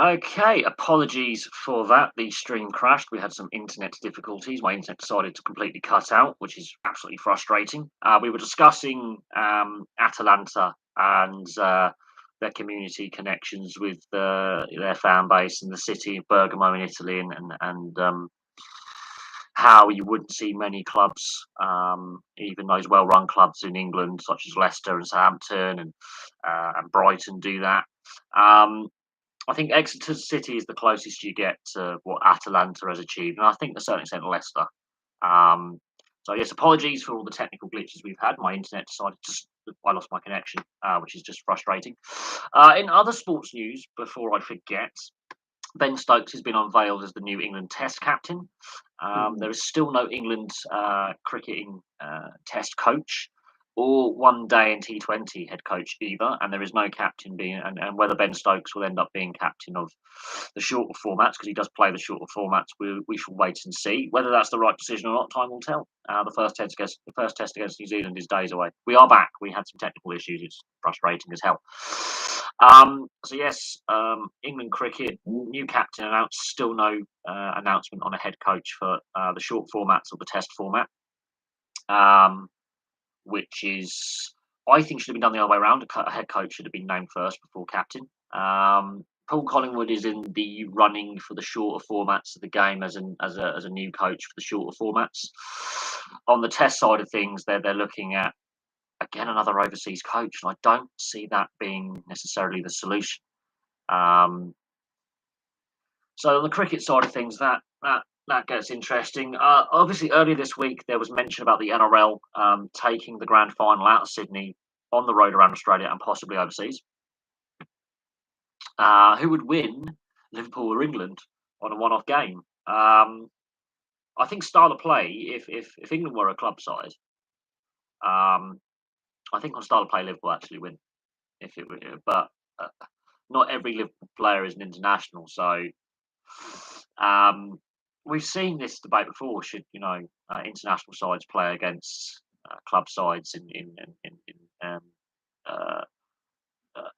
Okay, apologies for that. The stream crashed. We had some internet difficulties. My internet decided to completely cut out, which is absolutely frustrating. We were discussing Atalanta and their community connections with their fan base in the city of Bergamo in Italy, and how you wouldn't see many clubs, even those well-run clubs in England, such as Leicester and Southampton and Brighton, do that. Um, I think Exeter City is the closest you get to what Atalanta has achieved, and I think to a certain extent Leicester. Um, so yes, apologies for all the technical glitches we've had. My internet decided I lost my connection, which is just frustrating. In other sports news, before I forget, Ben Stokes has been unveiled as the new England Test captain. Mhm. There is still no England cricketing Test coach or one day in T20 head coach either, and there is no captain being, and whether Ben Stokes will end up being captain of the shorter formats, because he does play the shorter formats, we shall wait and see. Whether that's the right decision or not, time will tell. The first test against New Zealand is days away. We are back. We had some technical issues. It's frustrating as hell. So yes, England cricket, new captain announced. Still no announcement on a head coach for the short formats or the Test format, um, which is, I think, should have been done the other way around. A head coach should have been named first before captain. Paul Collingwood is in the running for the shorter formats of the game as a new coach for the shorter formats. On the Test side of things, they're looking at, again, another overseas coach, and I don't see that being necessarily the solution. Um, so on the cricket side of things, that gets interesting. Obviously, earlier this week there was mention about the NRL taking the grand final out of Sydney on the road around Australia and possibly overseas. Who would win, Liverpool or England, on a one-off game? I think style of play. If England were a club side, um, I think on style of play Liverpool actually win. If it were, but uh, not every Liverpool player is an international, so Um, we've seen this debate before. Should international sides play against club sides in uh,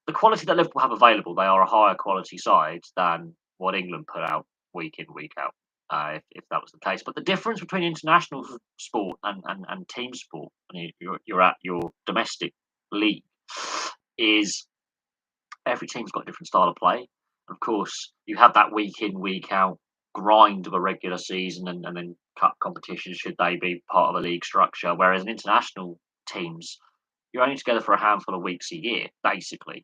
the quality that Liverpool have available? They are a higher quality side than what England put out week in week out. If that was the case, but the difference between international sport and team sport, and you're at your domestic league, is every team's got a different style of play. Of course, you have that week in, week out grind of a regular season and then cut competitions should they be part of a league structure. Whereas in international teams, you're only together for a handful of weeks a year, basically.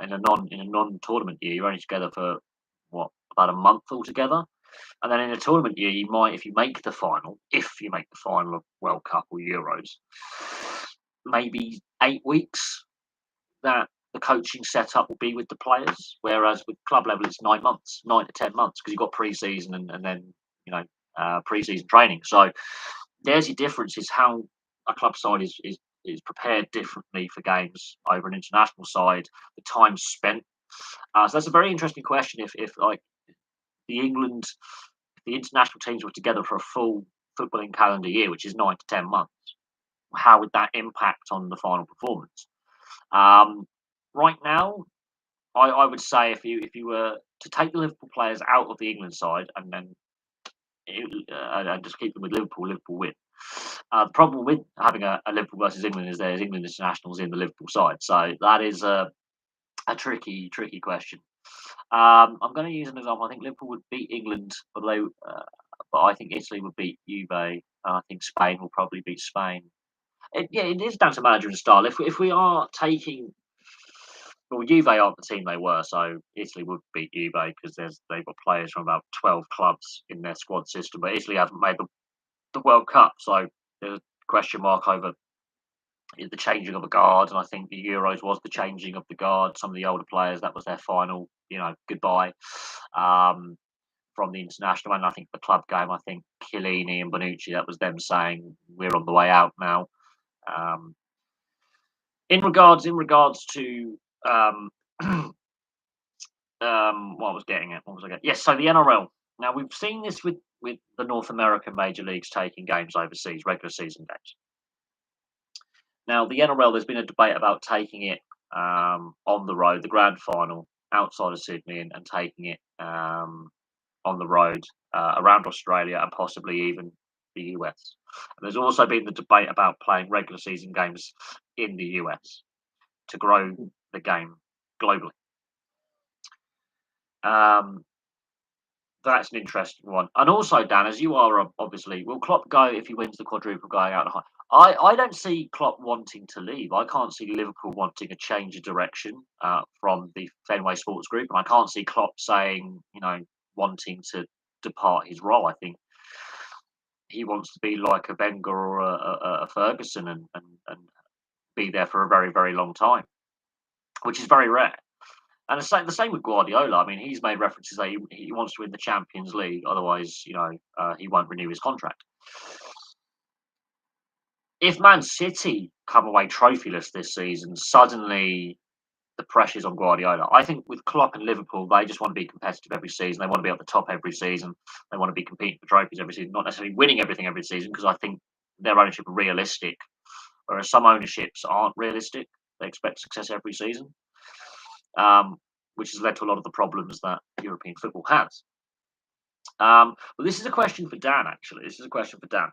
In a non tournament year, you're only together for what, about a month altogether. And then in a tournament year, you might, if you make the final of World Cup or Euros, maybe 8 weeks that the coaching setup will be with the players. Whereas with club level, it's 9 months, 9 to 10 months, because you've got pre-season and then you know pre-season training. So there's your difference: is how a club side is prepared differently for games over an international side. The time spent. So that's a very interesting question. If like the England, if the international teams were together for a full footballing calendar year, which is 9 to 10 months, how would that impact on the final performance? Um, right now, I would say if you were to take the Liverpool players out of the England side and then and just keep them with Liverpool, Liverpool win. The problem with having a Liverpool versus England is there's England internationals in the Liverpool side, so that is a tricky question. I'm going to use an example. I think Liverpool would beat England, but I think Italy would beat Juve. I think Spain will probably beat Spain. Yeah, it is down to manager and style. If we are taking, well, Juve aren't the team they were, so Italy would beat Juve because they've got players from about 12 clubs in their squad system. But Italy haven't made the World Cup, so there's a question mark over the changing of a guard. And I think the Euros was the changing of the guard. Some of the older players, that was their final, goodbye from the international. And I think the club game, I think Chiellini and Bonucci, that was them saying we're on the way out now. Um, in regards to what I was getting at, what was I getting? Yes, so the NRL. Now we've seen this with the North American major leagues taking games overseas, regular season games. Now the NRL, there's been a debate about taking it on the road, the grand final, outside of Sydney and taking it on the road around Australia and possibly even the US. And there's also been the debate about playing regular season games in the US to grow the game globally. Um, that's an interesting one. And also, Dan, as you are obviously, will Klopp go if he wins the quadruple going out? I don't see Klopp wanting to leave. I can't see Liverpool wanting a change of direction from the Fenway Sports Group, and I can't see Klopp saying, wanting to depart his role. I think he wants to be like a Wenger or a Ferguson and be there for a very, very long time, which is very rare. And the same with Guardiola. I mean, he's made references that he wants to win the Champions League, otherwise, he won't renew his contract. If Man City come away trophyless this season, suddenly the pressure's on Guardiola. I think with Klopp and Liverpool, they just want to be competitive every season. They want to be at the top every season. They want to be competing for trophies every season, not necessarily winning everything every season, because I think their ownership are realistic, whereas some ownerships aren't realistic. They expect success every season, which has led to a lot of the problems that European football has. But this is a question for Dan, actually. This is a question for Dan.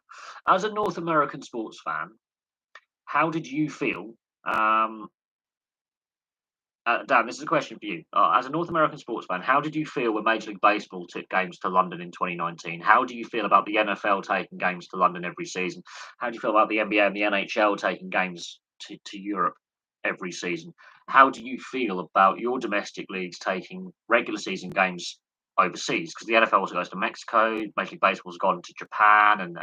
As a North American sports fan, how did you feel? Dan, this is a question for you. As a North American sports fan, how did you feel when Major League Baseball took games to London in 2019? How do you feel about the NFL taking games to London every season? How do you feel about the NBA and the NHL taking games to Europe every season? How do you feel about your domestic leagues taking regular season games overseas? Because the NFL also goes to Mexico, Major League Baseball's gone to Japan and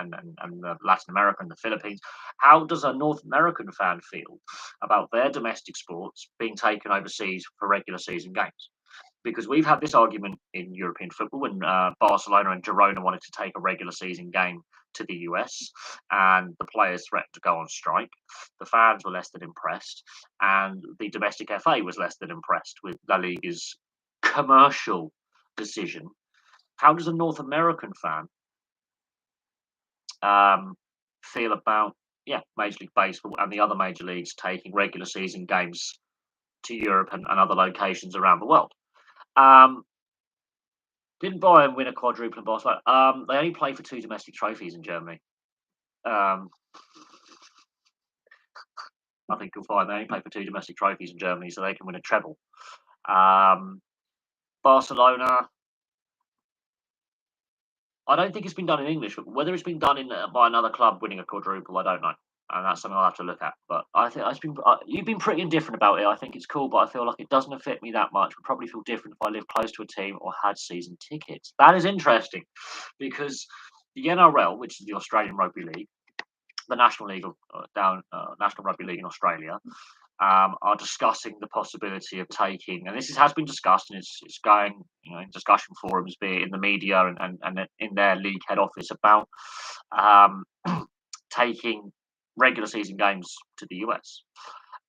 Latin America and the Philippines. How does a North American fan feel about their domestic sports being taken overseas for regular season games? Because we've had this argument in European football when Barcelona and Girona wanted to take a regular season game to the US, and the players threatened to go on strike. The fans were less than impressed, and the domestic FA was less than impressed with La Liga's commercial decision. How does a North American fan feel about Major League Baseball and the other major leagues taking regular season games to Europe and other locations around the world? Didn't Bayern win a quadruple in Barcelona? They only play for 2 domestic trophies in Germany. I think you'll find they only play for 2 domestic trophies in Germany, so they can win a treble. Barcelona, I don't think it's been done in English, but whether it's been done by another club winning a quadruple, I don't know, and that's something I'll have to look at. But I think you've been pretty indifferent about it. I think it's cool, but I feel like it doesn't affect me that much. Would probably feel different if I lived close to a team or had season tickets. That is interesting, because the NRL, which is the Australian Rugby League, the National League of National Rugby League in Australia, are discussing the possibility of taking, and has been discussed, and it's going, in discussion forums, be it in the media and in their league head office, about taking regular season games to the US,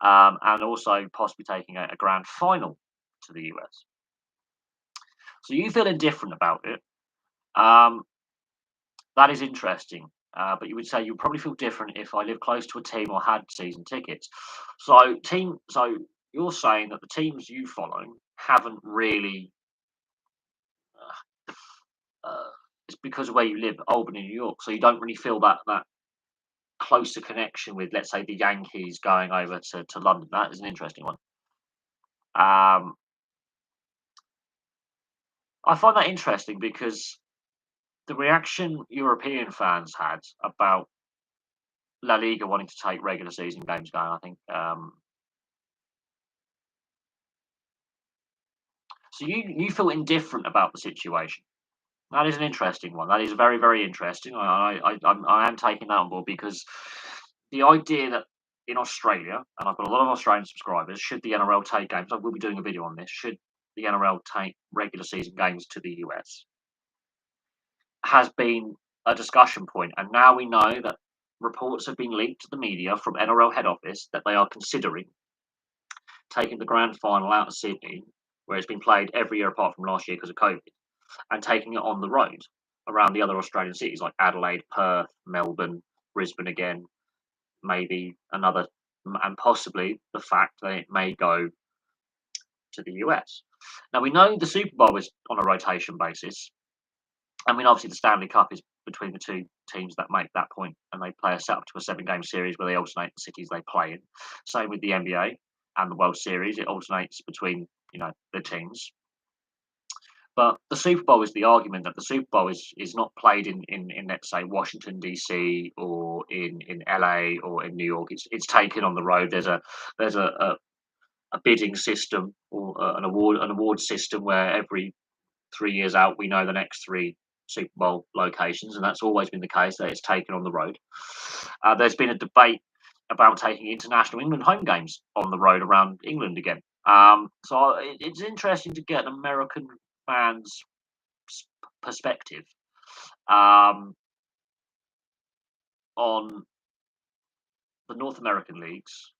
and also possibly taking a grand final to the US. So you feel indifferent about it. That is interesting. But you would say you'd probably feel different if I lived close to a team or had season tickets. So you're saying that the teams you follow haven't really. It's because of where you live, Albany, New York. So you don't really feel that closer connection with, let's say, the Yankees going over to London. That is an interesting one. I find that interesting because the reaction European fans had about La Liga wanting to take regular season games going, I think. So you feel indifferent about the situation. That is an interesting one. That is very, very interesting. I am taking that on board, because the idea that in Australia, and I've got a lot of Australian subscribers, should the NRL take games, I will be doing a video on this, should the NRL take regular season games to the US, has been a discussion point. And now we know that reports have been leaked to the media from NRL head office that they are considering taking the grand final out of Sydney, where it's been played every year apart from last year because of COVID, and taking it on the road around the other Australian cities like Adelaide, Perth, Melbourne, Brisbane again, maybe another, and possibly the fact that it may go to the US. Now we know the Super Bowl is on a rotation basis. I mean, obviously, the Stanley Cup is between the two teams that make that point, and they play a set up to a seven-game series where they alternate the cities they play in. Same with the NBA and the World Series; it alternates between the teams. But the Super Bowl is the argument that the Super Bowl is not played in let's say Washington DC or in LA or in New York. It's taken on the road. There's a bidding system or an award system where every 3 years out, we know the next three Super Bowl locations, and that's always been the case that it's taken on the road. There's been a debate about taking international England home games on the road around England again. It's interesting to get an American fans' perspective um, on the North American leagues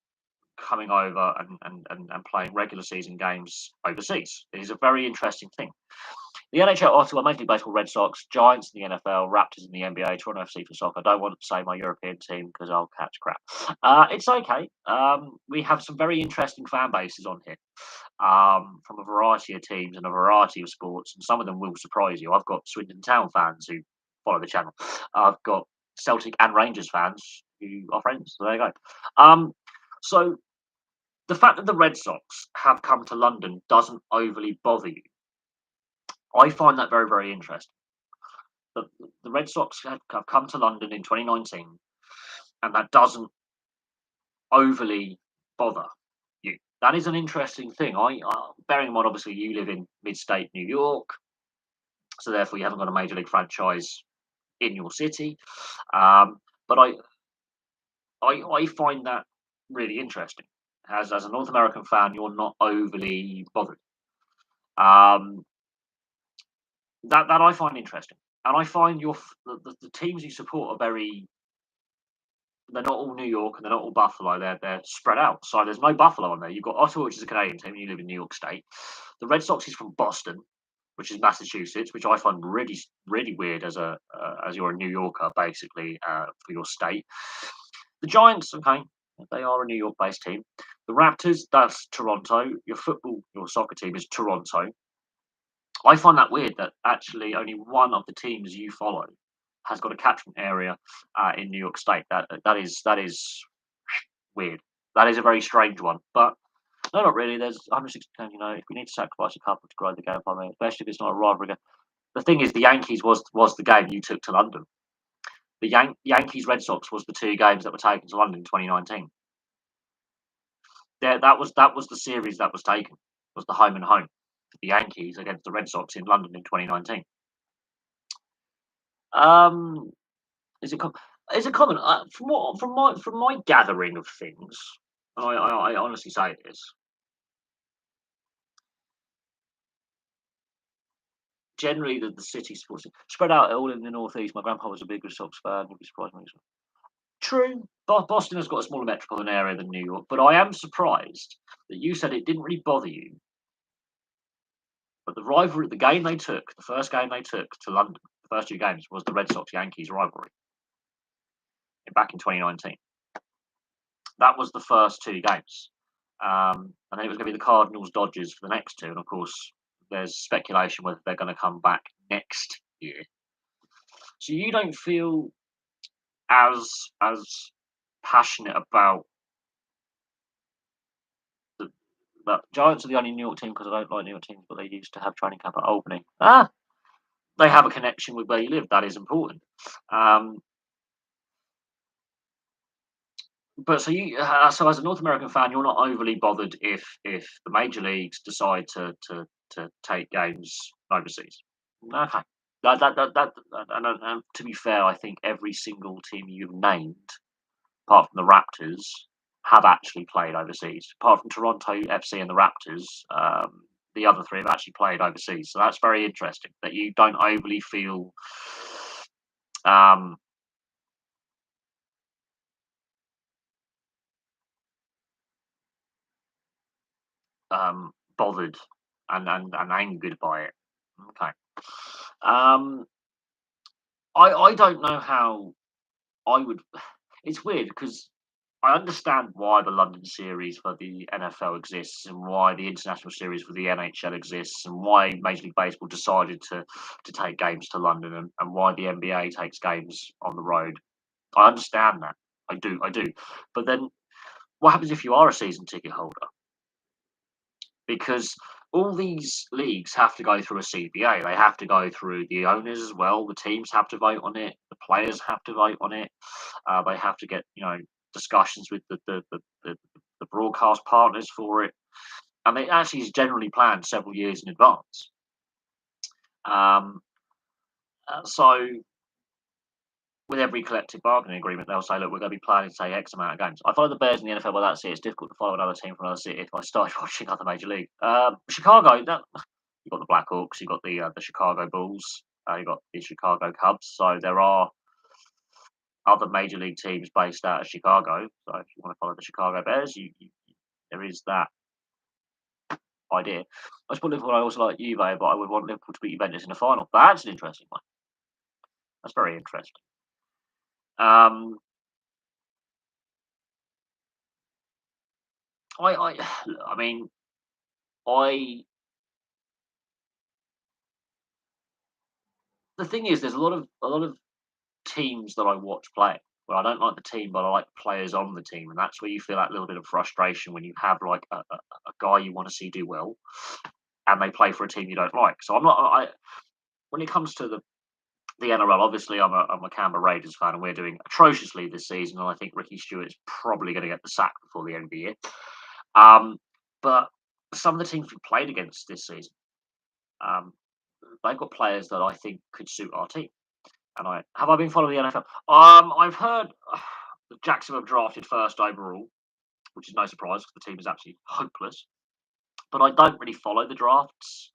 coming over and playing regular season games overseas. It is a very interesting thing. The NHL, Ottawa, Major League Baseball, Red Sox, Giants in the NFL, Raptors in the NBA, Toronto FC for soccer. I don't want to say my European team because I'll catch crap. It's okay. We have some very interesting fan bases on here from a variety of teams and a variety of sports, and some of them will surprise you. I've got Swindon Town fans who follow the channel. I've got Celtic and Rangers fans who are friends. So there you go. So the fact that the Red Sox have come to London doesn't overly bother you. I find that very, very interesting. The Red Sox have come to London in 2019, and that doesn't overly bother you. That is an interesting thing. Bearing in mind, obviously, you live in mid-state New York, so therefore you haven't got a major league franchise in your city. But I find that really interesting. As a North American fan, you're not overly bothered. That I find interesting, and I find the teams you support are very. They're not all New York and they're not all Buffalo. They're spread out. So there's no Buffalo on there. You've got Ottawa, which is a Canadian team. You live in New York State. The Red Sox is from Boston, which is Massachusetts, which I find really really weird as you're a New Yorker basically for your state. The Giants, okay, they are a New York-based team. The Raptors, that's Toronto. Your soccer team is Toronto. I find that weird that actually only one of the teams you follow has got a catchment area in New York State. That is weird. That is a very strange one. But no, not really. There's 160 games. If we need to sacrifice a couple to grow the game, I mean, especially if it's not a rivalry game. The thing is, the Yankees was the game you took to London. The Yankees Red Sox was the two games that were taken to London in 2019. That was the series that was taken. Was the home and home. The Yankees against the Red Sox in London in 2019. Is it common? From my gathering of things, and I honestly say this. Generally, the city sports spread out all in the northeast. My grandpa was a big Red Sox fan. He'd be surprised me. True, Boston has got a smaller metropolitan area than New York, but I am surprised that you said it didn't really bother you. But the rivalry, the first game they took to London, the first two games was the Red Sox Yankees rivalry back in 2019. That was the first two games. And then it was going to be the Cardinals Dodgers for the next two. And of course, there's speculation whether they're going to come back next year. So you don't feel as passionate about the Giants are the only New York team because I don't like New York teams, but they used to have training camp at Albany. They have a connection with where you live. That is important. But so as a North American fan, you're not overly bothered if the major leagues decide to take games overseas. Okay. And to be fair, I think every single team you've named, apart from the Raptors, have actually played overseas. Apart from Toronto FC and the Raptors, the other three have actually played overseas. So that's very interesting that you don't overly feel bothered and angered by it. Okay. I don't know how I would. It's weird because I understand why the London series for the NFL exists and why the international series for the NHL exists and why Major League Baseball decided to take games to London and why the NBA takes games on the road. I understand that. I do. But then what happens if you are a season ticket holder? Because all these leagues have to go through a CBA. They have to go through the owners as well. The teams have to vote on it. The players have to vote on it. They have to get discussions with the broadcast partners for it, and it actually is generally planned several years in advance. Um, so with every collective bargaining agreement, they'll say, "Look, we're going to be planning, say, X amount of games." I follow the Bears in the NFL, but that's it. It's difficult to follow another team from another city if I started watching other major league. Chicago, you've got the Blackhawks, you've got the Chicago Bulls, you've got the Chicago Cubs. So there are other major league teams based out of Chicago. So if you want to follow the Chicago Bears, there is that idea. I support Liverpool. I also like Juve, but I would want Liverpool to beat Juventus in the final. That's an interesting one. That's very interesting. I mean, I. The thing is, there's a lot of teams that I watch play where I don't like the team, but I like players on the team, and that's where you feel that little bit of frustration when you have like a guy you want to see do well, and they play for a team you don't like. So I'm not. When it comes to the NRL, obviously I'm a Canberra Raiders fan, and we're doing atrociously this season, and I think Ricky Stewart's probably going to get the sack before the end of the year. Um, but some of the teams we played against this season, um, they've got players that I think could suit our team. And I been following the NFL? I've heard that Jacksonville drafted first overall, which is no surprise because the team is absolutely hopeless. But I don't really follow the drafts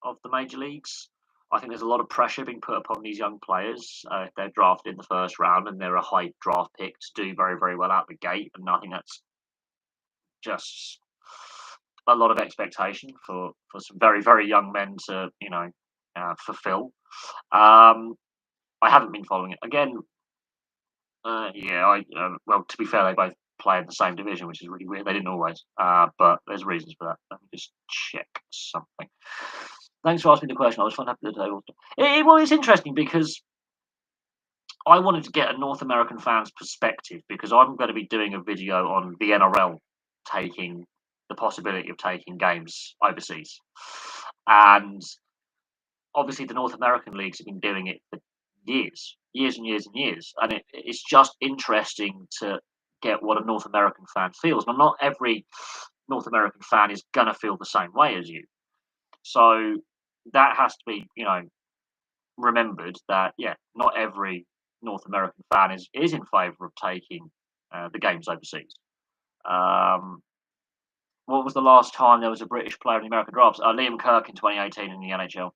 of the major leagues. I think there's a lot of pressure being put upon these young players if they're drafted in the first round and they're a high draft pick to do very, very well out the gate. And I think that's just a lot of expectation for some very, very young men to fulfill. I haven't been following it again. Yeah, well, to be fair, they both play in the same division, which is really weird. They didn't always, but there's reasons for that. Let me just check something. Thanks for asking the question. I was fun happy the day. Well, it's interesting because I wanted to get a North American fan's perspective because I'm going to be doing a video on the NRL taking the possibility of taking games overseas, and obviously the North American leagues have been doing it for years and years and years, and it's just interesting to get what a North American fan feels. Now, not every North American fan is gonna feel the same way as you, so that has to be, remembered. That not every North American fan is in favour of taking the games overseas. Um, what was the last time there was a British player in the American drafts? Liam Kirk in 2018 in the NHL.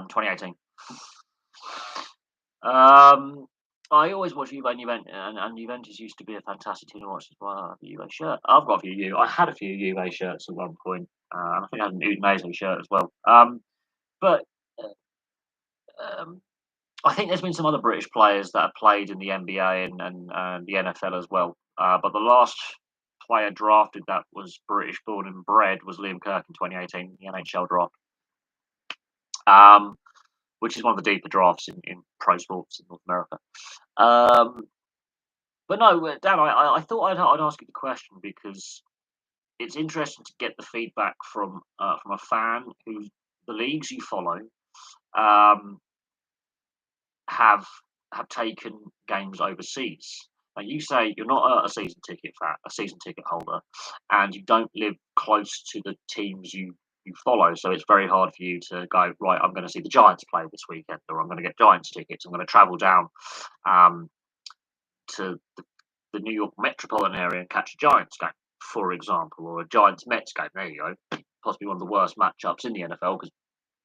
2018. I always watch Juve and Juventus, and Juventus used to be a fantastic team to watch as well. I have a Juve shirt. I've got a few Juve. I had a few Juve shirts at one point, and I think I had an Udinese shirt as well. But um, I think there's been some other British players that have played in the NBA and the NFL as well. But the last player drafted that was British born and bred was Liam Kirk in 2018, the NHL draft. Which is one of the deeper drafts in pro sports in North America. Um, but no, Dan, I thought I'd ask you the question because it's interesting to get the feedback from a fan who the leagues you follow um, have taken games overseas. Now you say you're not a season ticket holder, and you don't live close to the teams you follow. So it's very hard for you to go, right, I'm going to see the Giants play this weekend, or I'm going to get Giants tickets. I'm going to travel down to the New York metropolitan area and catch a Giants game, for example, or a Giants Mets game. There you go. Possibly one of the worst matchups in the NFL because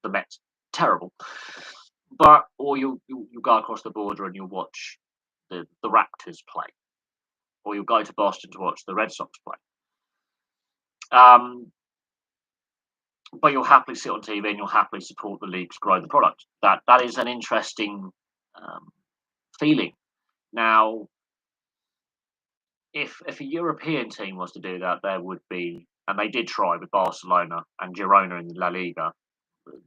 the Mets terrible. But or you go across the border and you'll watch the Raptors play, or you'll go to Boston to watch the Red Sox play. But you'll happily sit on TV and you'll happily support the leagues grow the product. That is an interesting feeling. Now, if a European team was to do that, there would be, and they did try with Barcelona and Girona in La Liga.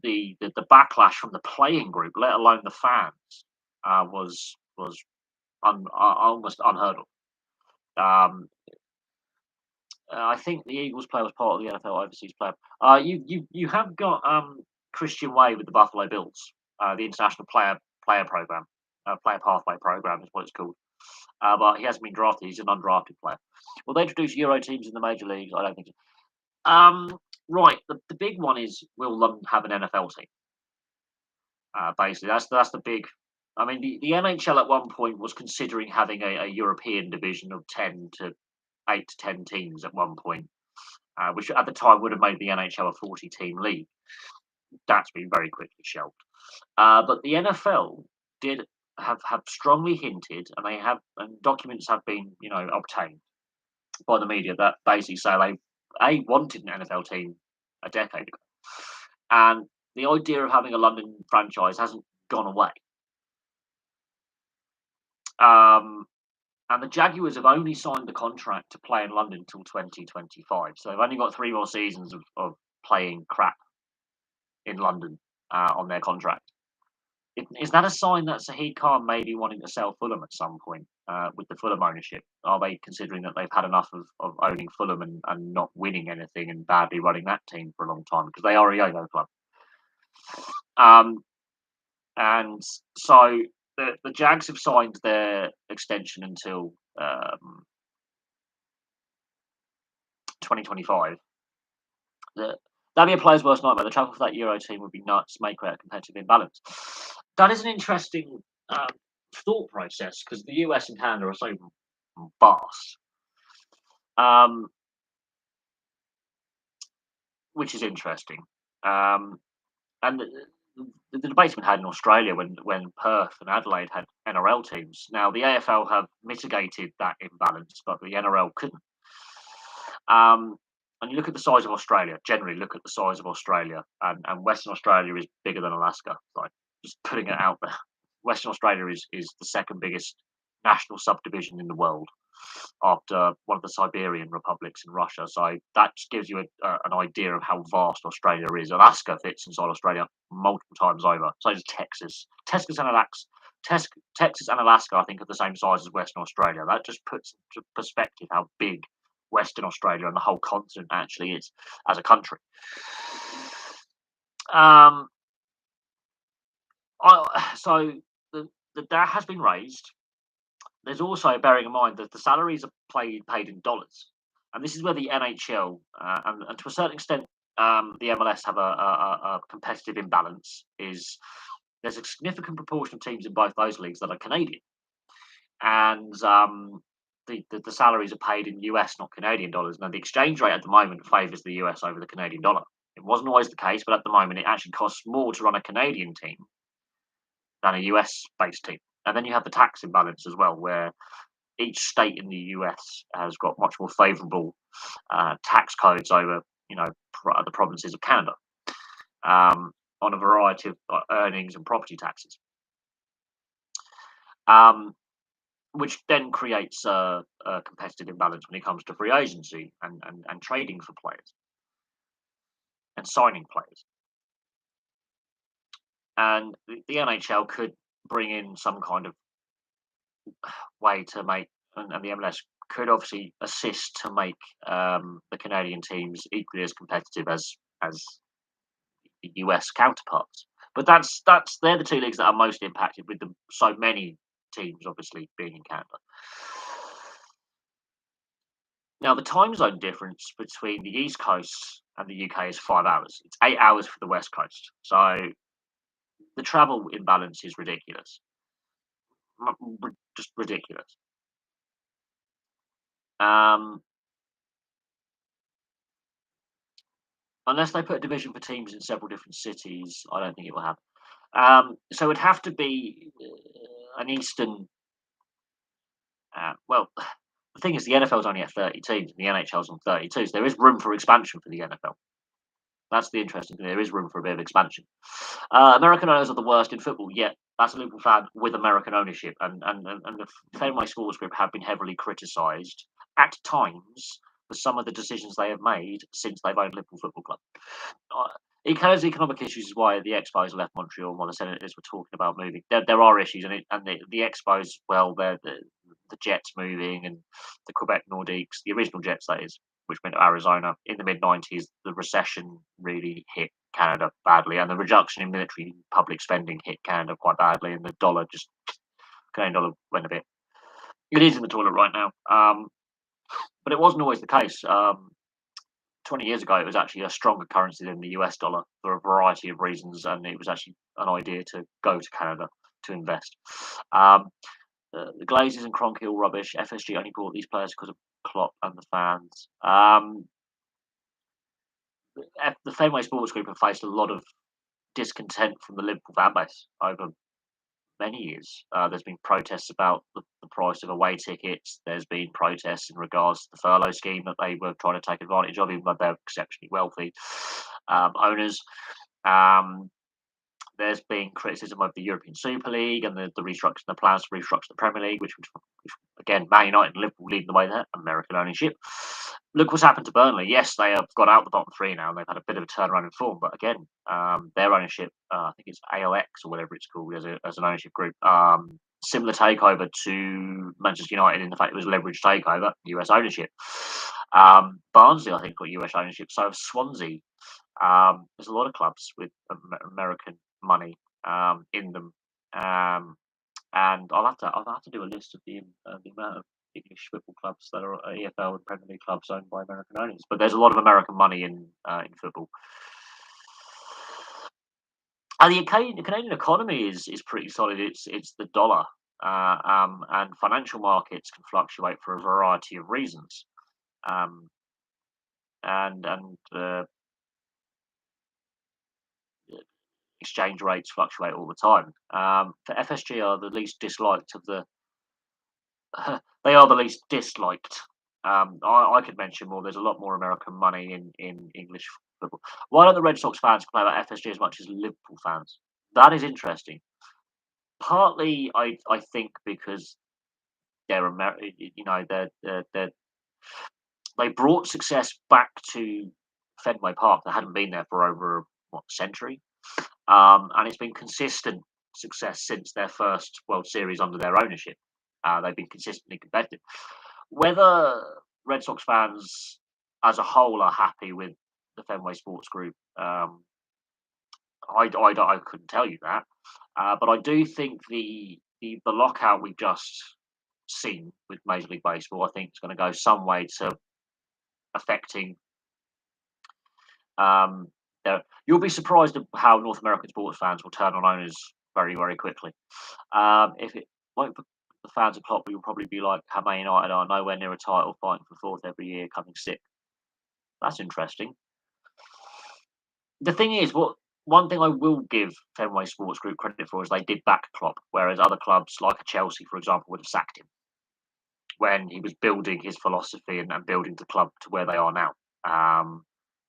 The backlash from the playing group, let alone the fans, was almost unheard of. Um, I think the Eagles player was part of the NFL overseas player. You have got Christian Way with the Buffalo Bills, the international player program, player pathway program is what it's called. But he hasn't been drafted. He's an undrafted player. Will they introduce Euro teams in the major leagues? I don't think so. Right. The big one is, will London have an NFL team? Basically, that's the big. I mean, the NHL at one point was considering having a European division of 8 to 10 teams at one point, which at the time would have made the NHL a 40-team league. That's been very quickly shelved. But the NFL did have strongly hinted, and they have, and documents have been, obtained by the media that basically say they wanted an NFL team a decade ago, and the idea of having a London franchise hasn't gone away. And the Jaguars have only signed the contract to play in London till 2025, so they've only got 3 more seasons of playing crap in London on their contract. Is that a sign that Sahid Khan may be wanting to sell Fulham at some point with the Fulham ownership? Are they considering that they've had enough of owning Fulham and not winning anything and badly running that team for a long time? Because they are a yo-yo club. And so the Jags have signed their extension until 2025. That'd be a player's worst nightmare. The travel for that Euro team would be nuts, may create a competitive imbalance. That is an interesting thought process because the US and Canada are so vast, which is interesting. And the debate's been had in Australia when Perth and Adelaide had NRL teams. Now, the AFL have mitigated that imbalance, but the NRL couldn't. And you look at the size of Australia, generally look at the size of Australia, and Western Australia is bigger than Alaska. Like, just putting it out there. Western Australia is the second biggest national subdivision in the world after one of the Siberian republics in Russia. So that just gives you an idea of how vast Australia is. Alaska fits inside Australia multiple times over. So does Texas. Texas and Alaska, I think, are the same size as Western Australia. That just puts into perspective how big Western Australia and the whole continent actually is as a country. So that has been raised. There's also, bearing in mind that the salaries are paid in dollars, and this is where the NHL and to a certain extent the MLS have a competitive imbalance. Is there's a significant proportion of teams in both those leagues that are Canadian, and the salaries are paid in US, not Canadian dollars. Now, the exchange rate at the moment favours the US over the Canadian dollar. It wasn't always the case, but at the moment it actually costs more to run a Canadian team than a US-based team. And then you have the tax imbalance as well, where each state in the US has got much more favourable tax codes over, the provinces of Canada on a variety of earnings and property taxes, which then creates a competitive imbalance when it comes to free agency and trading for players and signing players. And the NHL could bring in some kind of way to make, and the MLS could obviously assist to make the Canadian teams equally as competitive as the US counterparts. But they're the 2 leagues that are most impacted, with so many teams obviously being in Canada. Now, the time zone difference between the East Coast and the UK is 5 hours. It's 8 hours for the West Coast. So the travel imbalance is ridiculous. Just ridiculous. Unless they put a division for teams in several different cities, I don't think it will happen. So it'd have to be an Eastern. Well, the thing is, the NFL's only at 30 teams, and the NHL's on 32, so there is room for expansion for the NFL. That's the interesting thing. There is room for a bit of expansion. American owners are the worst in football, yet that's a Liverpool fan with American ownership, and the Fenway Sports Group have been heavily criticised at times for some of the decisions they have made since they've owned Liverpool Football Club. It has economic issues is why the Expos left Montreal and while the Senators were talking about moving. There are issues and the Expos, well, they're the Jets moving and the Quebec Nordiques, the original Jets that is, which went to Arizona in the mid-90s, the recession really hit Canada badly and the reduction in military public spending hit Canada quite badly and the dollar just Canadian dollar went a bit. It is in the toilet right now. But it wasn't always the case. 20 years ago, it was actually a stronger currency than the US dollar for a variety of reasons, and it was actually an idea to go to Canada to invest. Um, the Glazers and Kroenke all rubbish. FSG only bought these players because of Klopp and the fans. The Fenway Sports Group have faced a lot of discontent from the Liverpool fan base over many years. There's been protests about the price of away tickets. There's been protests in regards to the furlough scheme that they were trying to take advantage of, even though they're exceptionally wealthy owners. There's been criticism of the European Super League and the restructuring, the plans to restructure the Premier League, which again, Man United and Liverpool leading the way there, American ownership. Look what's happened to Burnley. Yes, they have got out the bottom three now, and they've had a bit of a turnaround in form. But again, their ownership, I think it's AOX or whatever it's called as an ownership group, similar takeover to Manchester United in the fact it was a leveraged takeover, US ownership. Barnsley, I think, got US ownership. So have Swansea. There's a lot of clubs with American money in them, and I'll have to do a list of the amount of English football clubs that are EFL and Premier League clubs owned by American owners. But there's a lot of American money in football. And the Canadian economy is pretty solid. It's the dollar, and financial markets can fluctuate for a variety of reasons. Um, and exchange rates fluctuate all the time. For FSG are the least disliked of the. They are the least disliked. I could mention more. There's a lot more American money in English football. Why don't the Red Sox fans complain about FSG as much as Liverpool fans? That is interesting. Partly, I think because they're they brought success back to Fenway Park. They hadn't been there for over what century. And it's been consistent success since their first World Series under their ownership. They've been consistently competitive. Whether Red Sox fans as a whole are happy with the Fenway Sports Group, I couldn't tell you that. But I do think the lockout we've just seen with Major League Baseball, I think, is going to go some way to affecting. You'll be surprised at how North American sports fans will turn on owners very, very quickly. If it won't for the fans of Klopp, you'll probably be like, how Man United are nowhere near a title, fighting for fourth every year, coming sixth. That's interesting. The thing is, one thing I will give Fenway Sports Group credit for is they did back Klopp, whereas other clubs like Chelsea, for example, would have sacked him when he was building his philosophy and building the club to where they are now.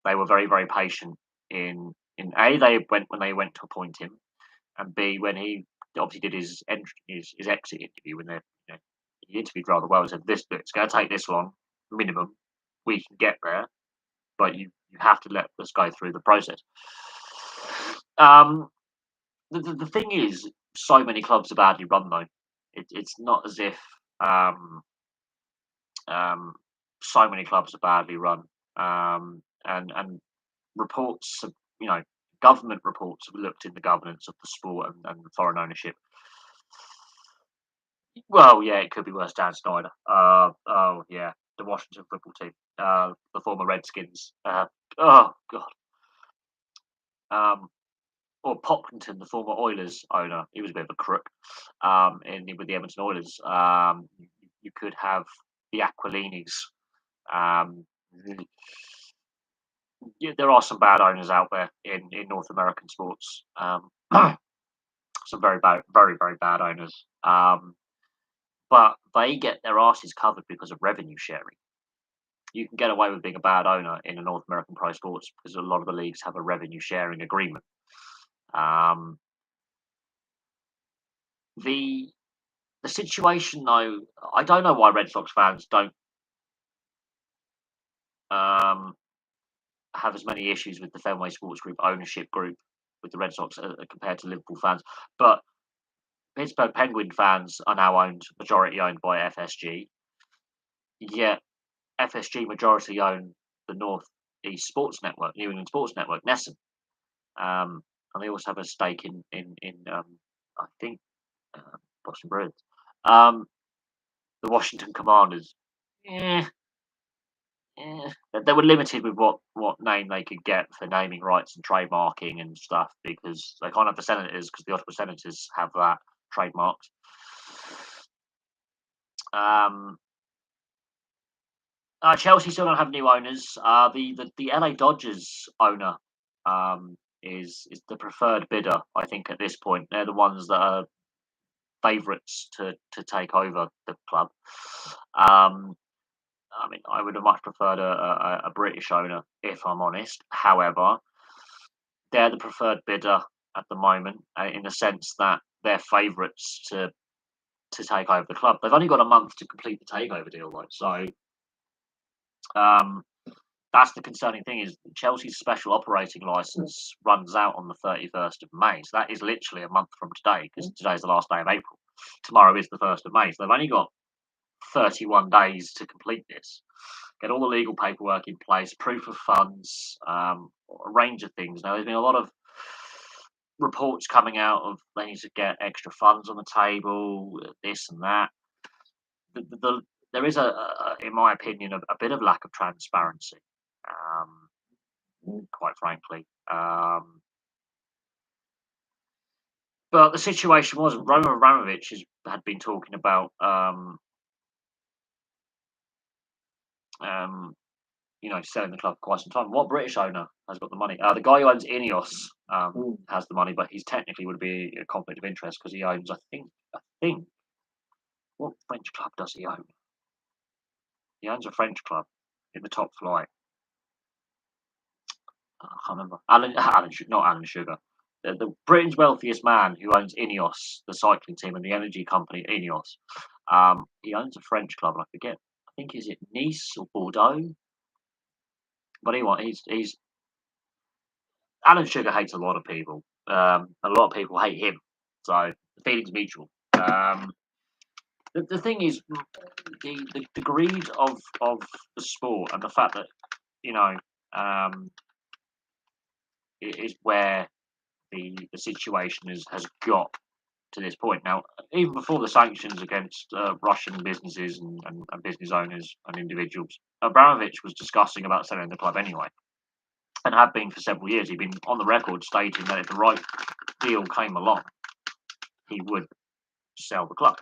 They were very, very patient in A, they went when they went to appoint him, and B, when he obviously did his exit interview when he interviewed rather well and said, "This it's going to take this long, minimum. We can get there, but you have to let us go through the process." Um, the thing is, so many clubs are badly run though. It's not as if um, so many clubs are badly run, and reports, you know, government reports have looked in the governance of the sport and foreign ownership. Well, yeah, it could be worse. Dan Snyder. Oh, yeah, the Washington football team, the former Redskins. Oh God. Um, or Pocklington, the former Oilers owner. He was a bit of a crook. With the Edmonton Oilers. You could have the Aquilinis. Um, yeah, there are some bad owners out there in North American sports. Some very, very bad owners. But they get their asses covered because of revenue sharing. You can get away with being a bad owner in a North American pro sports because a lot of the leagues have a revenue sharing agreement. Um, the situation, though, I don't know why Red Sox fans don't have as many issues with the Fenway Sports Group ownership group with the Red Sox compared to Liverpool fans. But Pittsburgh Penguin fans are now majority owned by FSG. Yet FSG majority own the North East Sports Network, New England Sports Network, NESN. And they also have a stake in I think Boston Bruins. The Washington Commanders. Yeah, they were limited with what name they could get for naming rights and trademarking and stuff because they can't have the Senators because the Ottawa Senators have that trademarked. Chelsea still don't have new owners. The LA Dodgers owner is the preferred bidder. I think at this point they're the ones that are favourites to take over the club. I mean, I would have much preferred a British owner, if I'm honest. However, they're the preferred bidder at the moment, in the sense that they're favourites to take over the club. They've only got a month to complete the takeover deal, though. So that's the concerning thing: is Chelsea's special operating license runs out on the 31st of May. So that is literally a month from today, because today's the last day of April. Tomorrow is the 1st of May. So they've only got 31 days to complete this. Get all the legal paperwork in place, proof of funds, a range of things. Now, there's been a lot of reports coming out of they need to get extra funds on the table, this and that. There is, in my opinion, a bit of lack of transparency, quite frankly. But the situation was Roman Abramovich had been talking about selling the club for quite some time. What British owner has got the money? The guy who owns Ineos has the money, but he's technically would be a conflict of interest because he owns, I think, what French club does he own? He owns a French club in the top flight. I can't remember. Not Alan Sugar. The Britain's wealthiest man who owns Ineos, the cycling team, and the energy company Ineos. He owns a French club, and I forget. I think is it Nice or Bordeaux. But anyway, he's Alan Sugar hates a lot of people. A lot of people hate him. So the feeling's mutual. The thing is, the greed of the sport and the fact that it is where the situation has got to this point. Now, even before the sanctions against Russian businesses and business owners and individuals, Abramovich was discussing about selling the club anyway, and had been for several years. He'd been on the record stating that if the right deal came along, he would sell the club.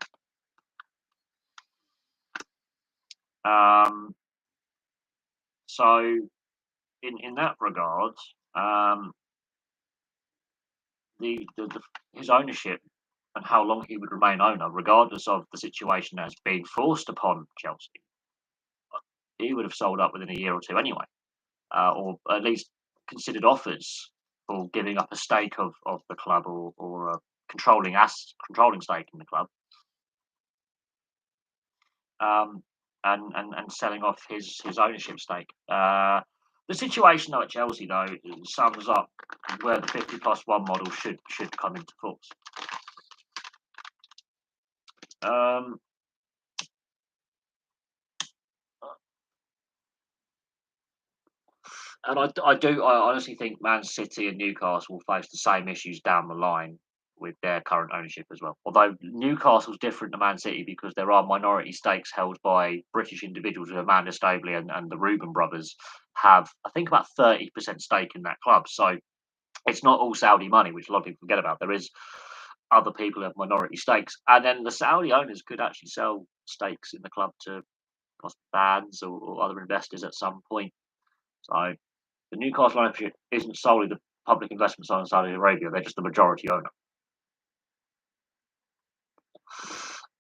So, in that regard, his ownership and how long he would remain owner, regardless of the situation that's being forced upon Chelsea, he would have sold up within a year or two anyway, or at least considered offers for giving up a stake of the club or a controlling stake in the club, and selling off his ownership stake. The situation though at Chelsea though sums up where the 50+1 model should come into force. And I honestly think Man City and Newcastle will face the same issues down the line with their current ownership as well. Although Newcastle's different to Man City because there are minority stakes held by British individuals, with Amanda Staveley and the Reuben brothers have, I think, about 30% stake in that club. So it's not all Saudi money, which a lot of people forget about. There is other people who have minority stakes, and then the Saudi owners could actually sell stakes in the club to fans or other investors at some point. So the Newcastle ownership isn't solely the public investments on Saudi Arabia; they're just the majority owner.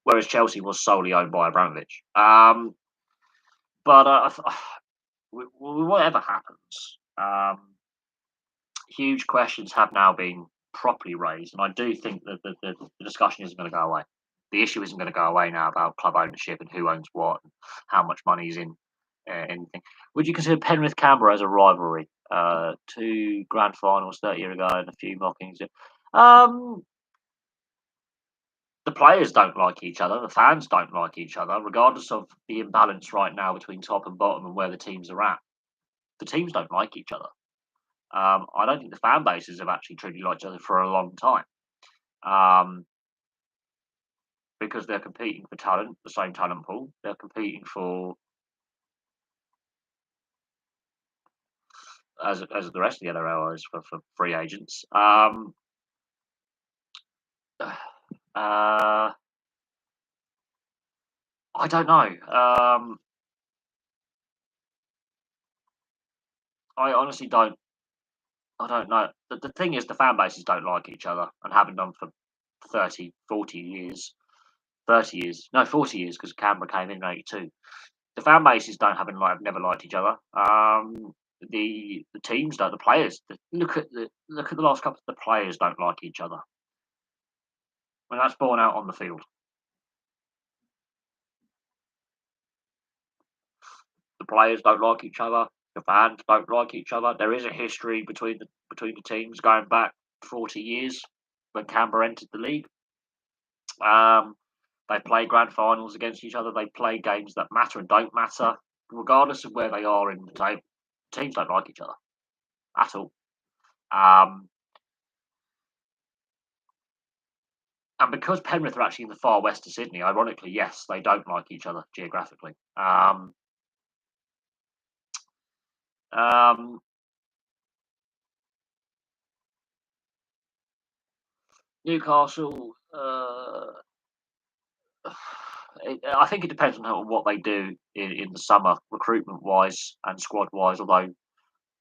Whereas Chelsea was solely owned by Abramovich. But whatever happens, huge questions have now been properly raised, and I do think that the discussion isn't going to go away. The issue isn't going to go away now about club ownership and who owns what and how much money is in anything. Would you consider Penrith Canberra as a rivalry? Two grand finals 30 years ago and a few mockings. Um, the players don't like each other. The fans don't like each other, regardless of the imbalance right now between top and bottom and where the teams are at. The teams don't like each other. I don't think the fan bases have actually truly liked each other for a long time. Um, because they're competing for talent, the same talent pool. They're competing for as the rest of the other allies for free agents. Uh, I don't know. I honestly don't. I don't know. The thing is, the fan bases don't like each other and haven't done for 30, 40 years. 30 years. No, 40 years because Canberra came in '82. The fan bases don't have never liked each other. The teams don't. The players look at the last couple. The players don't like each other. And that's borne out on the field. The players don't like each other. The fans don't like each other. There is a history between the teams going back 40 years when Canberra entered the league. Um, they play grand finals against each other. They play games that matter and don't matter, regardless of where they are in the table. Teams don't like each other at all. Um, and because Penrith are actually in the far west of Sydney, ironically, yes, they don't like each other geographically. Um, Newcastle. I think it depends on what they do in the summer, recruitment wise and squad wise. Although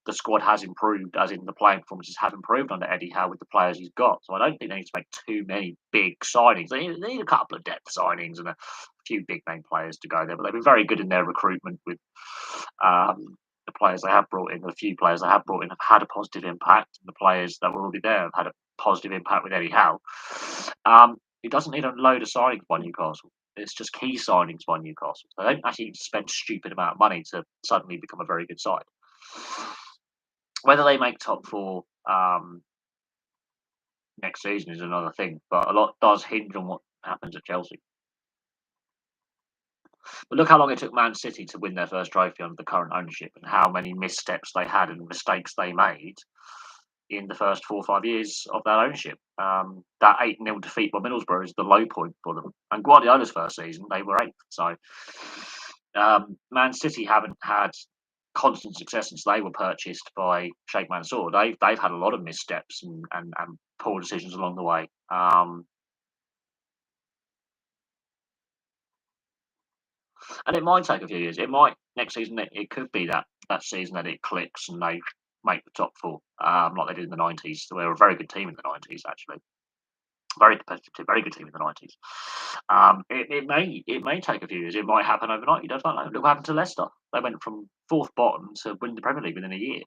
the squad has improved, as in the playing performances have improved under Eddie Howe with the players he's got. So I don't think they need to make too many big signings. They need a couple of depth signings and a few big name players to go there. But they've been very good in their recruitment with the players they have brought in. The few players they have brought in have had a positive impact. And the players that were already there have had a positive impact with Eddie Howe. It doesn't need a load of signings by Newcastle. It's just key signings by Newcastle. They don't actually spend a stupid amount of money to suddenly become a very good side. Whether they make top four next season is another thing, but a lot does hinge on what happens at Chelsea. But look how long it took Man City to win their first trophy under the current ownership, and how many missteps they had and mistakes they made in the first 4 or 5 years of that ownership. That 8-0 defeat by Middlesbrough is the low point for them. And Guardiola's first season, they were eighth. So Man City haven't had constant success since they were purchased by Sheikh Mansour. They've had a lot of missteps and poor decisions along the way. And it might take a few years. It might next season. It could be that season that it clicks and they make the top four, like they did in the '90s. They were a very good team in the '90s, actually. Very competitive team, very good team in the '90s. It may take a few years. It might happen overnight. You don't know. Look what happened to Leicester. They went from fourth bottom to win the Premier League within a year,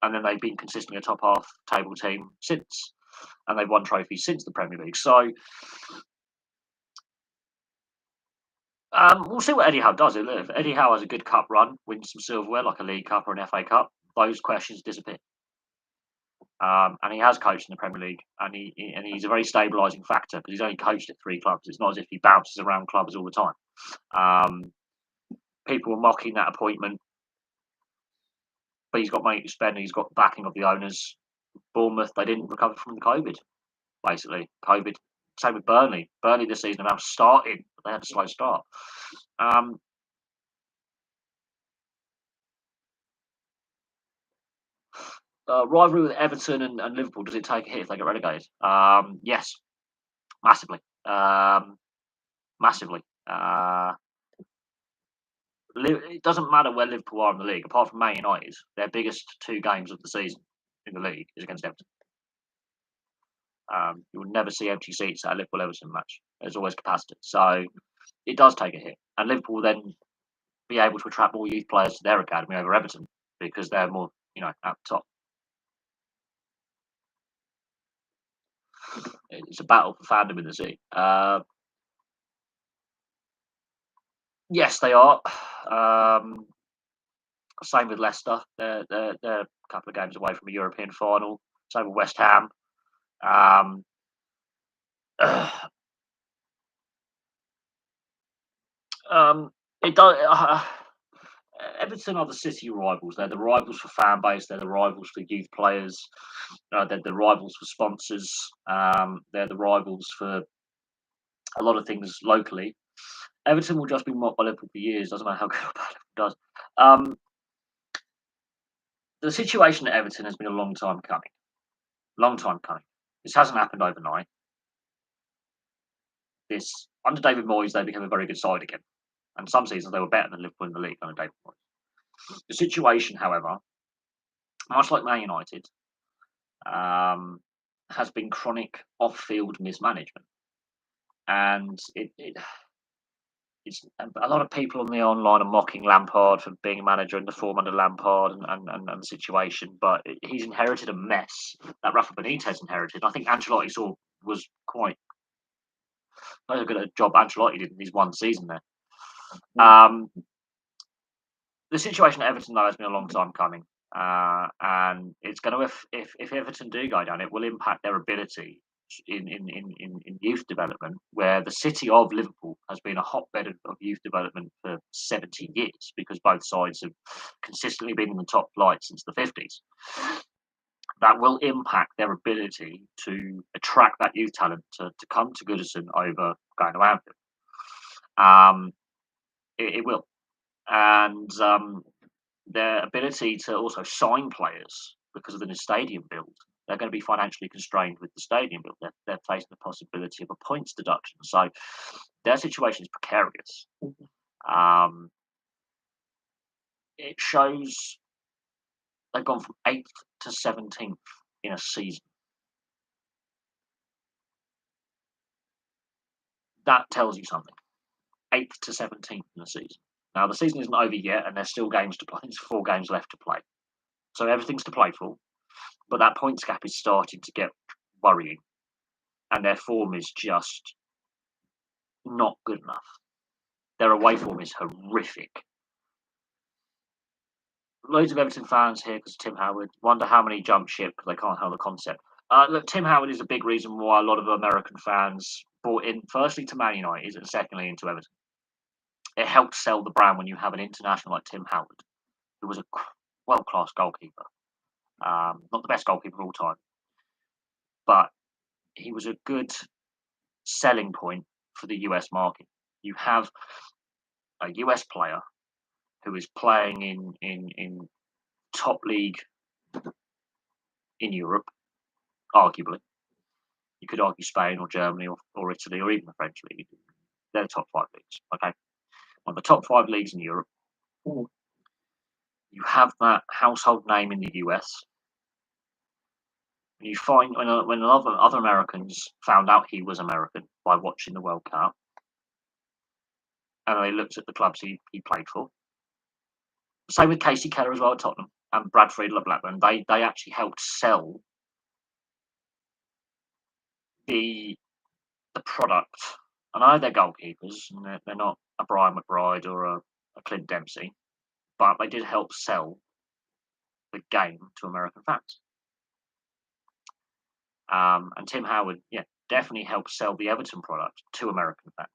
and then they've been consistently a top half table team since, and they've won trophies since the Premier League. So we'll see what Eddie Howe does. If Eddie Howe has a good cup run, wins some silverware like a League Cup or an FA Cup, those questions disappear. And he has coached in the Premier League, and he's a very stabilising factor because he's only coached at 3 clubs. It's not as if he bounces around clubs all the time. People were mocking that appointment, but he's got money to spend. And he's got backing of the owners. Bournemouth, they didn't recover from the COVID. Basically, COVID. Same with Burnley. Burnley this season have now started, but they had a slow start. Rivalry with Everton and Liverpool, does it take a hit if they get relegated? Yes, massively. Massively. It doesn't matter where Liverpool are in the league, apart from Man United, their biggest 2 games of the season in the league is against Everton. You will never see empty seats at a Liverpool Everton match. There's always capacity. So it does take a hit. And Liverpool will then be able to attract more youth players to their academy over Everton because they're more, at the top. It's a battle for fandom in the city. Yes, they are. Same with Leicester. They're a couple of games away from a European final. Same with West Ham. Um, um, it does. Everton are the city rivals. They're the rivals for fan base. They're the rivals for youth players. They're the rivals for sponsors. They're the rivals for a lot of things locally. Everton will just be mocked by Liverpool for years. Doesn't matter how good or bad Liverpool does. The situation at Everton has been a long time coming. Long time coming. This hasn't happened overnight. This under David Moyes, they became a very good side again, and some seasons they were better than Liverpool in the league under David Moyes. The situation, however, much like Man United, has been chronic off-field mismanagement, and it's a lot of people on the online are mocking Lampard for being a manager and the form under Lampard and the situation, but he's inherited a mess that Rafa Benitez inherited. I think Ancelotti was quite good at a job Ancelotti did in his one season there. The situation at Everton, though, has been a long time coming, and it's going to if Everton do go down, it will impact their ability in youth development, where the city of Liverpool has been a hotbed of youth development for 70 years because both sides have consistently been in the top flight since the 50s. That will impact their ability to attract that youth talent to come to Goodison over going to Anfield. It will. And their ability to also sign players because of the new stadium build. They're going to be financially constrained with the stadium build. They're facing the possibility of a points deduction. So their situation is precarious. It shows they've gone from 8th to 17th in a season. That tells you something. 8th to 17th in a season. Now, the season isn't over yet, and there's still games to play. There's 4 games left to play. So everything's to play for. But that points gap is starting to get worrying. And their form is just not good enough. Their away form is horrific. Loads of Everton fans here because Tim Howard wonder how many jump ship because they can't handle the concept. Look, Tim Howard is a big reason why a lot of American fans bought in, firstly to Man United and secondly into Everton. It helps sell the brand when you have an international like Tim Howard, who was a world-class goalkeeper. Not the best goalkeeper of all time, but he was a good selling point for the US market. You have a US player who is playing in top league in Europe, arguably. You could argue Spain or Germany or Italy or even the French league. They're the top 5 leagues. Okay, one of the top 5 leagues in Europe. You have that household name in the US. You find when other Americans found out he was American by watching the World Cup, and they looked at the clubs he played for. Same with Casey Keller as well at Tottenham and Brad Friedel at Blackburn. They actually helped sell the product. I know they're goalkeepers and they're not a Brian McBride or a Clint Dempsey, but they did help sell the game to American fans. And Tim Howard, definitely helped sell the Everton product to American fans.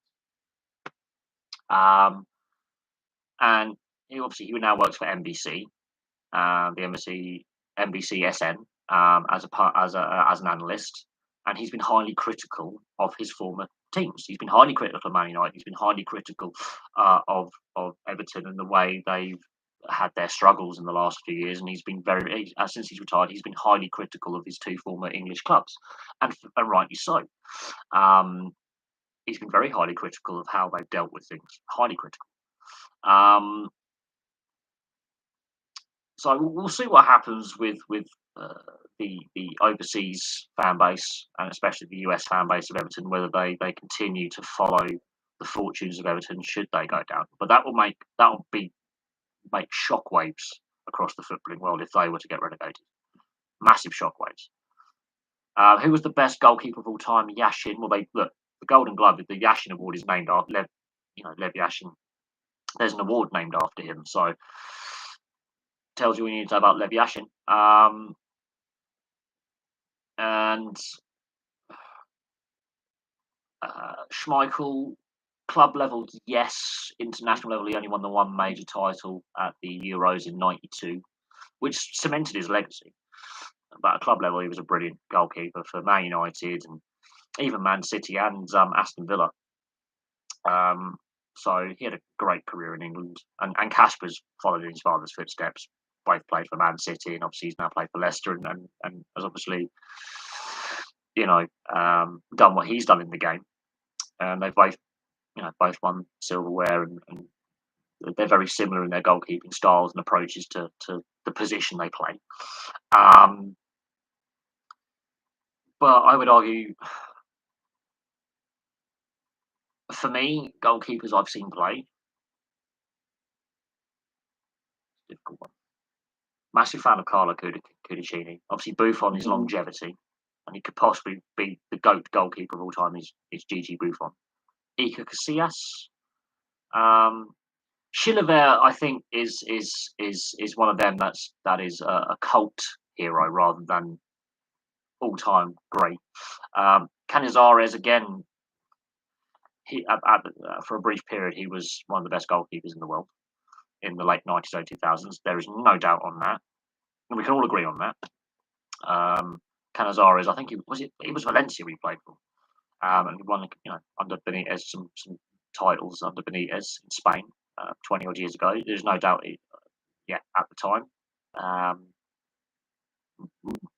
And he now works for NBC, the NBC SN, as an analyst, and he's been highly critical of his former teams. He's been highly critical of Man United. He's been highly critical of Everton and the way they've had their struggles in the last few years. And he's been since he's retired, he's been highly critical of his 2 former English clubs, and rightly so. He's been very highly critical of how they've dealt with things. Highly critical. So we'll see what happens with the overseas fan base and especially the US fan base of Everton, whether they continue to follow the fortunes of Everton should they go down. But that will make shockwaves across the footballing world if they were to get relegated. Massive shockwaves. Who was the best goalkeeper of all time? Yashin. Well, the Golden Glove, the Yashin Award is named after Lev Yashin. There's an award named after him. So tells you what you need to know about Lev Yashin. And Schmeichel, club level, yes. International level, he only won the one major title at the Euros in '92, which cemented his legacy. But at club level, he was a brilliant goalkeeper for Man United and even Man City and Aston Villa. So he had a great career in England, and Kasper's followed in his father's footsteps. Both played for Man City, and obviously he's now played for Leicester, and has obviously, done what he's done in the game. And they've both won silverware, and they're very similar in their goalkeeping styles and approaches to the position they play. Um, but I would argue, for me, goalkeepers I've seen play, difficult one. Massive fan of Carlo Cudicini. Obviously, Buffon is longevity, and he could possibly be the GOAT goalkeeper of all time. Is Gigi Buffon. Iker Casillas. Chilavert, I think, is one of them that is a cult hero rather than all time great. Canizares, again, for a brief period he was one of the best goalkeepers in the world in the late '90s, early 2000s. There is no doubt on that, and we can all agree on that. Canizares, I think he was Valencia we played for, and he won under Benitez some titles under Benitez in Spain 20 odd years ago. There's no doubt, at the time. Um,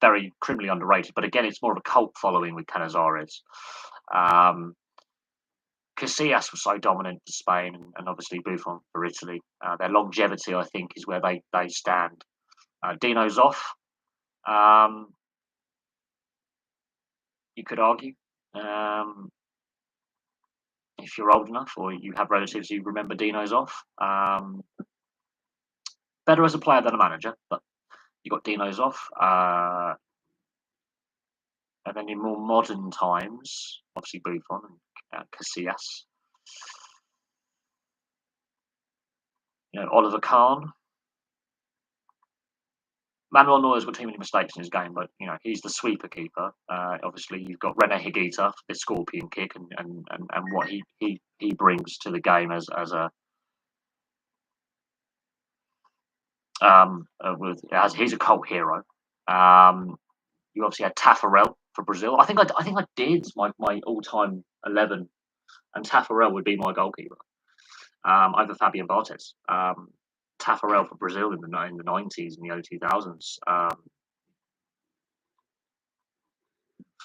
Very criminally underrated, but again, it's more of a cult following with Canizares. Casillas was so dominant for Spain, and obviously Buffon for Italy. Their longevity, I think, is where they stand. Dino Zoff, you could argue, if you're old enough or you have relatives who remember Dino Zoff. Better as a player than a manager, but you got Dino Zoff. And then in more modern times, obviously Buffon and Casillas. Oliver Kahn. Manuel Neuer's got too many mistakes in his game, but he's the sweeper keeper. Obviously, you've got Rene Higuita, the scorpion kick, and what he brings to the game as he's a cult hero. You obviously had Taffarel for Brazil. I think I did my all-time 11, and Taffarel would be my goalkeeper over Fabian Barthez. Taffarel for Brazil in the '90s and the early 2000s.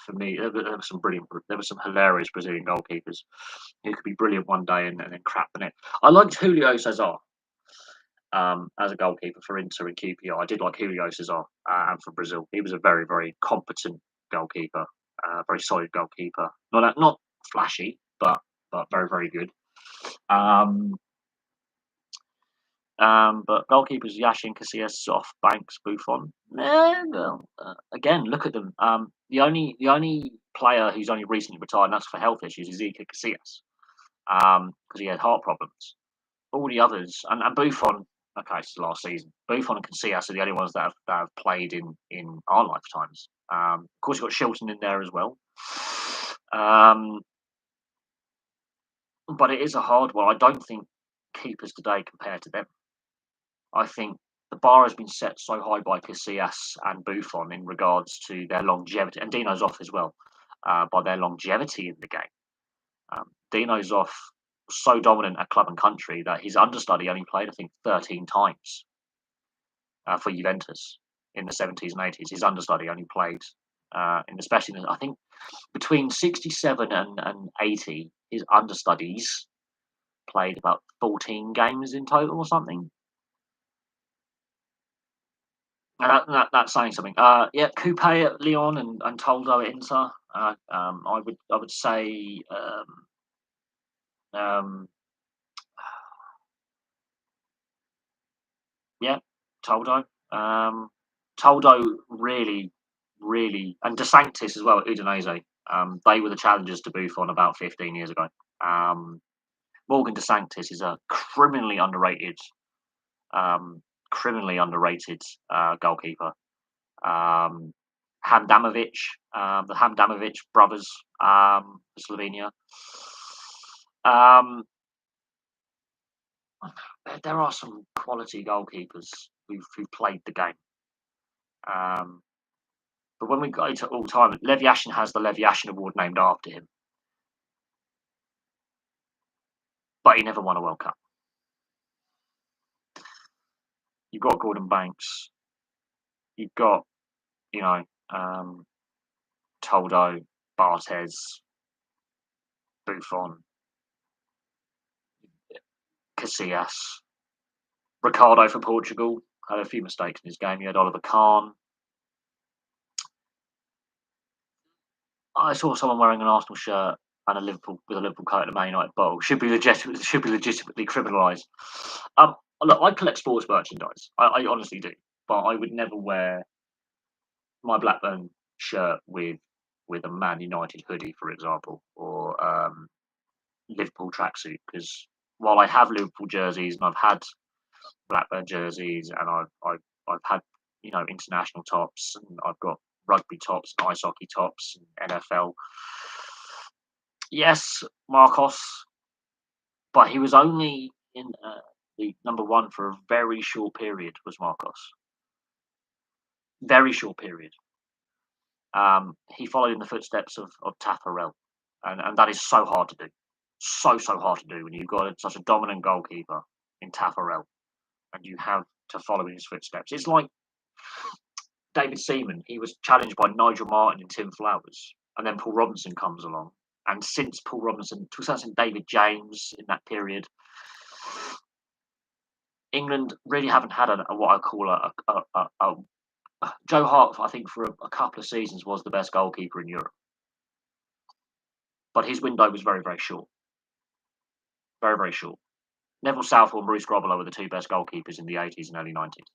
For me, there were some hilarious Brazilian goalkeepers who could be brilliant one day and then crap the next. I liked Julio Cesar as a goalkeeper for Inter and QPR. I did like Julio Cesar and for Brazil. He was a very, very competent goalkeeper, very solid goalkeeper. Not flashy, but very, very good. But goalkeepers: Yashin, Casillas, Zoff, Banks, Buffon. Again, look at them. The only player who's only recently retired, and that's for health issues, is Iker Casillas, because he had heart problems. All the others, and Buffon. Okay, it's last season. Buffon and Casillas are the only ones that have played in our lifetimes. Of course, you've got Shilton in there as well. But it is a hard one. I don't think keepers today compare to them. I think the bar has been set so high by Casillas and Buffon in regards to their longevity, and Dino Zoff as well, by their longevity in the game. Dino Zoff was so dominant at club and country that his understudy only played, I think, 13 times for Juventus in the '70s and '80s. His understudy only played, especially I think between '67 and '80, his understudies played about 14 games in total or something. That's saying something. Coupe at Lyon and Toldo at Inter. I would say Toldo. Toldo really, really, and De Sanctis as well at Udinese. They were the challengers to Buffon about 15 years ago. Morgan De Sanctis is a criminally underrated criminally underrated goalkeeper. Um, Handanovic, the Handanovic brothers, for Slovenia. Um, there are some quality goalkeepers who've played the game. Um, but when we got into all time, Lev Yashin has the Lev Yashin Award named after him, but he never won a World Cup. You've got Gordon Banks, you've got, you know, Toldo, Barthez, Buffon, Casillas, Ricardo for Portugal had a few mistakes in his game. You had Oliver Kahn. I saw someone wearing an Arsenal shirt and a Liverpool coat and a Man United bottle. Should be legitimately criminalised. Look, I collect sports merchandise. I honestly do, but I would never wear my Blackburn shirt with a Man United hoodie, for example, or Liverpool tracksuit. Because while I have Liverpool jerseys and I've had Blackburn jerseys and I've had, you know, international tops, and I've got rugby tops and ice hockey tops and NFL. Yes, Marcos, but he was only in the number one for a very short period. Was Marcos very short period? He followed in the footsteps of Taffarel, and that is so hard to do, so hard to do when you've got such a dominant goalkeeper in Taffarel, and you have to follow in his footsteps. It's like David Seaman. He was challenged by Nigel Martin and Tim Flowers, and then Paul Robinson comes along. And since Paul Robinson, to a certain David James in that period, England really haven't had a what I call a Joe Hart. I think for a couple of seasons was the best goalkeeper in Europe, but his window was very short, very short. Neville Southall and Bruce Grobbelaar were the two best goalkeepers in the 80s and early 90s.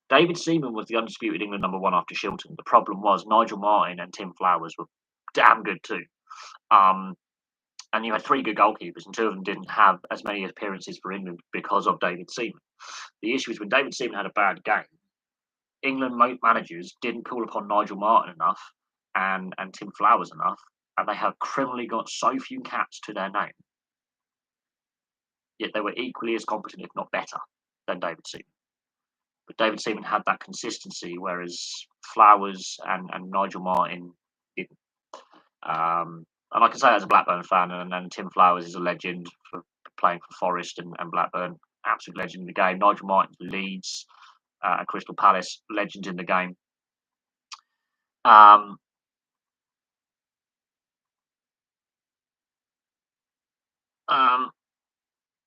David Seaman was the undisputed England number one after Shilton. The problem was Nigel Martin and Tim Flowers were damn good too. And you had three good goalkeepers, and two of them didn't have as many appearances for England because of David Seaman. The issue is when David Seaman had a bad game, England managers didn't call upon Nigel Martin enough and Tim Flowers enough, and they have criminally got so few caps to their name. Yet they were equally as competent, if not better, than David Seaman. But David Seaman had that consistency, whereas Flowers and Nigel Martin didn't. And I can say that as a Blackburn fan, and Tim Flowers is a legend for playing for Forest and Blackburn, absolute legend in the game. Nigel Martin for Leeds and Crystal Palace, legends in the game.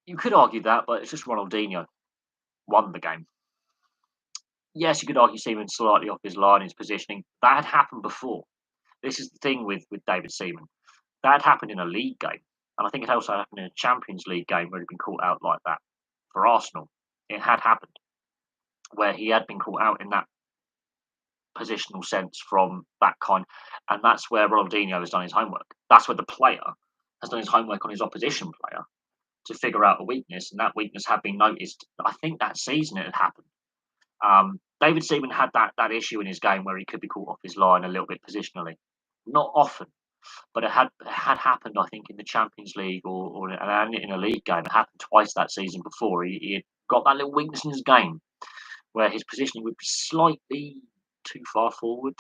You could argue that, but it's just Ronaldinho won the game. Yes, you could argue Seaman slightly off his line, his positioning. That had happened before. This is the thing with David Seaman. That had happened in a league game. And I think it also happened in a Champions League game where he'd been caught out like that for Arsenal. It had happened where he had been caught out in that positional sense from that kind. And that's where Ronaldinho has done his homework. That's where the player has done his homework on his opposition player to figure out a weakness. And that weakness had been noticed. I think that season it had happened. David Seaman had that issue in his game where he could be caught off his line a little bit positionally. Not often, but it had happened, I think, in the Champions League or in a league game. It happened twice that season before. He had got that little weakness in his game where his positioning would be slightly too far forward.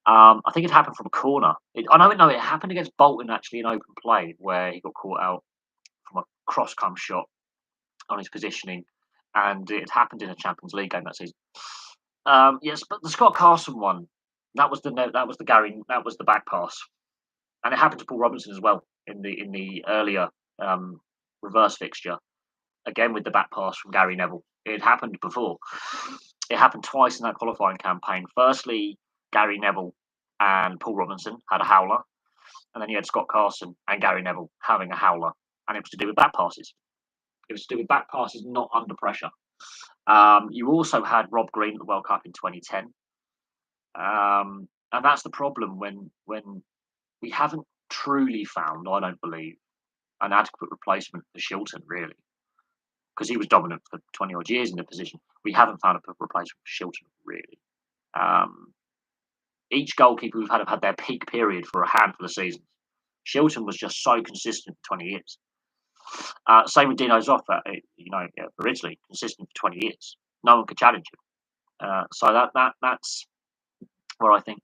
I think it happened from a corner. It happened against Bolton actually in open play where he got caught out from a cross-come shot on his positioning, and it happened in a Champions League game that season. Yes, but the Scott Carson one, that was the back pass, and it happened to Paul Robinson as well in the earlier reverse fixture, again with the back pass from Gary Neville. It happened before. It happened twice in that qualifying campaign. Firstly, Gary Neville and Paul Robinson had a howler, and then you had Scott Carson and Gary Neville having a howler, and it was to do with back passes. It was to do with back passes not under pressure. You also had Rob Green at the World Cup in 2010. And that's the problem when we haven't truly found, I don't believe, an adequate replacement for Shilton, really. because he was dominant for 20 odd years in the position. We haven't found a replacement for Shilton, really. Um, each goalkeeper we've had have had their peak period for a handful of seasons. Shilton was just so consistent for 20 years. Same with Dino Zoff, for Italy, consistent for 20 years. No one could challenge him. So that's where I think.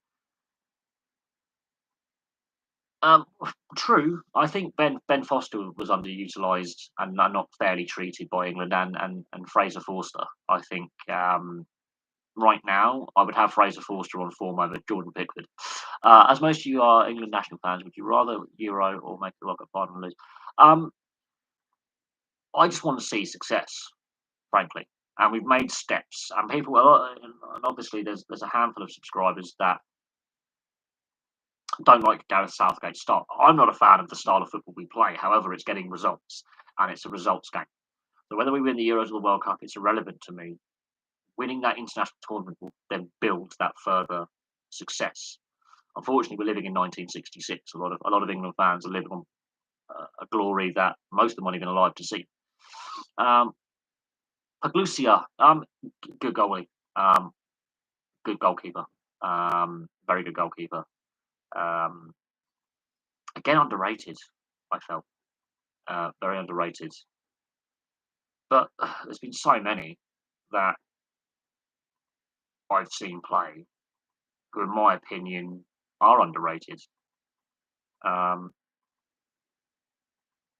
Um, True. I think Ben Foster was underutilised and not fairly treated by England and Fraser Forster. I think right now I would have Fraser Forster on form over Jordan Pickford. As most of you are England national fans, would you rather Euro or make the Rocket final and lose? Um, I just want to see success, frankly, and we've made steps. And people, and obviously, there's a handful of subscribers that don't like Gareth Southgate's style. I'm not a fan of the style of football we play. However, it's getting results, and it's a results game. So whether we win the Euros or the World Cup, it's irrelevant to me. Winning that international tournament will then build that further success. Unfortunately, we're living in 1966. A lot of England fans are living on a glory that most of them aren't even alive to see. Paglusia, good goalie, good goalkeeper, very good goalkeeper. Um, Again, underrated. I felt very underrated. But there's been so many that I've seen play who, in my opinion, are underrated. Um,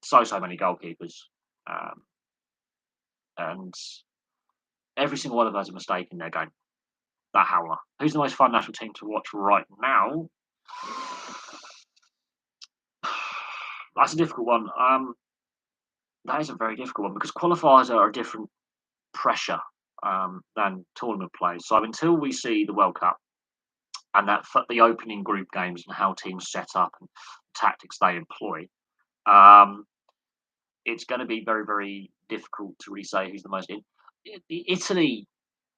so many goalkeepers, um, and every single one of them has a mistake in their game. That howler. Who's the most fun national team to watch right now? That's a difficult one. That is a very difficult one because qualifiers are a different pressure than tournament play. So until we see the World Cup and the opening group games and how teams set up and tactics they employ, um, it's going to be very, very difficult to really say who's the most. Italy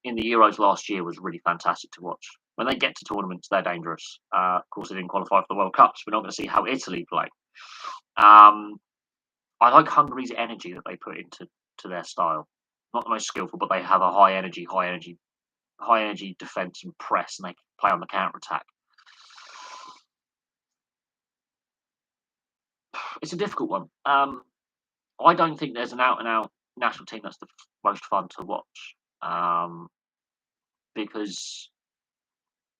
in the Euros last year was really fantastic to watch. When they get to tournaments, they're dangerous. Of course, they didn't qualify for the World Cup, so we're not going to see how Italy play. I like Hungary's energy that they put into their style. Not the most skillful, but they have a high energy defence and press, and they can play on the counter attack. It's a difficult one. I don't think there's an out and out national team that's the most fun to watch, because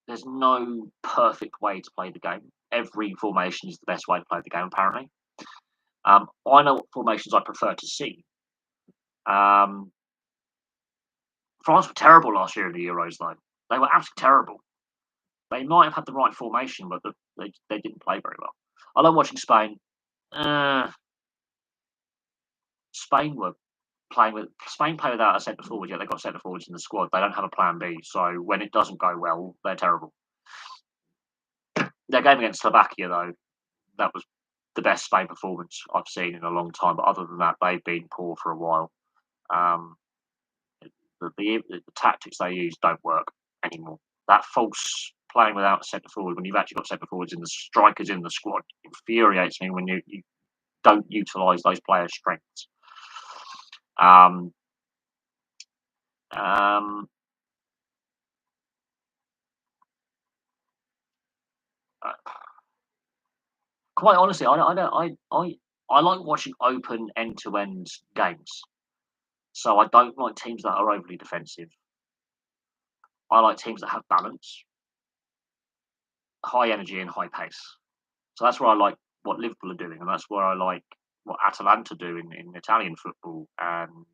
there's no perfect way to play the game. Every formation is the best way to play the game, apparently. I know what formations I prefer to see. Um, France were terrible last year in the Euros, though. They were absolutely terrible. They might have had the right formation, but they didn't play very well. I love watching Spain. Uh, Spain play without a centre forward, yet they've got centre forwards in the squad. They don't have a plan B, so when it doesn't go well, they're terrible. Their game against Slovakia, though, that was the best Spain performance I've seen in a long time. But other than that, they've been poor for a while. Um, the tactics they use don't work anymore. That false playing without a centre forward when you've actually got centre forwards in the strikers in the squad infuriates me when you don't utilise those players' strengths. Um, um, uh, Quite honestly, I like watching open end to end games. So I don't like teams that are overly defensive. I like teams that have balance, high energy, and high pace. So that's where I like what Liverpool are doing, and that's where I like what Atalanta do in Italian football. And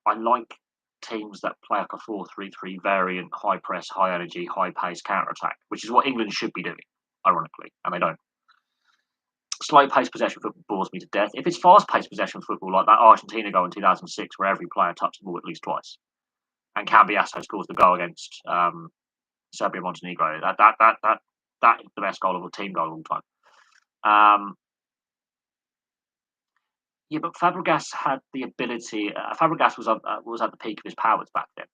I like teams that play like a 4-3-3 variant, high press, high energy, high pace counter attack, which is what England should be doing, ironically, and they don't. Slow paced possession football bores me to death. If it's fast paced possession football like that Argentina goal in 2006, where every player touched the ball at least twice, and Cambiasso scores the goal against Serbia Montenegro, that is the best goal of a team goal of all time. Yeah, but Fabregas had the ability. Fabregas was at the peak of his powers back then.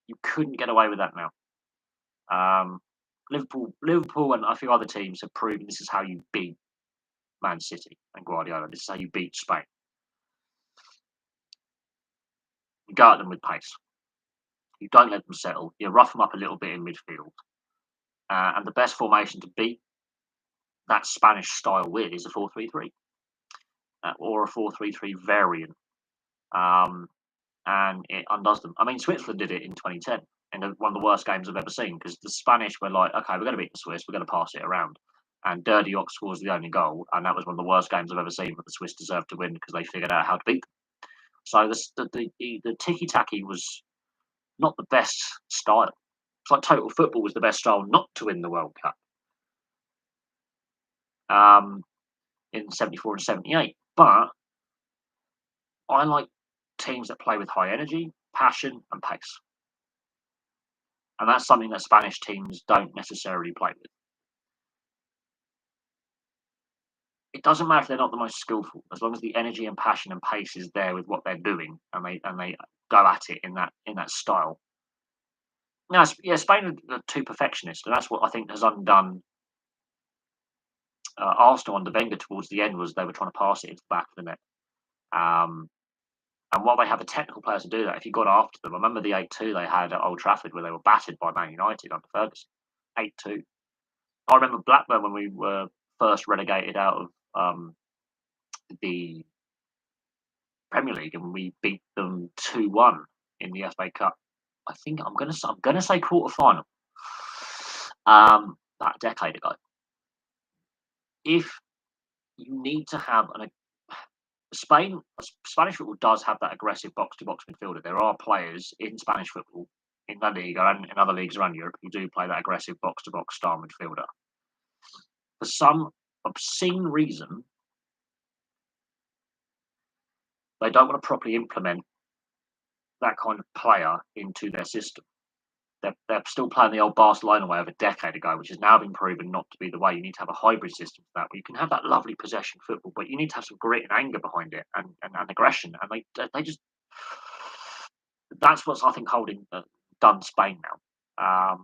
You couldn't get away with that now. Liverpool, and a few other teams have proven this is how you beat Man City and Guardiola. This is how you beat Spain. You go at them with pace. You don't let them settle. You rough them up a little bit in midfield. And the best formation to beat that Spanish style with is a 4-3-3 or a 4-3-3 variant. Um, and it undoes them. I mean, Switzerland did it in 2010 in one of the worst games I've ever seen, because the Spanish were like, okay, we're going to beat the Swiss, we're going to pass it around. And Dirty Ox scores the only goal, and that was one of the worst games I've ever seen, but the Swiss deserved to win because they figured out how to beat them. So the tiki-taki was not the best style. It's like total football was the best style not to win the World Cup in 74 and 78. But I like teams that play with high energy, passion, and pace. And that's something that Spanish teams don't necessarily play with. It doesn't matter if they're not the most skillful, as long as the energy and passion and pace is there with what they're doing, and they go at it in that style. Now, yeah, Spain are too perfectionist, and that's what I think has undone Arsenal under Wenger towards the end. Was they were trying to pass it into the back of the net. And while they have the technical players to do that, if you got after them, I remember the 8-2 they had at Old Trafford where they were battered by Man United under Ferguson. 8-2. I remember Blackburn when we were first relegated out of the Premier League, and we beat them 2-1 in the FA Cup. I think I'm gonna say quarter final. About a decade ago. If you need to have Spanish football does have that aggressive box-to-box midfielder. There are players in Spanish football, in La Liga and in other leagues around Europe, who do play that aggressive box-to-box style midfielder. For some obscene reason, they don't want to properly implement that kind of player into their system. They're still playing the old Barcelona way of a decade ago, which has now been proven not to be the way. You need to have a hybrid system for that, where you can have that lovely possession football, but you need to have some grit and anger behind it, and aggression. And they just that's what's, I think, holding done Spain now.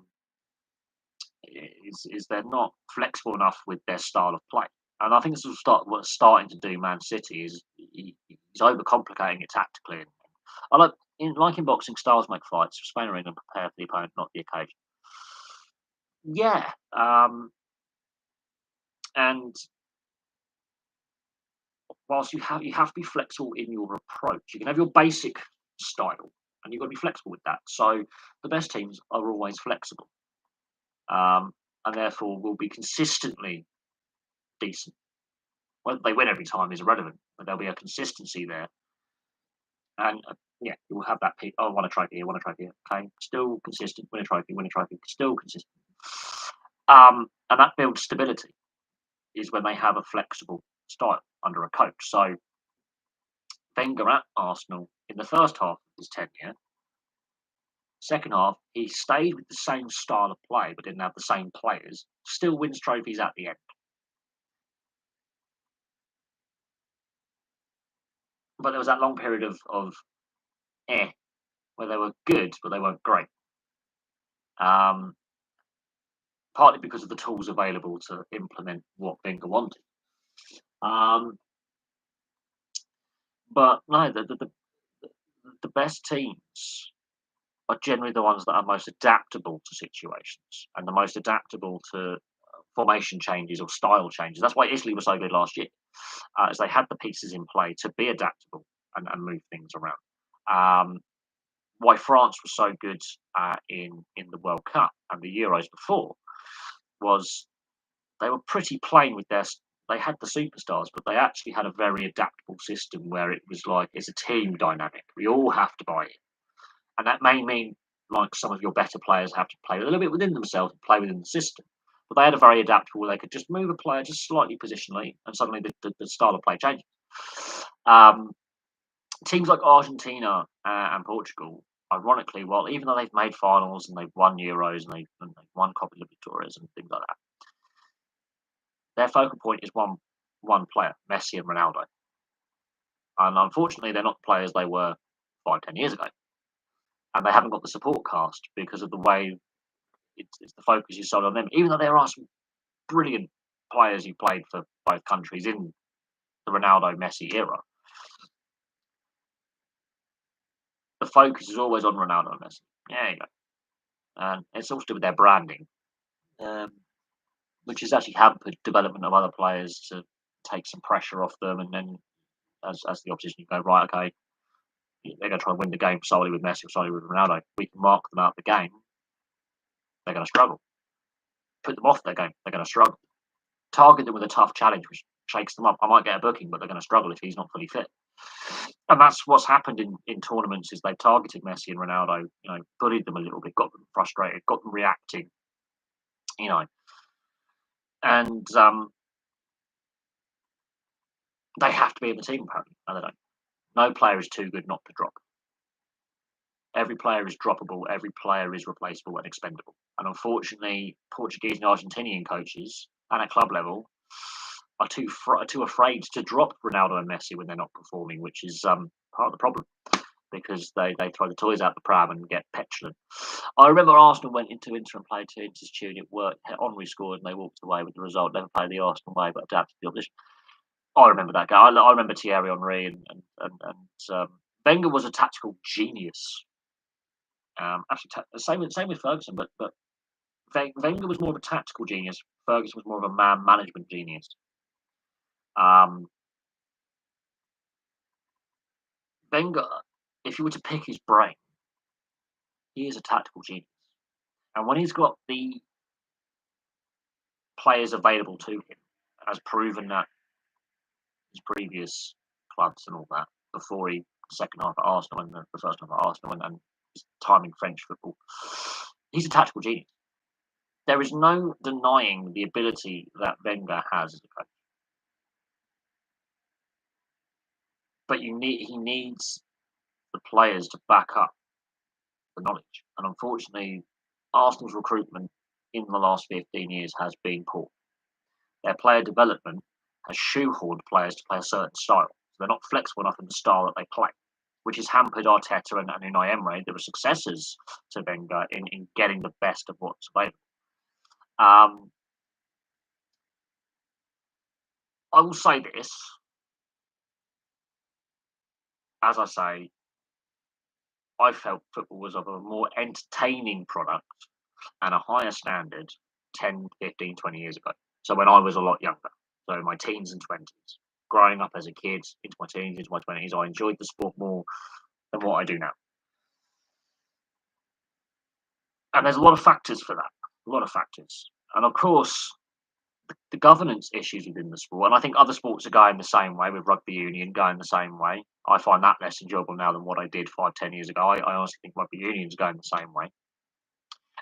Is they're not flexible enough with their style of play, and I think this is what's starting to do Man City is he's overcomplicating it tactically. I like in boxing, styles make fights. Spain or England prepare for the opponent, not the occasion. Yeah, and whilst you have to be flexible in your approach. You can have your basic style, and you've got to be flexible with that. So the best teams are always flexible, and therefore will be consistently decent. Whether they win every time is irrelevant, but there'll be a consistency there. And yeah, you will have that. Oh, I want a trophy here, want a trophy here. Okay, still consistent. Win a trophy, still consistent. And that builds stability. Is when they have a flexible style under a coach. So Wenger at Arsenal in the first half of his tenure, second half he stayed with the same style of play, but didn't have the same players. Still wins trophies at the end. But there was that long period of where they were good, but they weren't great. Partly because of the tools available to implement what Wenger wanted. But no, the best teams are generally the ones that are most adaptable to situations and the most adaptable to formation changes or style changes. That's why Italy was so good last year, as they had the pieces in play to be adaptable and move things around. Why France was so good in the World Cup and the Euros before was they were pretty plain with their. They had the superstars, but they actually had a very adaptable system where it was like it's a team dynamic. We all have to buy it, and that may mean like some of your better players have to play a little bit within themselves and play within the system. But they had a very adaptable where they could just move a player just slightly positionally, and suddenly the style of play changes. Teams like Argentina and Portugal, ironically, well, even though they've made finals and they've won Euros and they've won Copa Libertadores and things like that, their focal point is one player, Messi and Ronaldo. And unfortunately, they're not the players they were 5, 10 years ago. And they haven't got the support cast because of the way it's the focus is sold on them. Even though there are some brilliant players who played for both countries in the Ronaldo Messi era, the focus is always on Ronaldo and Messi. There you go. And it's all to do with their branding, um, which has actually hampered development of other players to take some pressure off them. And then, as the opposition, you go, right, okay, they're going to try and win the game solely with Messi or solely with Ronaldo. We can mark them out the game. They're going to struggle. Put them off their game. They're going to struggle. Target them with a tough challenge, which shakes them up. I might get a booking, but they're going to struggle if he's not fully fit. And that's what's happened in tournaments is they've targeted Messi and Ronaldo, bullied them a little bit, got them frustrated, got them reacting, you know, and they have to be in the team apparently, and they don't. No player is too good not to drop. Every player is droppable. Every player is replaceable and expendable. And unfortunately, Portuguese and Argentinian coaches, and at club level, are too afraid to drop Ronaldo and Messi when they're not performing, which is part of the problem because they throw the toys out the pram and get petulant. I remember Arsenal went into Inter and played to Inter's tune. It worked. Henry scored and they walked away with the result. Never played the Arsenal way, but adapted to the opposition. I remember that guy. I remember Thierry Henry and Wenger was a tactical genius. Actually, same with Ferguson, but Wenger was more of a tactical genius. Ferguson was more of a man management genius. Um, Wenger, if you were to pick his brain, he is a tactical genius, and when he's got the players available to him, has proven that his previous clubs and all that before he second half at Arsenal and the first half at Arsenal and his time in French football, he's a tactical genius. There is no denying the ability that Wenger has as a coach. But he needs the players to back up the knowledge. And unfortunately, Arsenal's recruitment in the last 15 years has been poor. Their player development has shoehorned players to play a certain style. So they're not flexible enough in the style that they play, which has hampered Arteta and Unai Emery, the successors to Wenger, in getting the best of what's available. I will say this, as I say, I felt football was of a more entertaining product and a higher standard 10, 15, 20 years ago. So when I was a lot younger, so in my teens and 20s, growing up as a kid, into my teens, into my 20s, I enjoyed the sport more than what I do now. And there's a lot of factors for that, a lot of factors. And of course, the governance issues within the sport, and I think other sports are going the same way, with rugby union going the same way. I find that less enjoyable now than what I did 5, 10 years ago. I honestly think rugby union is going the same way.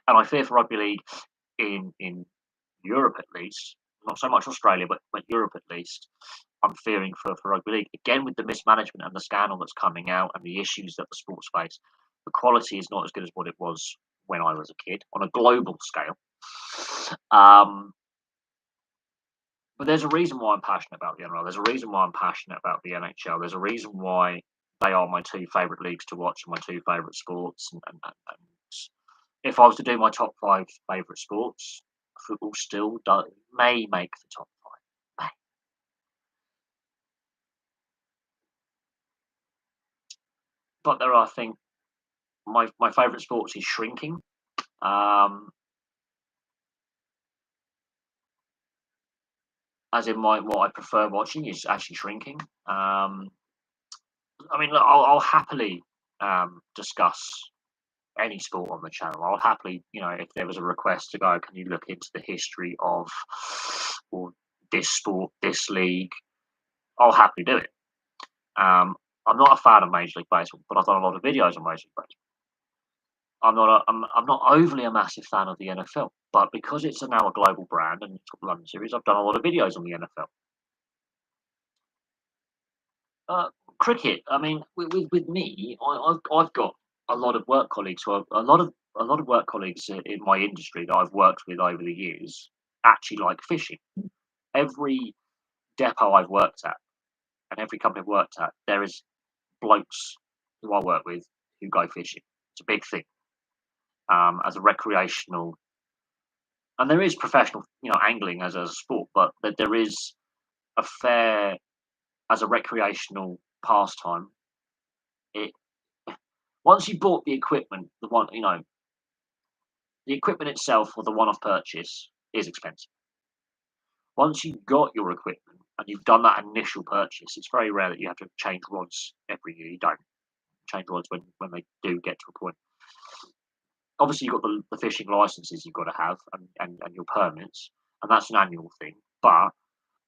And I fear for rugby league in Europe at least, not so much Australia, but Europe at least. I'm fearing for rugby league again with the mismanagement and the scandal that's coming out and the issues that the sports face. The quality is not as good as what it was when I was a kid on a global scale. But there's a reason why I'm passionate about the NRL. There's a reason why I'm passionate about the NHL. There's a reason why they are my two favourite leagues to watch and my two favourite sports. And if I was to do my top 5 favourite sports, football still may make the top 5. May. But there are, I think, my favourite sports is shrinking. As in what I prefer watching is actually shrinking. I mean, look, I'll happily discuss any sport on the channel. I'll happily, if there was a request to go, can you look into the history of or this sport, this league? I'll happily do it. I'm not a fan of Major League Baseball, but I've done a lot of videos on Major League Baseball. I'm not overly a massive fan of the NFL, but because it's now a global brand and it's got the London series, I've done a lot of videos on the NFL. Cricket. I mean, with me, I've got a lot of work colleagues who are a lot of work colleagues in my industry that I've worked with over the years actually like fishing. Every depot I've worked at and every company I've worked at, there is blokes who I work with who go fishing. It's a big thing as a recreational and there is professional, angling as a sport, but that there is a fair as a recreational pastime. It Once you bought the equipment, the equipment itself or the one-off purchase is expensive. Once you've got your equipment and you've done that initial purchase, it's very rare that you have to change rods every year. You don't change rods when they do get to a point. Obviously, you've got the fishing licenses you've got to have and your permits, and that's an annual thing. But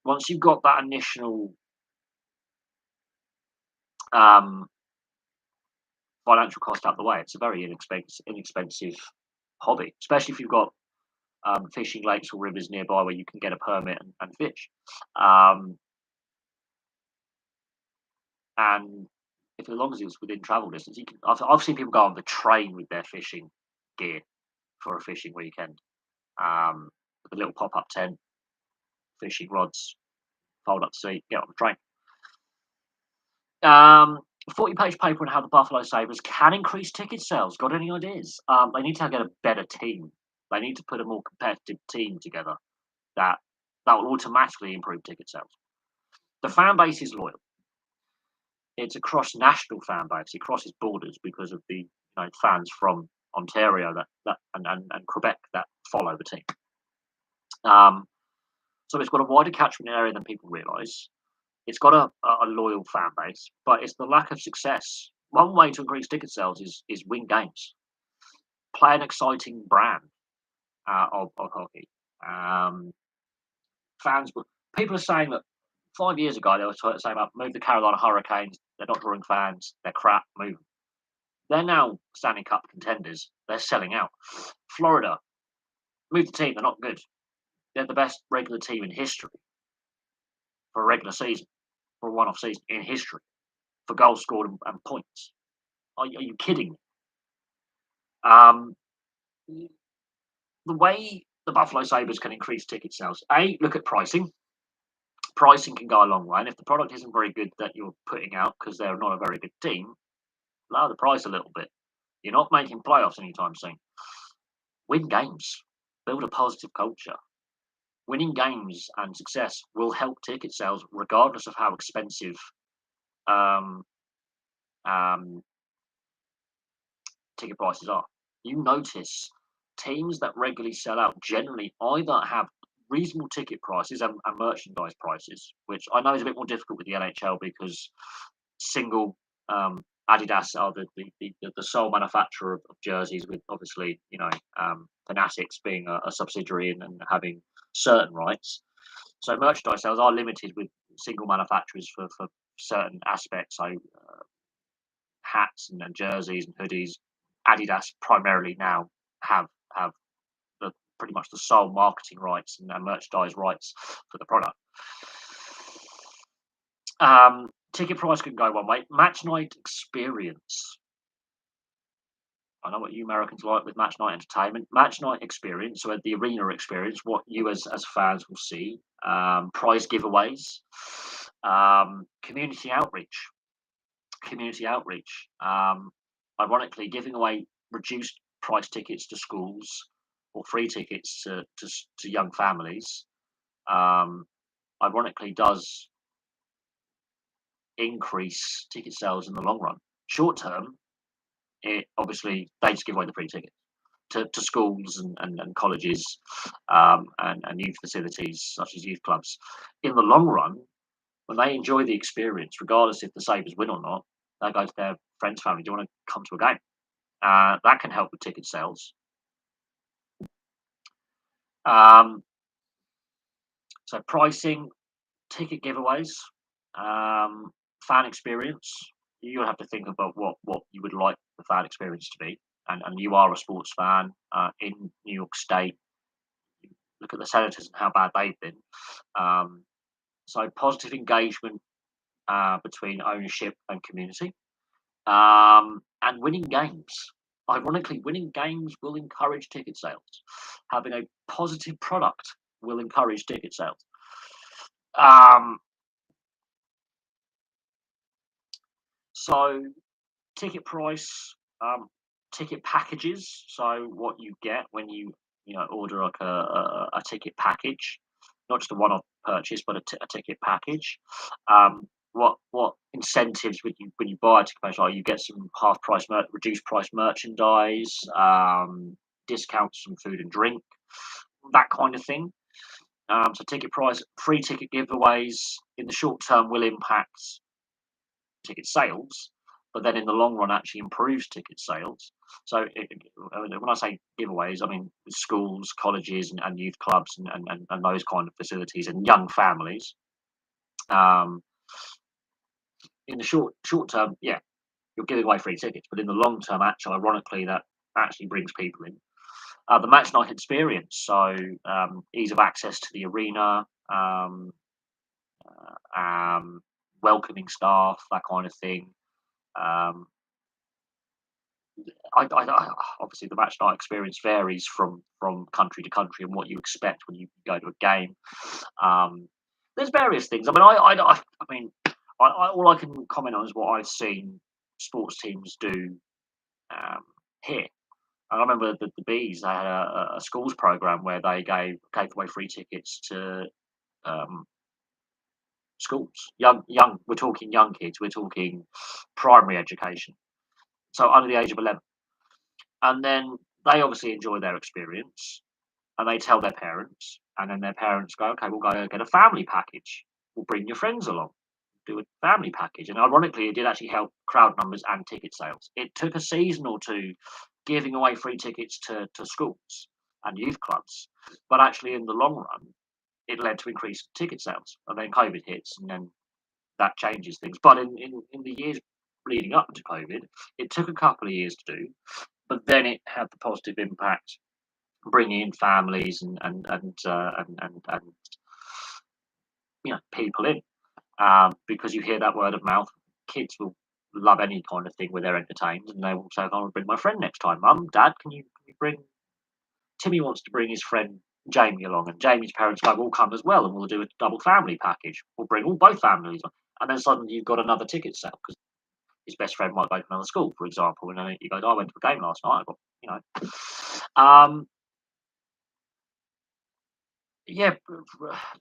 once you've got that initial um, financial cost out of the way, it's a very inexpensive hobby, especially if you've got fishing lakes or rivers nearby where you can get a permit and fish. Um, and if as long as it's within travel distance, you can. I've seen people go on the train with their fishing gear for a fishing weekend. With a little pop up tent, fishing rods, fold up the seat, get on the train. 40-page paper on how the Buffalo Sabres can increase ticket sales. Got any ideas? They need to get a better team. They need to put a more competitive team together that will automatically improve ticket sales. The fan base is loyal. It's a cross-national fan base. It crosses borders because of the fans from Ontario and Quebec that follow the team. So it's got a wider catchment area than people realise. It's got a loyal fan base, but it's the lack of success. One way to increase ticket sales is win games, play an exciting brand of hockey. Fans, people are saying that 5 years ago they were saying about move the Carolina Hurricanes. They're not drawing fans. They're crap. Move them. They're now Stanley Cup contenders. They're selling out. Florida, move the team. They're not good. They're the best regular team in history for a regular season, for a one-off season in history, for goals scored and points. Are you kidding me? Um, the way the Buffalo Sabres can increase ticket sales, look at pricing. Pricing can go a long way, and if the product isn't very good that you're putting out because they're not a very good team, lower the price a little bit. You're not making playoffs anytime soon. Win games, build a positive culture. Winning games and success will help ticket sales, regardless of how expensive um, um, ticket prices are. You notice teams that regularly sell out generally either have reasonable ticket prices and merchandise prices, which I know is a bit more difficult with the NHL because single Adidas are the sole manufacturer of jerseys, with obviously Fanatics being a subsidiary and having certain rights. So merchandise sales are limited with single manufacturers for certain aspects. So hats and jerseys and hoodies. Adidas primarily now have pretty much the sole marketing rights and merchandise rights for the product. Ticket price can go one way. Match night experience. I know what you Americans like with match night entertainment. Match night experience, so the arena experience, what you as fans will see. Prize giveaways. Community outreach. Community outreach. Ironically, giving away reduced price tickets to schools or free tickets to young families, ironically, does increase ticket sales in the long run. Short term, it obviously they just give away the free tickets to schools and colleges and youth facilities such as youth clubs. In the long run, when they enjoy the experience, regardless if the Sabres win or not, they go to their friends' family. Do you want to come to a game? That can help with ticket sales. So pricing, ticket giveaways, fan experience. You'll have to think about what you would like the fan experience to be. And you are a sports fan in New York State. Look at the Senators and how bad they've been. So positive engagement between ownership and community, and winning games. Ironically, winning games will encourage ticket sales. Having a positive product will encourage ticket sales. So, ticket price, ticket packages. So, what you get when you order like a ticket package, not just a one-off purchase, but a ticket package. What incentives when you buy a ticket package? Like you get some half price, reduced price merchandise, discounts from food and drink, that kind of thing. So ticket price, free ticket giveaways in the short term will impact ticket sales, but then in the long run actually improves ticket sales. So when I say giveaways, I mean schools, colleges, and youth clubs, and those kind of facilities, and young families. Um, in the short term, yeah, you're giving away free tickets, but in the long term, actually, ironically, that actually brings people in. The match night experience, so ease of access to the arena, um, welcoming staff, that kind of thing. Um, obviously, the match night experience varies from country to country and what you expect when you go to a game. Um, there's various things. I mean, all I can comment on is what I've seen sports teams do here. And I remember the Bees. They had a schools program where they gave away free tickets to um, schools. Young. We're talking young kids. We're talking primary education. So under the age of 11. And then they obviously enjoy their experience, and they tell their parents, and then their parents go, "Okay, we'll go get a family package. We'll bring your friends along, do a family package." And ironically, it did actually help crowd numbers and ticket sales. It took a season or two giving away free tickets to schools and youth clubs, but actually in the long run, it led to increased ticket sales. And then COVID hits, and then that changes things. But in the years leading up to COVID, it took a couple of years to do, but then it had the positive impact, bringing in families and people in, because you hear that word of mouth. Kids will love any kind of thing where they're entertained, and they will say, "I want to bring my friend next time. Mum, Dad, can you bring?" Timmy wants to bring his friend Jamie along, and Jamie's parents go, "We'll come as well, and we'll do a double family package. We'll bring both families on." And then suddenly you've got another ticket sale because his best friend might go to another school, for example, and then he goes, "I went to a game last night. I got, you know." Yeah,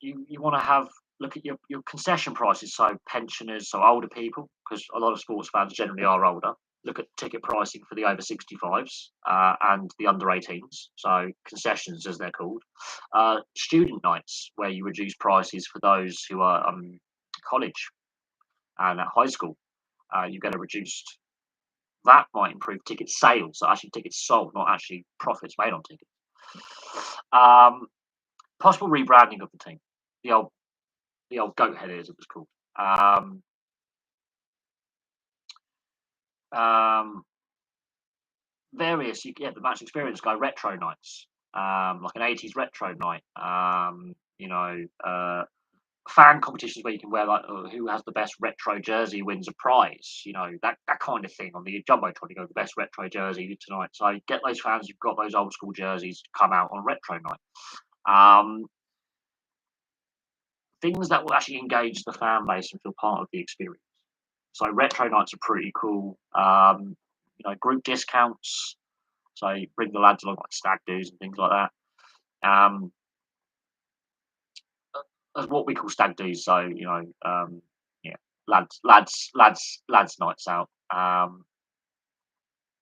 you want to have look at your concession prices. So pensioners, so older people, because a lot of sports fans generally are older. Look at ticket pricing for the over 65s and the under 18s. So concessions, as they're called. Student nights, where you reduce prices for those who are college and at high school. You get a reduced. That might improve ticket sales. So actually, tickets sold, not actually profits made on tickets. Um, Possible rebranding of the team. The old goat head, as it was called. Um, um, the match experience go retro nights, like an 80s retro night. Fan competitions where you can wear like who has the best retro jersey wins a prize. That kind of thing on the jumbotron. You go the best retro jersey tonight. So get those fans who've got those old school jerseys to come out on retro night. Things that will actually engage the fan base and feel part of the experience. So retro nights are pretty cool. Group discounts. So you bring the lads along like stag do's and things like that. As what we call stag do's. So yeah, lads nights out.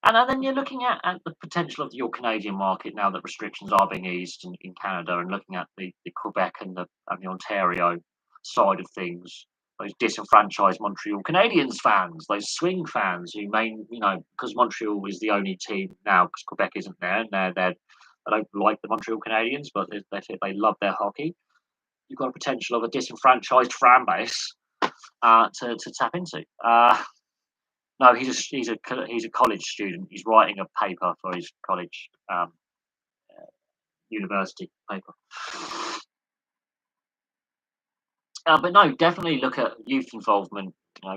And then you're looking at the potential of your Canadian market now that restrictions are being eased in Canada, and looking at the Quebec and the Ontario side of things. Those disenfranchised Montreal Canadiens fans, those swing fans who because Montreal is the only team now, because Quebec isn't there, and they don't like the Montreal Canadiens, but they love their hockey. You've got a potential of a disenfranchised fan base to tap into. No, he's a college student. He's writing a paper for his college university paper. But no, definitely look at youth involvement.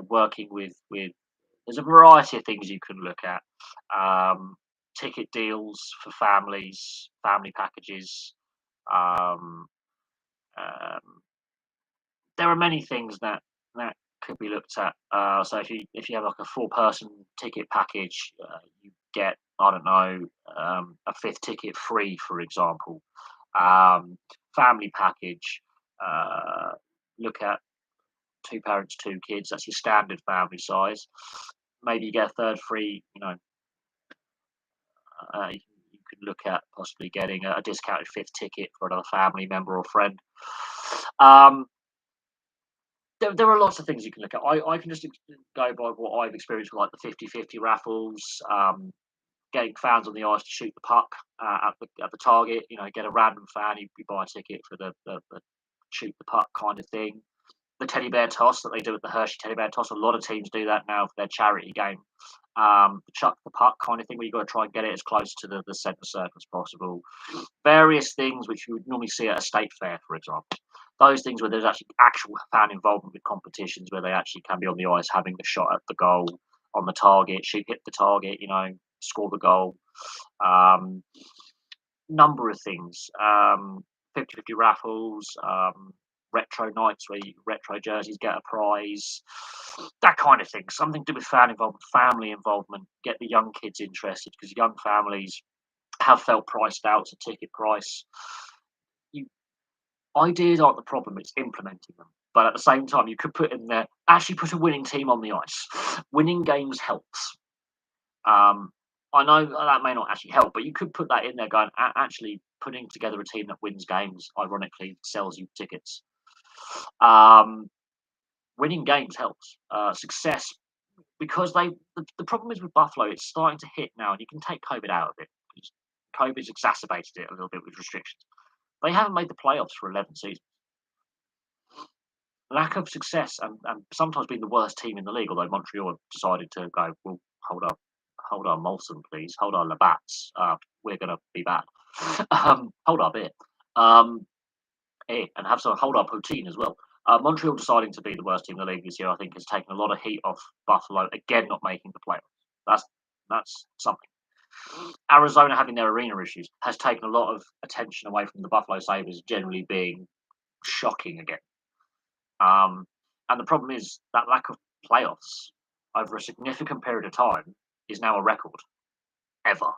Working with there's a variety of things you can look at. Ticket deals for families, family packages. Um, um, there are many things that could be looked at. So if you have like a 4-person ticket package, you get, I don't know, a fifth ticket free, for example. Um, Family package. Uh, Look at two parents, two kids. That's your standard family size. Maybe you get a third free. You could look at possibly getting a discounted fifth ticket for another family member or friend. Um, there are lots of things you can look at. I can just go by what I've experienced with like the 50-50 raffles, getting fans on the ice to shoot the puck at the target. Get a random fan, you buy a ticket for the shoot the puck kind of thing. The teddy bear toss that they do at the Hershey teddy bear toss. A lot of teams do that now for their charity game. The chuck the puck kind of thing, where you've got to try and get it as close to the centre circle as possible. Various things which you would normally see at a state fair, for example. Those things where there's actually actual fan involvement with competitions, where they actually can be on the ice having a shot at the goal on the target, hit the target, score the goal. Um, Number of things. 50-50 raffles, retro nights where retro jerseys get a prize, that kind of thing. Something to do with fan involvement, family involvement, get the young kids interested, because young families have felt priced out to ticket price. You, Ideas aren't the problem, it's implementing them. But at the same time, you could put in there, actually put a winning team on the ice. Winning games helps. Um, I know that may not actually help, but you could put that in there going, actually putting together a team that wins games, ironically, sells you tickets. Um, Winning games helps. Success, because the problem is with Buffalo, it's starting to hit now, and you can take COVID out of it, because COVID's exacerbated it a little bit with restrictions. They haven't made the playoffs for 11 seasons. Lack of success, and sometimes being the worst team in the league, although Montreal have decided to go, well, hold on, Molson, please, hold on, Labatt's, we're going to be bad. Hold our beer, and have some hold our poutine as well. Montreal deciding to be the worst team in the league this year, I think, has taken a lot of heat off Buffalo, again not making the playoffs. That's something. Arizona having their arena issues has taken a lot of attention away from the Buffalo Sabres generally being shocking again. And the problem is that lack of playoffs over a significant period of time is now a record ever.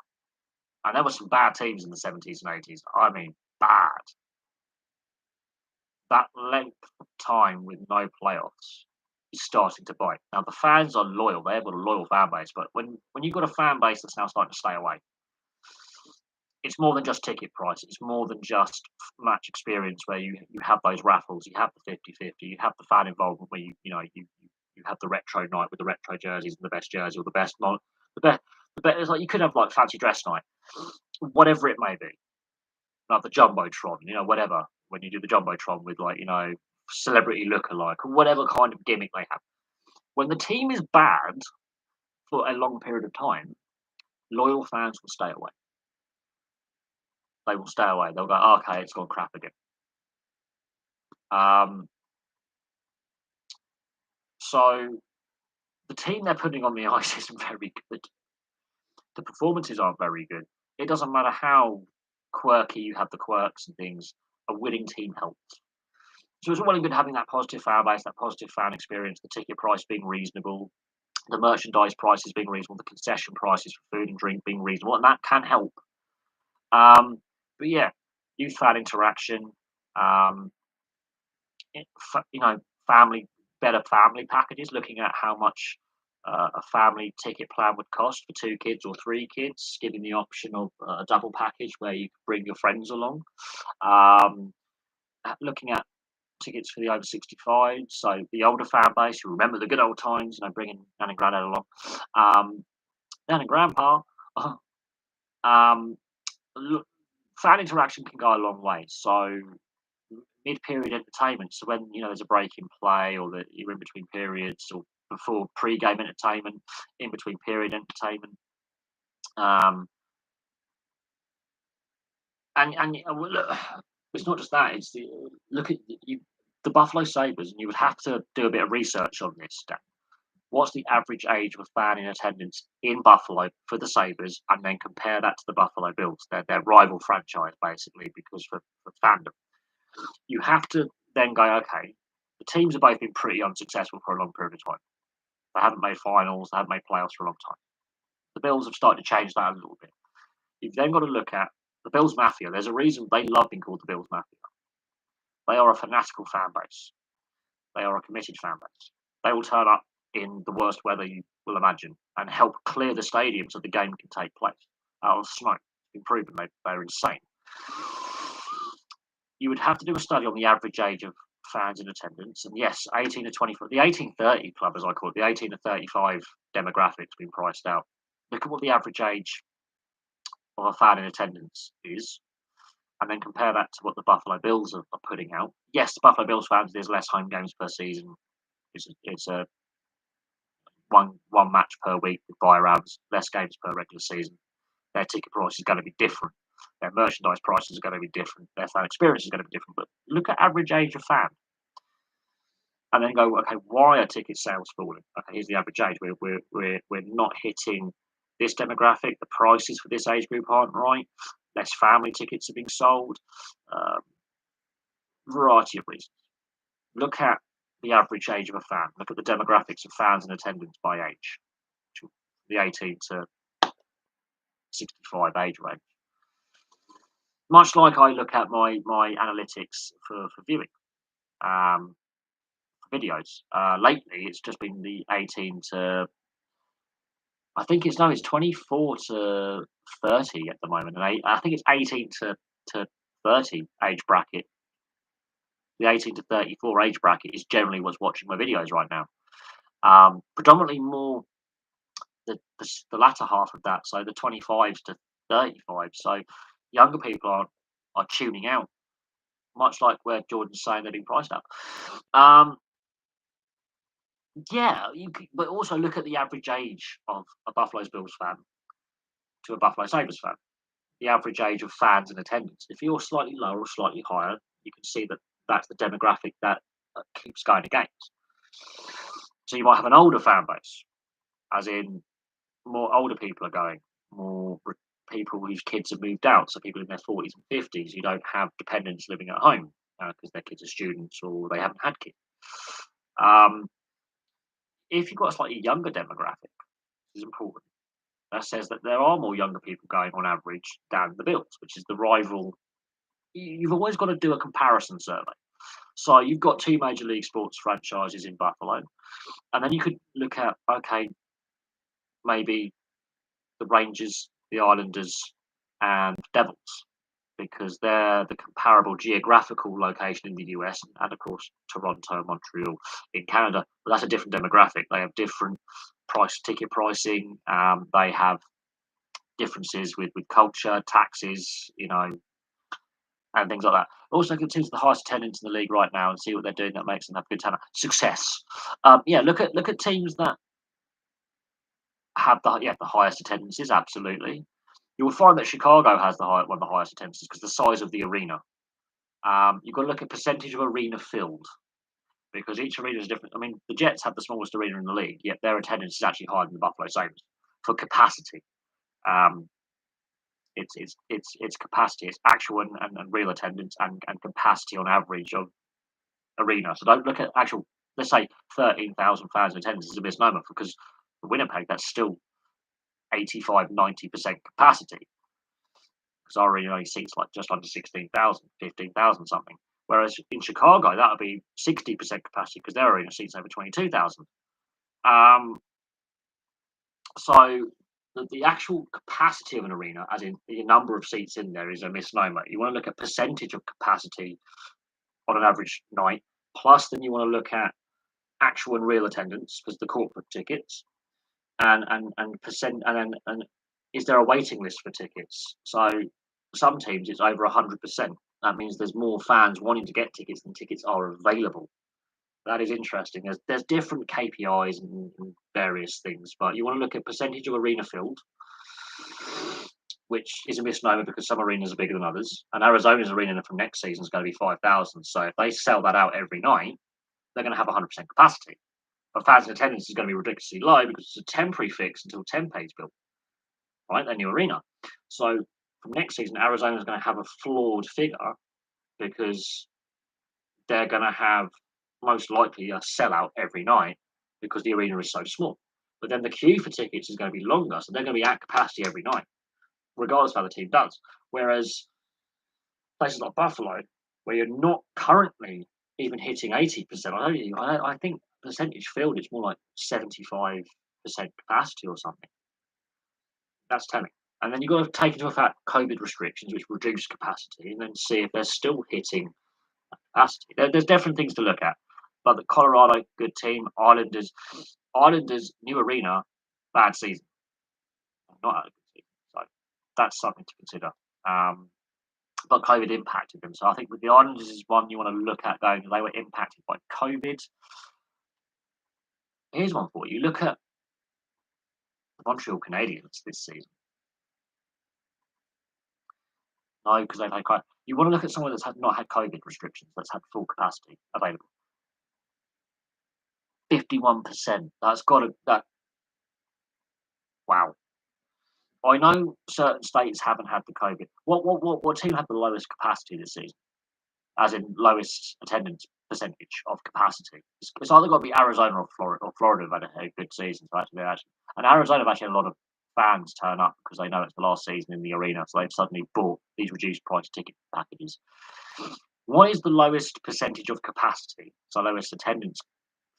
And there were some bad teams in the 70s and 80s. I mean, bad. That length of time with no playoffs is starting to bite. Now, the fans are loyal. They've got a loyal fan base. But when you've got a fan base that's now starting to stay away, it's more than just ticket price. It's more than just match experience, where you have those raffles, you have the 50-50, you have the fan involvement, where you have the retro night with the retro jerseys and the best jersey, or the best the best. It's like you could have like fancy dress night, whatever it may be, like the jumbotron, whatever. When you do the jumbotron with like celebrity lookalike, or whatever kind of gimmick they have. When the team is bad for a long period of time, loyal fans will stay away. They will stay away. They'll go, oh, okay, it's gone crap again. Um, so the team they're putting on the ice isn't very good. The performances aren't very good. It doesn't matter how quirky you have the quirks and things. A winning team helps. So it's all well and good having that positive fan base, that positive fan experience, the ticket price being reasonable, the merchandise prices being reasonable, the concession prices for food and drink being reasonable, and that can help. But yeah, youth fan interaction, um, family, better family packages, looking at how much a family ticket plan would cost for two kids or three kids, giving the option of a double package where you can bring your friends along. Um, Looking at tickets for the over 65, so the older fan base who remember the good old times, bringing Nan and Grandad along. Nan and Grandpa, um, fan interaction can go a long way. So mid-period entertainment. So when there's a break in play, or that you're in between periods, or before pre-game entertainment, in between period entertainment. Look, it's not just that. It's look at the Buffalo Sabres, and you would have to do a bit of research on this. Dan. What's the average age of a fan in attendance in Buffalo for the Sabres, and then compare that to the Buffalo Bills, their rival franchise, basically, because for fandom. You have to then go, okay, the teams have both been pretty unsuccessful for a long period of time. They haven't made finals, they haven't made playoffs for a long time. The Bills have started to change that a little bit. You've then got to look at the Bills Mafia. There's a reason they love being called the Bills Mafia. They are a fanatical fan base. They are a committed fan base. They will turn up in the worst weather you will imagine and help clear the stadium so the game can take place out of smoke. It's been proven they're insane. You would have to do a study on the average age of fans in attendance. And yes, 18 to 24, the 18-30 club, as I call it, the 18 to 35 demographics being priced out. Look at what the average age of a fan in attendance is, and then compare that to what the Buffalo Bills are putting out. Yes, the Buffalo Bills fans, there's less home games per season. It's a one match per week with buy rounds, less games per regular season. Their ticket price is going to be different. Their merchandise prices are going to be different. Their fan experience is going to be different. But look at average age of fan, and then go, okay, why are ticket sales falling? Okay, here's the average age. We're not hitting this demographic. The prices for this age group aren't right. Less family tickets are being sold. Variety of reasons. Look at the average age of a fan. Look at the demographics of fans in attendance by age. The 18 to 65 age range. Much like I look at my analytics for viewing videos. Lately, it's just been the 18 to, I think it's 24 to 30 at the moment. And I think it's 18 to 30 age bracket. The 18 to 34 age bracket is generally what's watching my videos right now. Predominantly more the latter half of that, so the 25s to 35. So younger people are tuning out, much like where Jordan's saying they're being priced out. Yeah, but also look at the average age of a Buffalo Bills fan to a Buffalo Sabres fan. The average age of fans in attendance. If you're slightly lower or slightly higher, you can see that that's the demographic that keeps going to games. So you might have an older fan base, as in more older people are going, more people whose kids have moved out, so people in their 40s and 50s who don't have dependents living at home because their kids are students or they haven't had kids. If you've got a slightly younger demographic, this is important. That says that there are more younger people going on average than the Bills, which is the rival. You've always got to do a comparison survey. So you've got two major league sports franchises in Buffalo, and then you could look at, okay, maybe the Rangers, the Islanders, and Devils, because they're the comparable geographical location in the US, and of course Toronto and Montreal in Canada. But that's a different demographic. They have different ticket pricing. They have differences with culture, taxes, and things like that. Also, consider the highest attendance in the league right now and see what they're doing that makes them have good talent. Success. Look at teams that have the highest attendances. Absolutely, you will find that Chicago has one of the highest attendances because the size of the arena. You've got to look at percentage of arena filled because each arena is different. I mean, the Jets have the smallest arena in the league, yet their attendance is actually higher than the Buffalo Sabres for capacity. It's capacity, it's actual and real attendance and capacity on average of arena. So don't look at actual. Let's say 13,000 fans in attendance is a misnomer because for Winnipeg that's still 85-90% capacity because our arena only seats like just under 16,000, 15,000 something. Whereas in Chicago that would be 60% capacity because their arena seats over 22,000. So the actual capacity of an arena, as in the number of seats in there, is a misnomer. You want to look at percentage of capacity on an average night, plus then you want to look at actual and real attendance because the corporate tickets, and percent, and is there a waiting list for tickets? So some teams it's over 100%. That means there's more fans wanting to get tickets than tickets are available. That is interesting. There's different KPIs and various things, but you want to look at percentage of arena filled, which is a misnomer because some arenas are bigger than others. And Arizona's arena from next season is going to be 5,000. So if they sell that out every night, they're going to have 100% capacity. But fans in attendance is going to be ridiculously low because it's a temporary fix until Tempe is built, right? Their new arena. So from next season, Arizona is going to have a flawed figure because they're going to have most likely a sellout every night because the arena is so small. But then the queue for tickets is going to be longer, so they're going to be at capacity every night. regardless of how the team does. Whereas places like Buffalo, where you're not currently even hitting 80%, I think percentage field is more like 75% capacity or something. That's telling. And then you've got to take into account COVID restrictions, which reduce capacity, and then see if they're still hitting capacity. There's different things to look at. But the Colorado, good team. Islanders, new arena, bad season. Not a good season. So that's something to consider. Um, but COVID impacted them. So I think with the Islanders is one you want to look at going, they were impacted by COVID. Here's one for you. Look at the Montreal Canadiens this season. No, because they've had quite. You want to look at someone that's not had COVID restrictions, that's had full capacity available. 51%. That's got to that. Wow. I know certain states haven't had the COVID. What team had the lowest capacity this season? As in lowest attendance percentage of capacity. It's either got to be Arizona or Florida. Or Florida have had a good season. So and Arizona have actually had a lot of fans turn up because they know it's the last season in the arena, so they've suddenly bought these reduced price ticket packages. What is the lowest percentage of capacity? So lowest attendance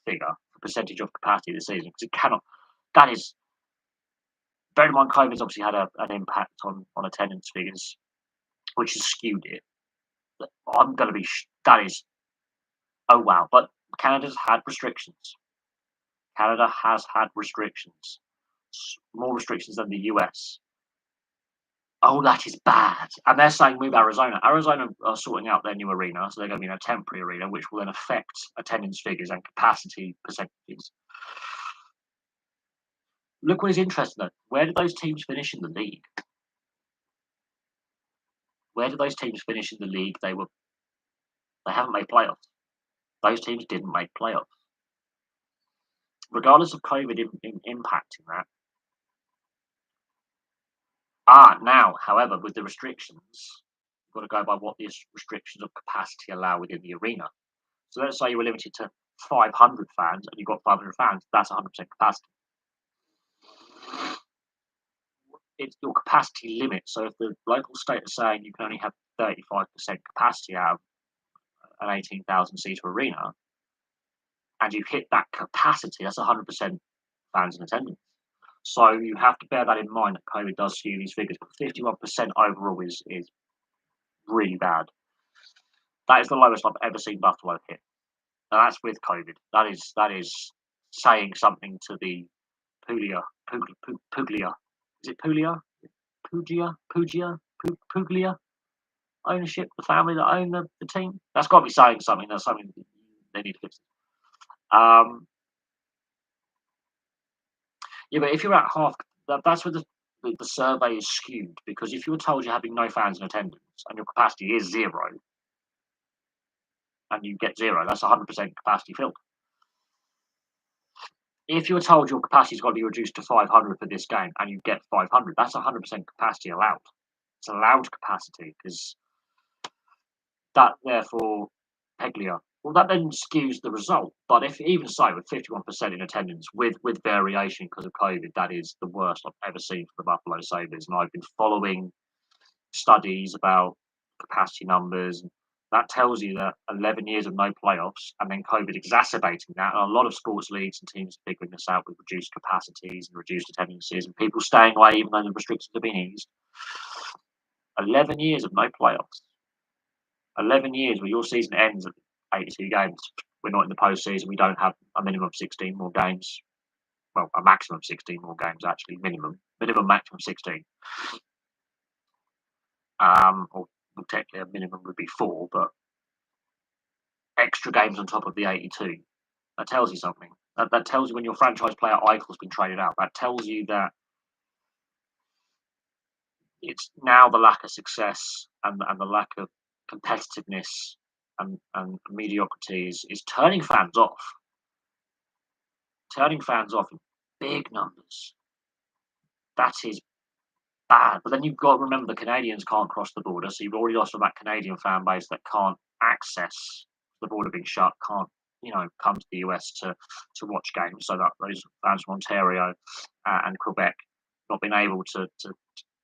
figure for percentage of capacity this season? Because it cannot. That is. Bear in mind, COVID's obviously had an impact on attendance figures, which has skewed it. I'm going to be. That is. Oh wow! But Canada's had restrictions. Canada has had restrictions, more restrictions than the US. Oh, that is bad. And they're saying move Arizona. Arizona are sorting out their new arena, so they're going to be in a temporary arena, which will then affect attendance figures and capacity percentages. Look what is interesting though. Where did those teams finish in the league? Where did those teams finish in the league? They haven't made playoffs. Those teams didn't make playoffs. Regardless of COVID impacting that. Now, however, with the restrictions, you've got to go by what the restrictions of capacity allow within the arena. So let's say you were limited to 500 fans and you've got 500 fans, that's 100% capacity. It's your capacity limit. So if the local state is saying you can only have 35% capacity out of an 18,000 seater arena, and you hit that capacity, that's 100% fans in attendance. So you have to bear that in mind that COVID does skew these figures, but 51% overall is really bad. That is the lowest I've ever seen Buffalo hit. Now that's with COVID. That is saying something to the Puglia. Is it Puglia? Puglia ownership, the family that own the team. That's got to be saying something. That's something they need to fix. Yeah, but if you're at half, that's where the survey is skewed, because if you were told you're having no fans in attendance and your capacity is zero, and you get zero, that's 100% capacity filled. If you're told your capacity's got to be reduced to 500 for this game and you get 500, that's 100% capacity allowed. It's allowed capacity because that therefore Peglia. Well, that then skews the result. But if even so, with 51% in attendance, with variation because of COVID, that is the worst I've ever seen for the Buffalo Sabres. And I've been following studies about capacity numbers. That tells you that 11 years of no playoffs and then COVID exacerbating that. And a lot of sports leagues and teams are figuring this out with reduced capacities and reduced attendances and people staying away even though the restrictions have been eased. 11 years of no playoffs. 11 years where your season ends at 82 games. We're not in the postseason. We don't have a minimum of 16 more games. Well, a maximum of 16 more games, actually. Minimum, maximum 16. Or technically a minimum would be 4, but extra games on top of the 82. That tells you something. That tells you when your franchise player Eichel's been traded out. That tells you that it's now the lack of success and the lack of competitiveness and mediocrity is turning fans off. Turning fans off in big numbers. That is bad. But then you've got to remember the Canadians can't cross the border, so you've already lost from that Canadian fan base that can't access the border being shut, can't come to the US to watch games. So that those fans from Ontario and Quebec not being able to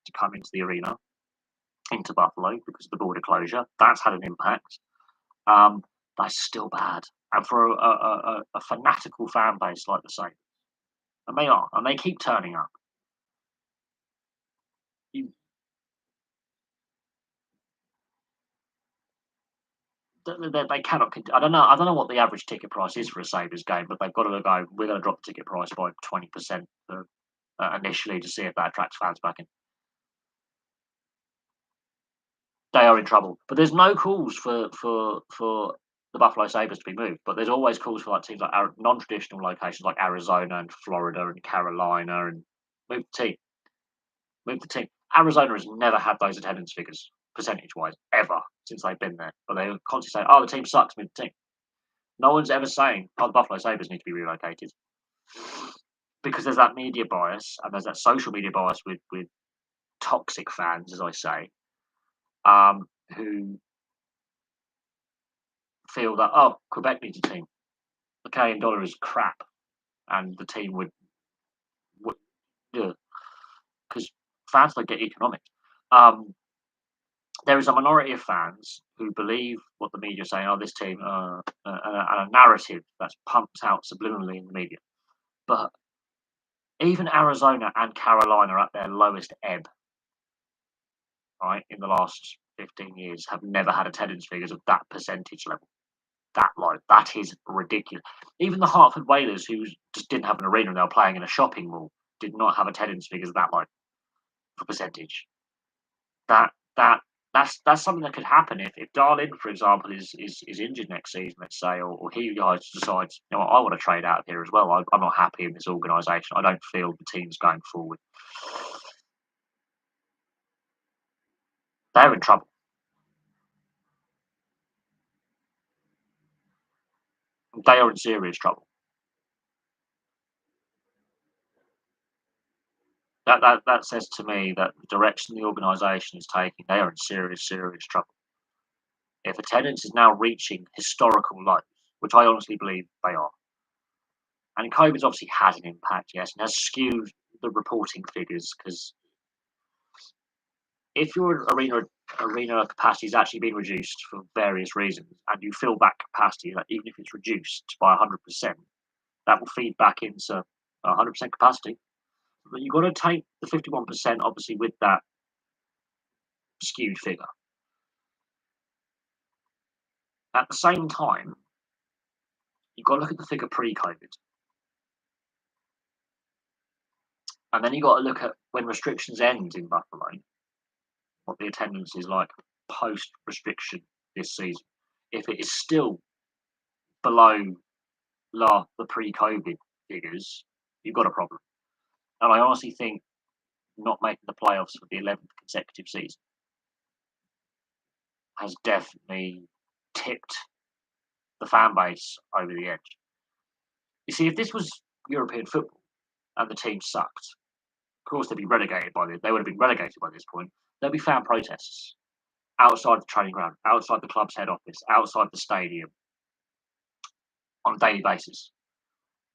to come into the arena, into Buffalo, because of the border closure. That's had an impact. That's still bad. And for a fanatical fan base like the Saints, and they are, and they keep turning up. You, they cannot. I don't know. I don't know what the average ticket price is for a Sabres game, but they've got to go. We're going to drop the ticket price by 20% initially to see if that attracts fans back in. They are in trouble, but there's no calls for the Buffalo Sabres to be moved. But there's always calls for like teams like non-traditional locations like Arizona and Florida and Carolina and move the team. Move the team. Arizona has never had those attendance figures percentage-wise ever since they've been there. But they constantly say, "Oh, the team sucks. Move the team." No one's ever saying, "Oh, the Buffalo Sabres need to be relocated," because there's that media bias and there's that social media bias with toxic fans, as I say, who feel that, oh, Quebec needs a team. The Canadian dollar is crap, and the team would because fans don't get economics. There is a minority of fans who believe what the media are saying. Oh, this team, and a narrative that's pumped out subliminally in the media. But even Arizona and Carolina are at their lowest ebb, right, in the last 15 years, have never had attendance figures of that percentage level. That low. That is ridiculous. Even the Hartford Whalers, who just didn't have an arena and they were playing in a shopping mall, did not have attendance figures that low for percentage. That's something that could happen if Darlin, for example, is injured next season, let's say, or he guys decides, you know what, I want to trade out of here as well. I'm not happy in this organisation. I don't feel the team's going forward. They're in trouble. They are in serious trouble. That says to me that the direction the organisation is taking, they are in serious trouble. If attendance is now reaching historical lows, which I honestly believe they are, and COVID's obviously had an impact, yes, and has skewed the reporting figures because if your arena capacity has actually been reduced for various reasons, and you fill that capacity, like even if it's reduced by 100%, that will feed back into 100% capacity. But you've got to take the 51% obviously with that skewed figure. At the same time, you've got to look at the figure pre-COVID, and then you've got to look at when restrictions end in Buffalo, what the attendance is like post-restriction this season. If it is still below the pre-COVID figures, you've got a problem. And I honestly think not making the playoffs for the 11th consecutive season has definitely tipped the fan base over the edge. You see, if this was European football and the team sucked, of course they'd be relegated by this. They would have been relegated by this point. There'd be fan protests outside the training ground, outside the club's head office, outside the stadium on a daily basis.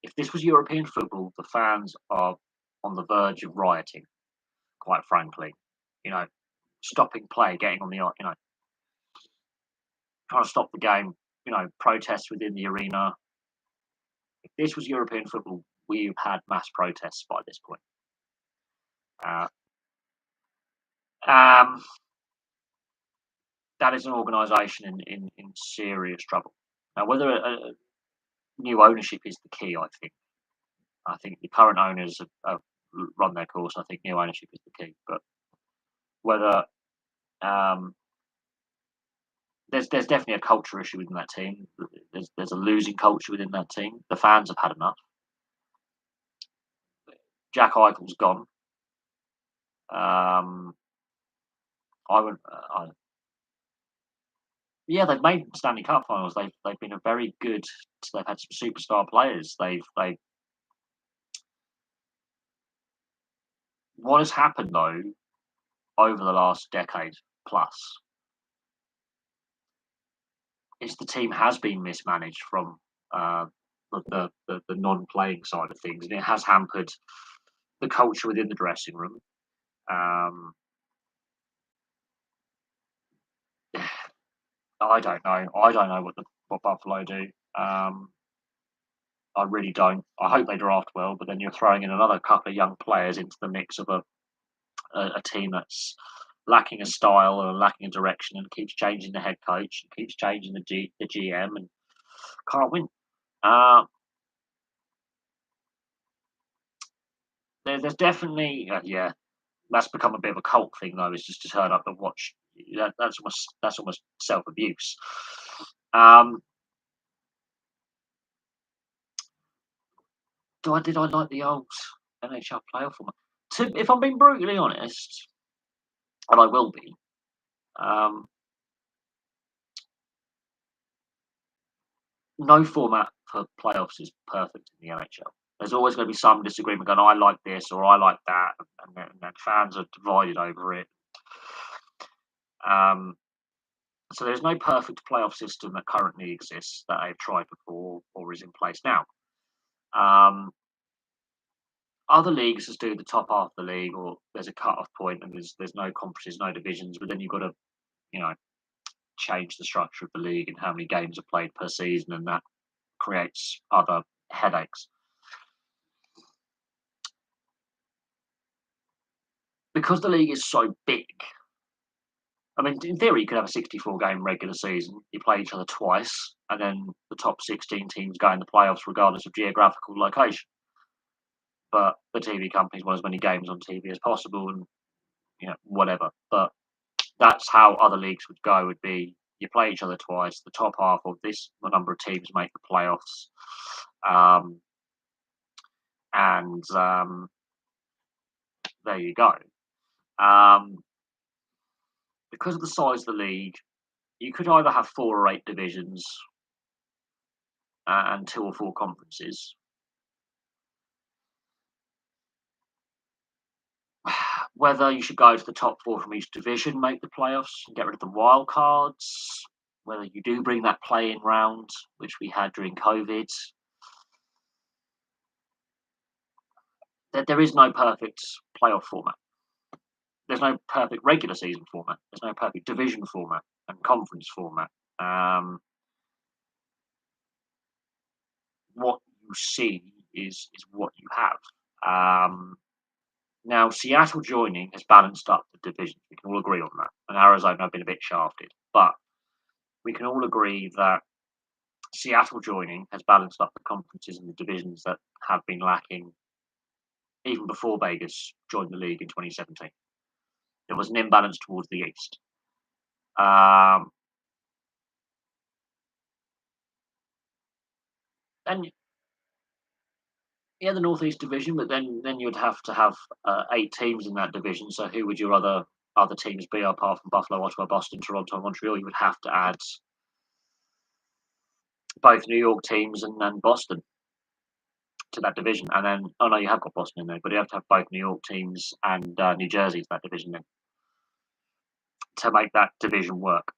If this was European football, the fans are on the verge of rioting, quite frankly. You know, stopping play, getting on the, trying to stop the game, protests within the arena. If this was European football, we've had mass protests by this point. Uh, that is an organisation in serious trouble. Now, whether new ownership is the key, I think the current owners have run their course. I think new ownership is the key, but whether there's definitely a culture issue within that team. There's a losing culture within that team. The fans have had enough. Jack Eichel's gone. I would. Yeah, they've made Stanley Cup finals. They've been a very good. They've had some superstar players. They've what has happened though over the last decade plus is the team has been mismanaged from the non-playing side of things, and it has hampered the culture within the dressing room. Um, I don't know. I don't know what Buffalo do. I really don't. I hope they draft well, but then you're throwing in another couple of young players into the mix of a team that's lacking a style or lacking a direction and keeps changing the head coach and keeps changing the GM and can't win. Uh, there's definitely yeah, that's become a bit of a cult thing though. Is just to turn up and watch. That's almost self abuse. Um, did I like the old NHL playoff format? If I'm being brutally honest, and I will be, um, no format for playoffs is perfect in the NHL. There's always going to be some disagreement going, I like this or I like that, and then fans are divided over it. Um, so there's no perfect playoff system that currently exists that I've tried before or is in place now. Um, Other leagues just do the top half of the league, or there's a cut-off point, and there's no conferences, no divisions, but then you've got to you know change the structure of the league and how many games are played per season, and that creates other headaches. Because the league is so big, I mean, in theory, you could have a 64 game regular season. You play each other twice, and then the top 16 teams go in the playoffs regardless of geographical location. But the TV companies want as many games on TV as possible, and whatever. But that's how other leagues would go. Would be you play each other twice. The top half of the number of teams make the playoffs, um, and there you go. Um, because of the size of the league, you could either have 4 or 8 divisions and 2 or 4 conferences. Whether you should go to the top 4 from each division, make the playoffs, and get rid of the wild cards. Whether you do bring that play-in round, which we had during COVID. There is no perfect playoff format. There's no perfect regular season format. There's no perfect division format and conference format. What you see is what you have. Now, Seattle joining has balanced up the divisions. We can all agree on that. And Arizona have been a bit shafted. But we can all agree that Seattle joining has balanced up the conferences and the divisions that have been lacking even before Vegas joined the league in 2017. There was an imbalance towards the east. And yeah, the Northeast division, but then you'd have to have 8 teams in that division. So who would your other teams be apart from Buffalo, Ottawa, Boston, Toronto, and Montreal? You would have to add both New York teams and Boston to that division. And then, oh no, you have got Boston in there, but you have to have both New York teams and New Jersey to that division then to make that division work.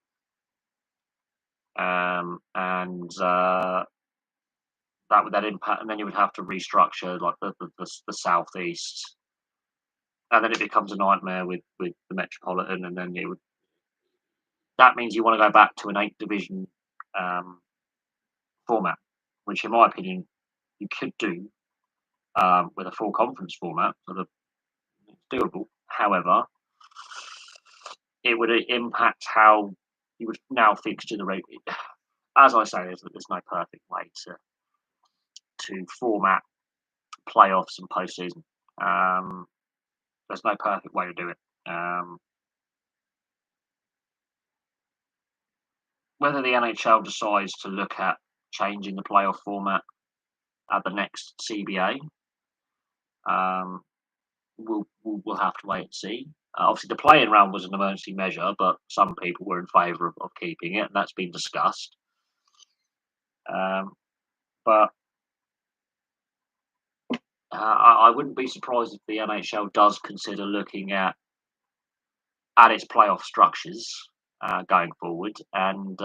And that would then impact, and then you would have to restructure like the southeast, and then it becomes a nightmare with the Metropolitan, and then that means you want to go back to an 8 division um, format, which in my opinion you could do with a full conference format, so it's doable. However, it would impact how you would now fixture the rate. As I say, there's no perfect way to format playoffs and postseason. Um, there's no perfect way to do it. Whether the NHL decides to look at changing the playoff format at the next CBA, um, we'll have to wait and see. Obviously, the playing round was an emergency measure, but some people were in favour of keeping it, and that's been discussed. Um, but I wouldn't be surprised if the NHL does consider looking at its playoff structures going forward, and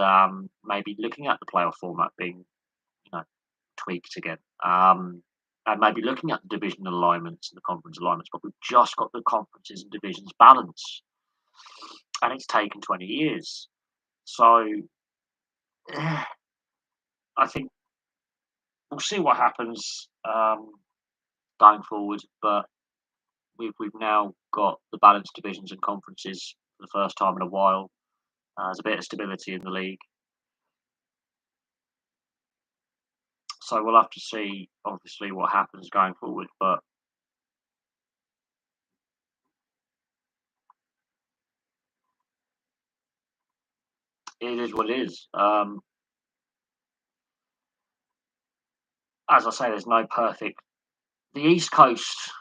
maybe looking at the playoff format being, tweaked again. and maybe looking at the divisional alignments and the conference alignments, but we've just got the conferences and divisions balance, and it's taken 20 years. So I think we'll see what happens going forward, but we've now got the balanced divisions and conferences for the first time in a while. There's a bit of stability in the league, so we'll have to see, obviously, what happens going forward. But it is what it is. As I say, there's no perfect. The East Coast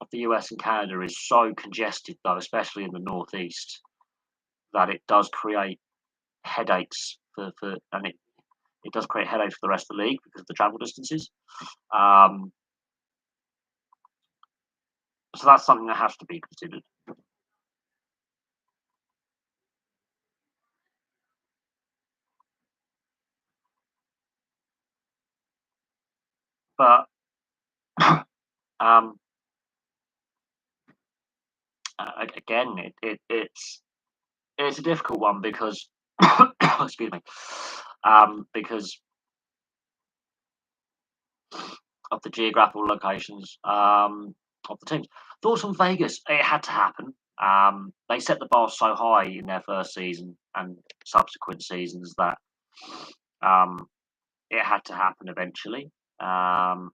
of the US and Canada is so congested, though, especially in the Northeast, that it does create headaches and it does create headaches for the rest of the league because of the travel distances. Um, so that's something that has to be considered. But um, again, it's a difficult one because excuse me, because of the geographical locations of the teams. Thoughts on Vegas? It had to happen. They set the bar so high in their first season and subsequent seasons that um, it had to happen eventually. Um,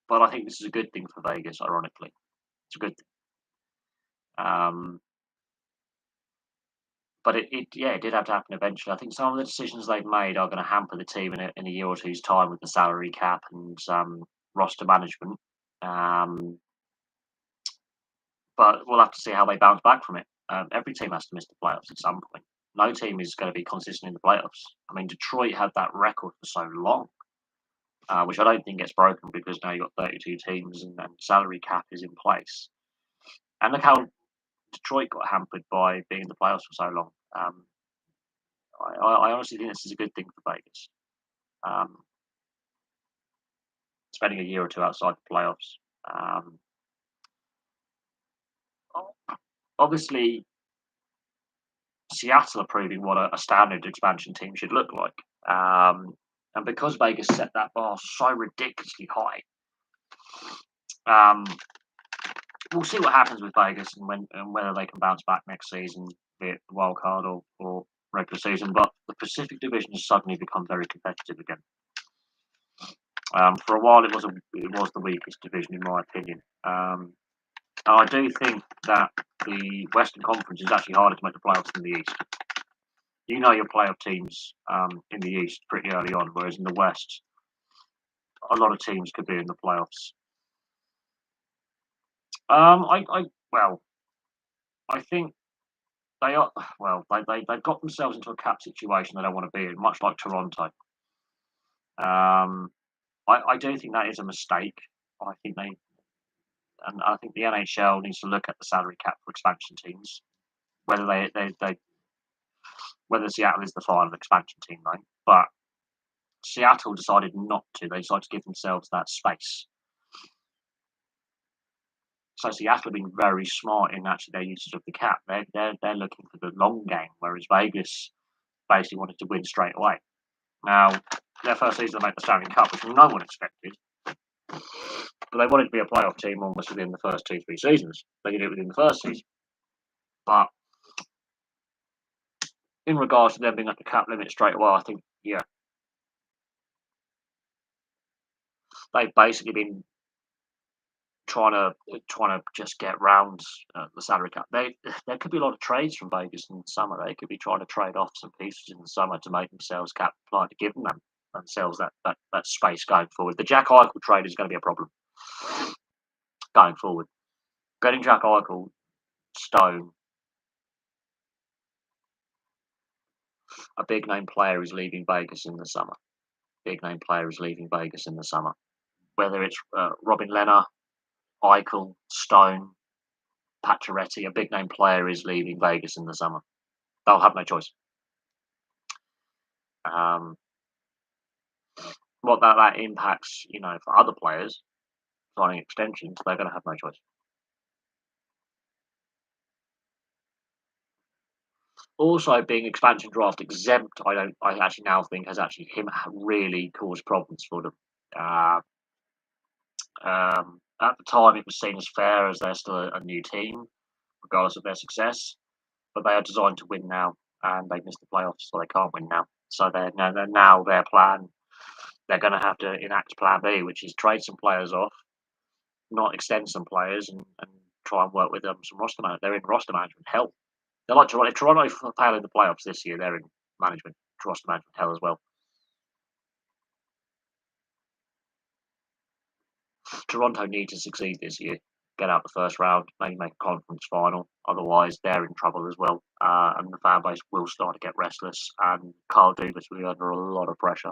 but I think this is a good thing for Vegas. Ironically, it's a good thing. But it did have to happen eventually. I think some of the decisions they've made are going to hamper the team in a year or two's time with the salary cap and roster management. Um, but we'll have to see how they bounce back from it. Every team has to miss the playoffs at some point. No team is going to be consistent in the playoffs. I mean, Detroit had that record for so long, which I don't think gets broken because now you've got 32 teams and salary cap is in place. And look how Detroit got hampered by being in the playoffs for so long. I honestly think this is a good thing for Vegas. Um, spending a year or two outside the playoffs. Um, obviously, Seattle are proving what a standard expansion team should look like. And because Vegas set that bar so ridiculously high, um, we'll see what happens with Vegas and whether they can bounce back next season, be it the wild card or regular season. But the Pacific Division has suddenly become very competitive again. For a while, it was the weakest division in my opinion. I do think that the Western Conference is actually harder to make the playoffs than the East. You know your playoff teams in the East pretty early on, whereas in the West, a lot of teams could be in the playoffs. Well, I think they are. Well, they've got themselves into a cap situation they don't want to be in, much like Toronto. I do think that is a mistake. I think I think the NHL needs to look at the salary cap for expansion teams, whether they whether Seattle is the final expansion team though. But Seattle decided not to. They decided to give themselves that space. So Seattle have been very smart in actually their usage of the cap. They're looking for the long game, whereas Vegas basically wanted to win straight away. Now, their first season they made the Stanley Cup, which no one expected. But they wanted to be a playoff team almost within the first 2-3 seasons. They did it within the first season. But in regards to them being at the cap limit straight away, I think, yeah, they've basically been trying to just get round the salary cap. There could be a lot of trades from Vegas in the summer. They could be trying to trade off some pieces in the summer to make themselves cap compliant, to give themselves that space going forward. The Jack Eichel trade is going to be a problem going forward. Getting Jack Eichel, Stone, a big name player is leaving Vegas in the summer. Big name player is leaving Vegas in the summer. Whether it's Robin Lehner, Eichel, Stone, Pacioretty, a big name player is leaving Vegas in the summer. They'll have no choice. Um, What that impacts, for other players signing extensions, they're going to have no choice. Also, being expansion draft exempt, I actually now think has actually really caused problems for them. Uh, at the time, it was seen as fair as they're still a new team, regardless of their success. But they are designed to win now, and they missed the playoffs, so they can't win now. So they're now their plan. They're going to have to enact Plan B, which is trade some players off, not extend some players, and try and work with them some roster management. They're in roster management hell. They're like Toronto. If Toronto fail in the playoffs this year, they're in roster management hell as well. Toronto need to succeed this year, get out the first round, maybe make a conference final. Otherwise, they're in trouble as well, and the fan base will start to get restless. And Carl Dubas will be under a lot of pressure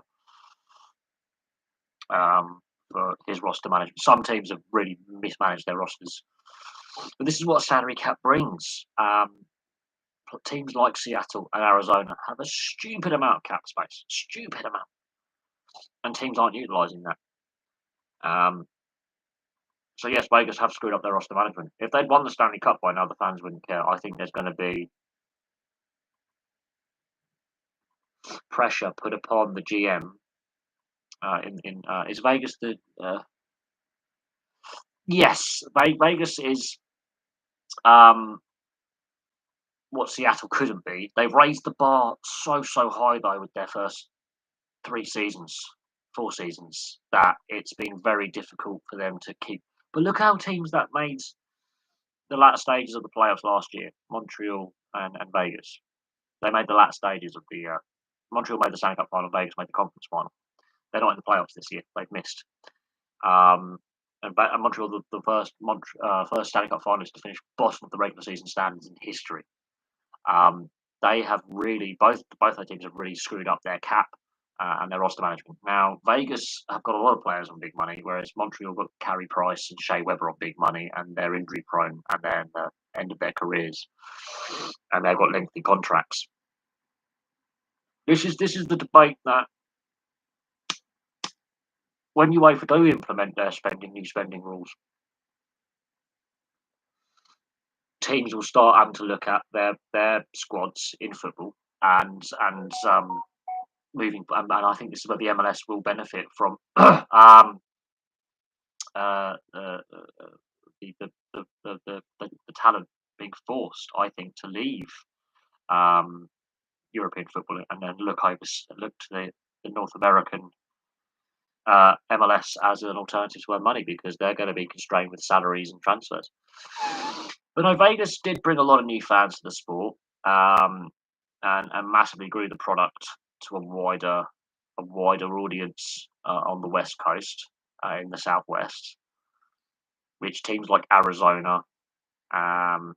for his roster management. Some teams have really mismanaged their rosters, but this is what a salary cap brings. Teams like Seattle and Arizona have a stupid amount of cap space, stupid amount, and teams aren't utilising that. Um, So yes, Vegas have screwed up their roster management. If they'd won the Stanley Cup by now, the fans wouldn't care. I think there's going to be pressure put upon the GM. Is Vegas the? Yes, Vegas is what Seattle couldn't be. They've raised the bar so high though with their first 3 seasons, 4 seasons, that it's been very difficult for them to keep. But look how teams that made the latter stages of the playoffs last year, Montreal and Vegas. They made the latter stages of the. Montreal made the Stanley Cup final. Vegas made the conference final. They're not in the playoffs this year. They've missed. And Montreal, the first Stanley Cup finalists to finish bottom of the regular season standings in history. They have really both their teams have really screwed up their cap and their roster management. Now Vegas have got a lot of players on big money, whereas Montreal got Carey Price and Shea Weber on big money, and they're injury prone and they're in the end of their careers, and they've got lengthy contracts. This is the debate that when UEFA do implement their new spending rules, teams will start having to look at their squads in football and moving. And I think this is where the MLS will benefit from uh, uh, the talent being forced, I think, to leave um, European football and then look to the North American MLS as an alternative to earn money because they're going to be constrained with salaries and transfers. But no, Vegas did bring a lot of new fans to the sport and massively grew the product to a wider audience on the West Coast, in the Southwest, which teams like Arizona um,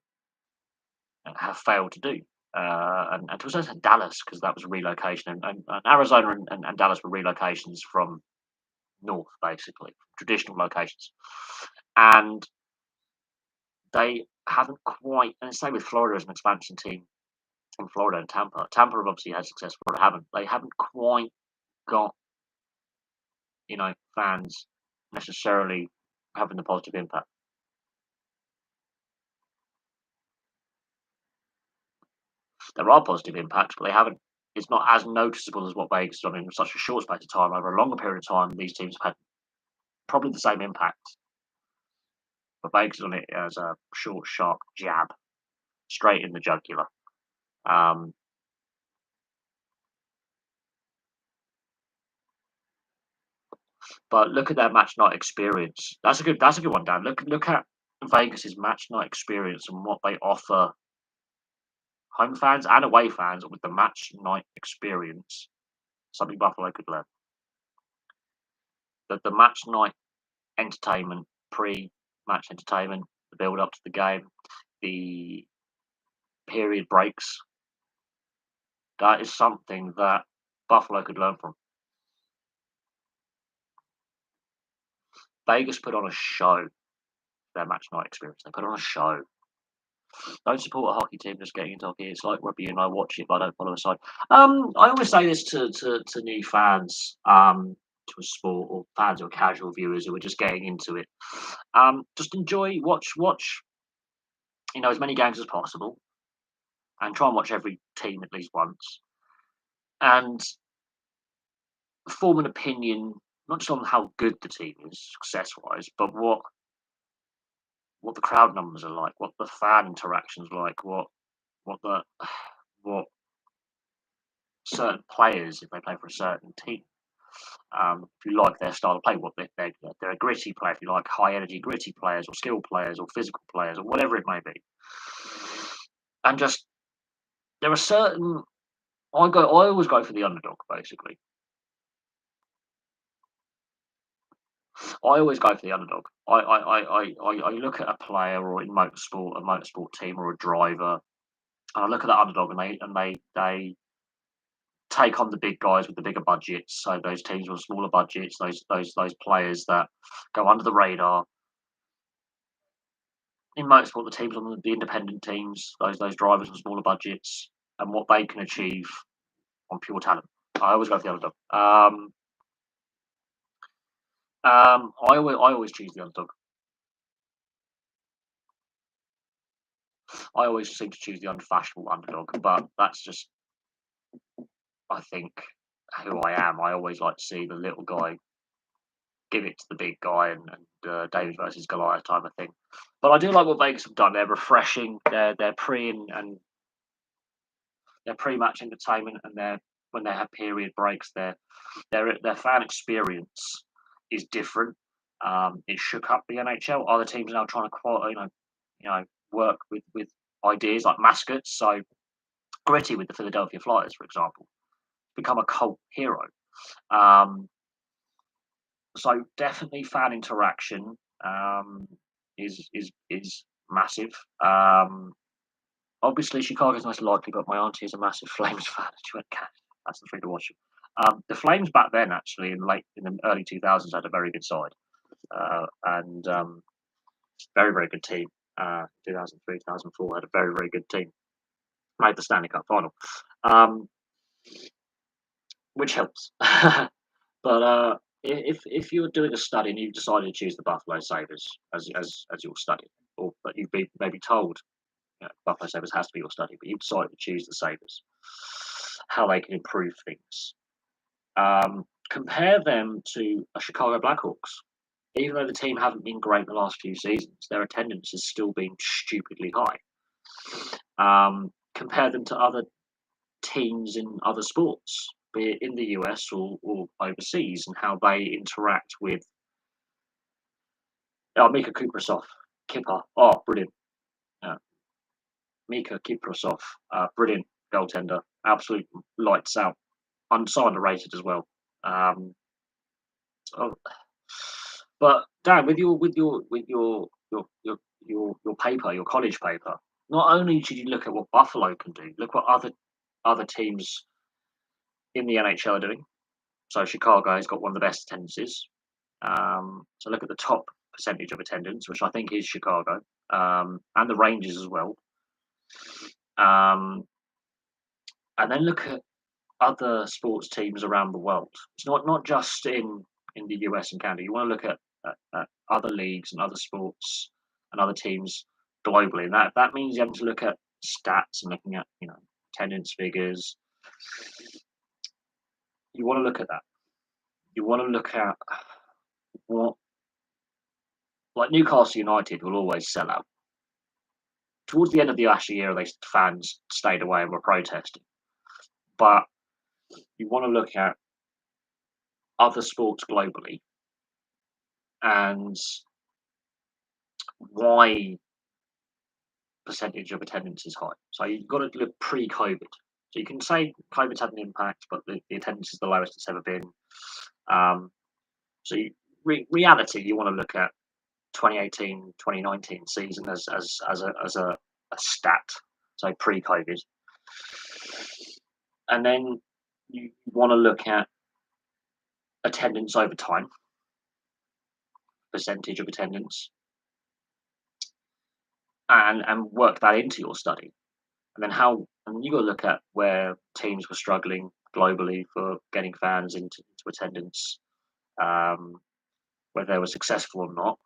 have failed to do. And to a certain extent Dallas, because that was a relocation, and Arizona and Dallas were relocations from north, basically, traditional locations. And they haven't quite, and same with Florida as an expansion team in Florida and Tampa. Tampa have obviously had success, Florida haven't. They haven't quite got, fans necessarily having the positive impact. There are positive impacts, but they haven't. It's not as noticeable as what Vegas has done in such a short space of time. Over a longer period of time, these teams have had probably the same impact, but Vegas has done it as a short, sharp jab straight in the jugular. Um, but look at their match night experience. That's a good one, Dan. Look at Vegas's match night experience and what they offer home fans and away fans with the match night experience. Something Buffalo could learn. The match night entertainment, pre-match entertainment, the build up to the game, the period breaks. That is something that Buffalo could learn from. Vegas put on a show. Their match night experience. They put on a show. Don't support a hockey team just getting into hockey. It's like rugby, and I watch it, but I don't follow a side. I always say this to new fans to a sport, or fans or casual viewers who are just getting into it. Just enjoy, watch, as many games as possible, and try and watch every team at least once, and form an opinion not just on how good the team is success wise, but what the crowd numbers are like, what the fan interactions like, what the what certain players, if they play for a certain team. If you like their style of play, what they're a gritty player. If you like high energy, gritty players, or skill players, or physical players, or whatever it may be, and just there are certain. I always go for the underdog. Basically, I always go for the underdog. I look at a player, or in motorsport, a motorsport team, or a driver, and I look at that underdog, and they take on the big guys with the bigger budgets. So those teams with smaller budgets, those players that go under the radar. In motorsport, the teams on the independent teams, those drivers on smaller budgets, and what they can achieve on pure talent. I always go for the underdog. I always choose the underdog. I always seem to choose the unfashionable underdog, but that's just, I think, who I am. I always like to see the little guy give it to the big guy, and David versus Goliath type of thing. But I do like what Vegas have done. They're refreshing. They're pre-match entertainment, and when they have period breaks, their fan experience is different. It shook up the NHL. Other teams are now trying to work with ideas like mascots. So Gritty with the Philadelphia Flyers, for example, become a cult hero. Um, so definitely fan interaction is massive. Obviously, Chicago's most likely, but my auntie is a massive Flames fan. She went, "Cat, that's the thing to watch." The Flames back then, actually, in the early 2000s, had a very good side, and very very good team. 2003, 2004 had a very very good team. Made the Stanley Cup final, um, which helps. But if you're doing a study and you've decided to choose the Buffalo Sabres as your study, or but you've been maybe told, Buffalo Sabres has to be your study, but you've decided to choose the Sabres, how they can improve things. Compare them to a Chicago Blackhawks. Even though the team haven't been great the last few seasons, their attendance has still been stupidly high. Compare them to other teams in other sports, be it in the US or overseas, and how they interact with Mika Kuprasov, Kipper. Oh, brilliant. Uh, Mika Kiprasov, brilliant goaltender, absolute lights out, so underrated as well. Oh, but Dan, with your paper, your college paper, not only should you look at what Buffalo can do, look what other teams in the NHL are doing. So Chicago has got one of the best attendances. So look at the top percentage of attendance, which I think is Chicago, and the Rangers as well. Um, and then look at other sports teams around the world. It's not just in the US and Canada. You want to look at other leagues and other sports and other teams globally, and that means you have to look at stats and looking at attendance figures. You want to look at that. You want to look at what, like Newcastle United will always sell out. Towards the end of the last year, fans stayed away and were protesting. But you want to look at other sports globally and why percentage of attendance is high. So you've got to look pre-COVID. So you can say COVID's had an impact, but the attendance is the lowest it's ever been. So reality, you want to look at 2018, 2019 season as a stat, so pre-COVID, and then you want to look at attendance over time, percentage of attendance, and work that into your study. And then you got to look at where teams were struggling globally for getting fans into attendance, um, whether they were successful or not,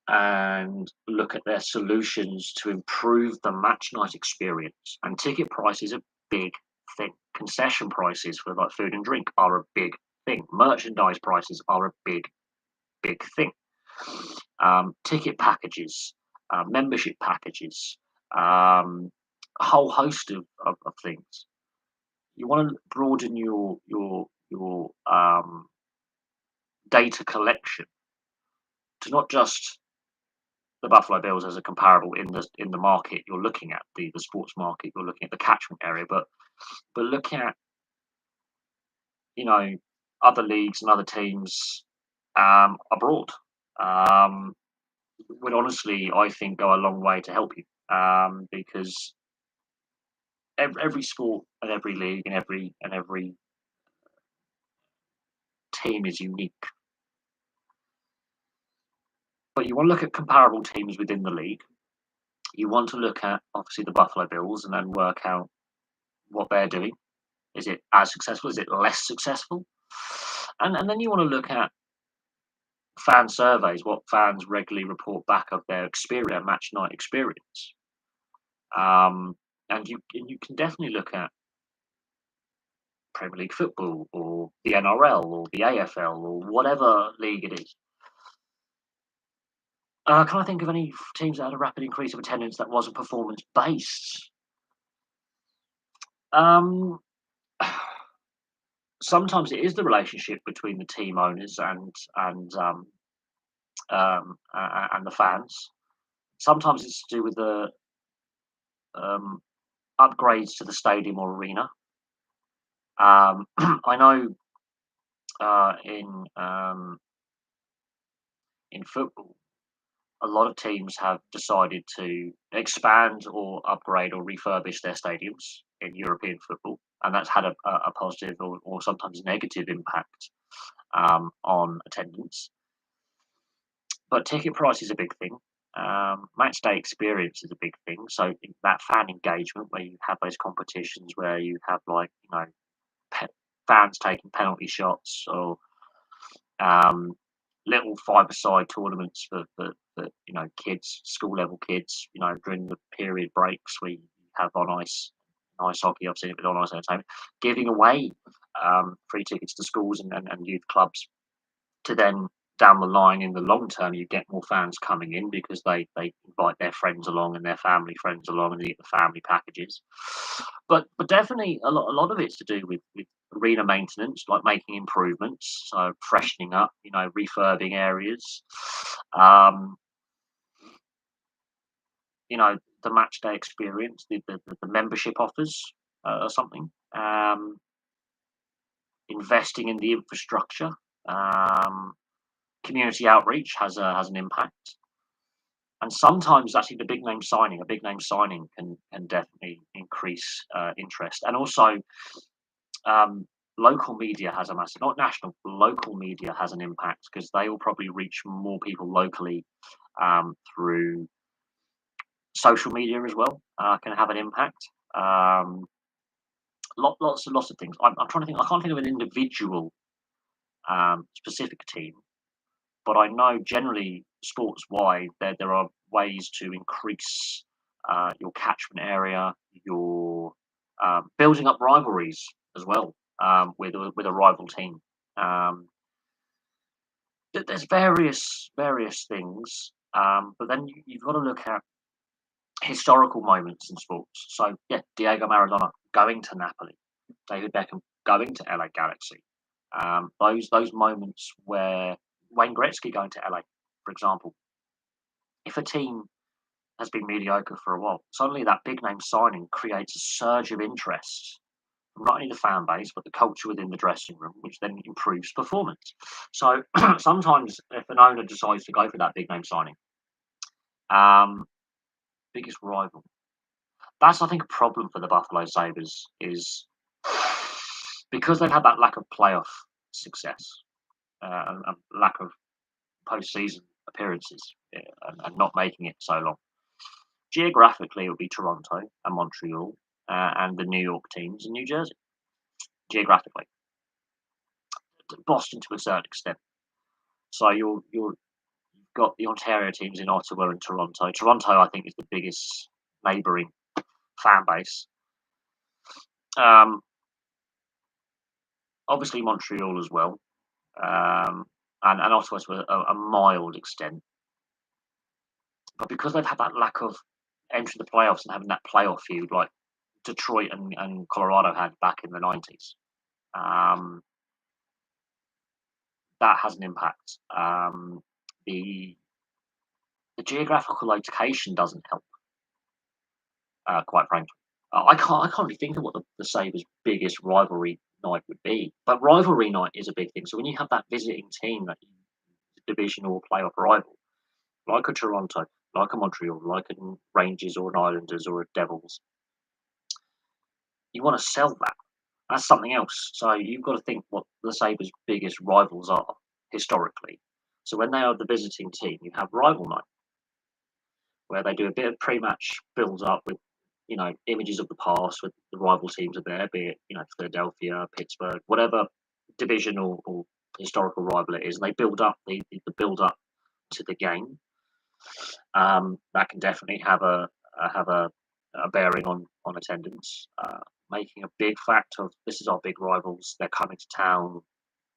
and look at their solutions to improve the match night experience. And ticket prices are a big thing. Concession prices for like food and drink are a big thing. Merchandise prices are a big thing. Ticket packages, membership packages, a whole host of things. You want to broaden your data collection to not just the Buffalo Bills as a comparable in the market you're looking at, the sports market you're looking at, the catchment area, but look at, you know, other leagues and other teams abroad. Um, would honestly, I think, go a long way to help you, because every sport and every league and every team is unique. But you want to look at comparable teams within the league. You want to look at obviously the Buffalo Bills and then work out what they're doing. Is it as successful? Is it less successful? And then you want to look at fan surveys, what fans regularly report back of their experience, their match night experience. And you can definitely look at Premier League football or the NRL or the AFL or whatever league it is. Can I think of any teams that had a rapid increase of attendance that wasn't performance based? Um, Sometimes it is the relationship between the team owners and the fans. Sometimes it's to do with the um, upgrades to the stadium or arena. I know uh, in um, in football, a lot of teams have decided to expand or upgrade or refurbish their stadiums in European football, and that's had a positive or sometimes negative impact on attendance. But ticket price is a big thing. Match day experience is a big thing. So that fan engagement, where you have those competitions, where you have like pe- fans taking penalty shots or um, little five-a-side tournaments for kids, school level kids. During the period breaks, we have on ice hockey. I've seen it with on ice entertainment, giving away free tickets to schools and youth clubs to then down the line in the long term you get more fans coming in because they invite their friends along and their family friends along and they get the family packages. But definitely a lot of it's to do with arena maintenance, like making improvements, so freshening up, refurbing areas, um the match day experience, the membership offers, or something, investing in the infrastructure. um Community outreach has an impact, and sometimes actually a big name signing can definitely increase interest, and also local media has a massive, not national, local media has an impact because they will probably reach more people locally through social media as well. Can have an impact. Lots of things. I'm trying to think. I can't think of an individual specific team. But I know generally sports wide there are ways to increase your catchment area, your building up rivalries as well with a rival team. Um, there's various things, but then you've got to look at historical moments in sports. So yeah, Diego Maradona going to Napoli, David Beckham going to LA Galaxy. Those moments where Wayne Gretzky going to LA, for example. If a team has been mediocre for a while, suddenly that big name signing creates a surge of interest from not only the fan base but the culture within the dressing room, which then improves performance. So sometimes if an owner decides to go for that big name signing, um, biggest rival, that's I think a problem for the Buffalo Sabres is because they've had that lack of playoff success and lack of postseason appearances and not making it so long. Geographically, it would be Toronto and Montreal and the New York teams and New Jersey. Geographically, Boston to a certain extent. So you've got the Ontario teams in Ottawa and Toronto. Toronto, I think, is the biggest neighbouring fan base. Obviously Montreal as well, and Ottawa to a mild extent. But because they've had that lack of entering the playoffs and having that playoff feud like Detroit and Colorado had back in the 90s, that has an impact. The geographical location doesn't help, quite frankly. I can't really think of what the Sabres' biggest rivalry night would be, but rivalry night is a big thing. So when you have that visiting team, that divisional playoff rival, like a Toronto, like a Montreal, like a Rangers or an Islanders or a Devils, you want to sell that. That's something else. So you've got to think what the Sabres' biggest rivals are historically. So when they are the visiting team, you have rival night, where they do a bit of pre-match build-up with, images of the past with the rival teams are there, be it, Philadelphia, Pittsburgh, whatever division or historical rival it is. And they build up the build-up to the game. That can definitely have a bearing on attendance. Making a big fact of this is our big rivals. They're coming to town.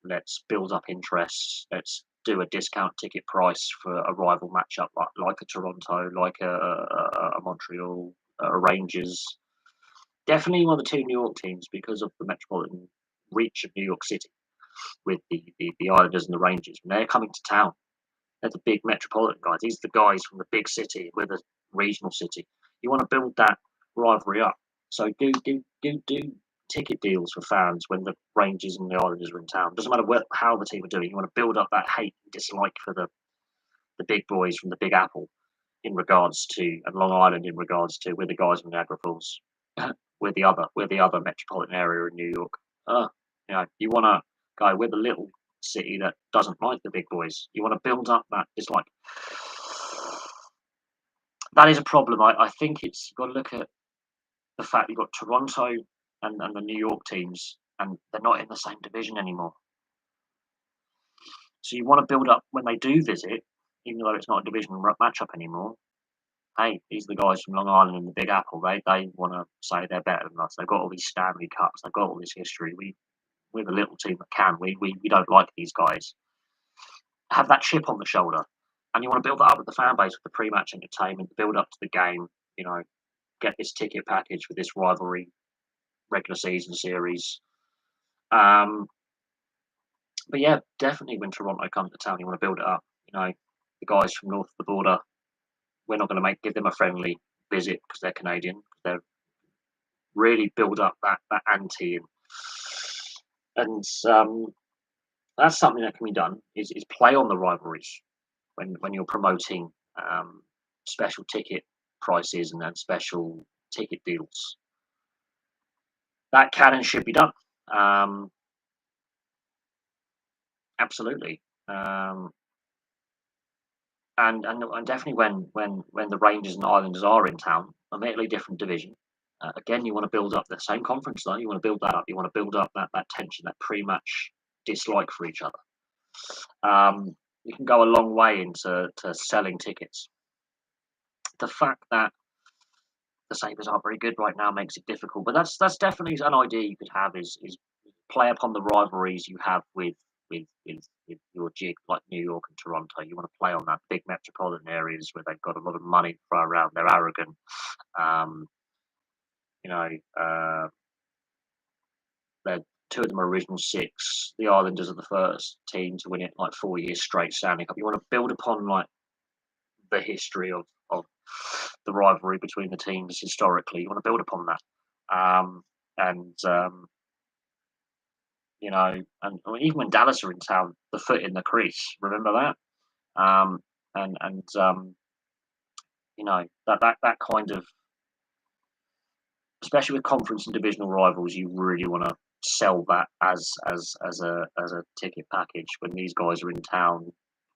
Let's build up interest. Let's do a discount ticket price for a rival matchup like a Toronto, like a Montreal, a Rangers. Definitely one of the two New York teams because of the metropolitan reach of New York City with the Islanders and the Rangers. When they're coming to town, they're the big metropolitan guys. These are the guys from the big city. We're the regional city. You want to build that rivalry up. So do ticket deals for fans when the Rangers and the Islanders are in town. Doesn't matter how the team are doing. You want to build up that hate and dislike for the big boys from the Big Apple in regards to, and Long Island in regards to, we're the guys from Niagara Falls. we're the other metropolitan area in New York. You want to go, we're the little city that doesn't like the big boys. You want to build up that dislike. That is a problem. I think you've got to look at the fact you've got Toronto and the New York teams, and they're not in the same division anymore. So you want to build up when they do visit, even though it's not a division matchup anymore. Hey, these are the guys from Long Island and the Big Apple. They want to say they're better than us. They've got all these Stanley Cups. They've got all this history. We're the little team that can. We don't like these guys. Have that chip on the shoulder, and you want to build that up with the fan base, with the pre-match entertainment, build up to the game. Get this ticket package with this rivalry regular season series. But yeah, definitely when Toronto comes to town, you want to build it up. The guys from north of the border, we're not going to give them a friendly visit because they're Canadian. They're really build up that ante, and that's something that can be done. Is play on the rivalries when you're promoting special ticket prices and then special ticket deals. That can and should be done. Absolutely. And definitely when the Rangers and Islanders are in town, admittedly different division. Again, you want to build up the same conference though. You want to build that up. You want to build up that tension, that pre-match dislike for each other. You can go a long way into selling tickets. The fact that the Sabres aren't very good right now makes it difficult, but that's definitely an idea you could have is play upon the rivalries you have with your jig like New York and Toronto. You want to play on that big metropolitan areas where they've got a lot of money to throw around. They're arrogant. They're two of them are original six. The Islanders are the first team to win it like 4 years straight Stanley Cup. You want to build upon like the history of the rivalry between the teams historically. You want to build upon that. And even when Dallas are in town, the foot in the crease. Remember that? That kind of, especially with conference and divisional rivals, you really want to sell that as a ticket package when these guys are in town.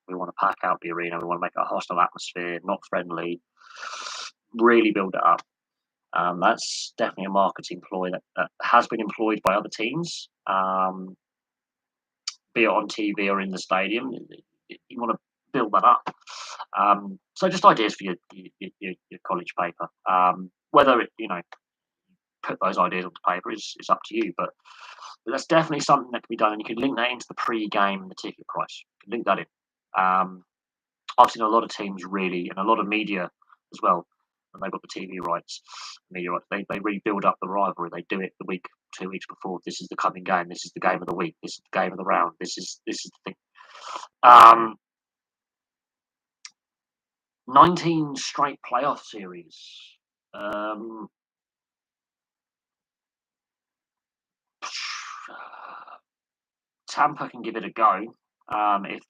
We want to pack out the arena. We want to make it a hostile atmosphere, not friendly. Really build it up. That's definitely a marketing ploy that has been employed by other teams, be it on TV or in the stadium. You want to build that up. So just ideas for your college paper. Whether put those ideas onto paper is up to you, but that's definitely something that can be done, and you can link that into the pre-game and the ticket price. You can link that in. I've seen a lot of teams really, and a lot of media as well, when they've got the TV rights, media rights, they really build up the rivalry. They do it the week, 2 weeks before. This is the coming game. This is the game of the week. This is the game of the round. This is the thing. 19 straight playoff series. Tampa can give it a go. If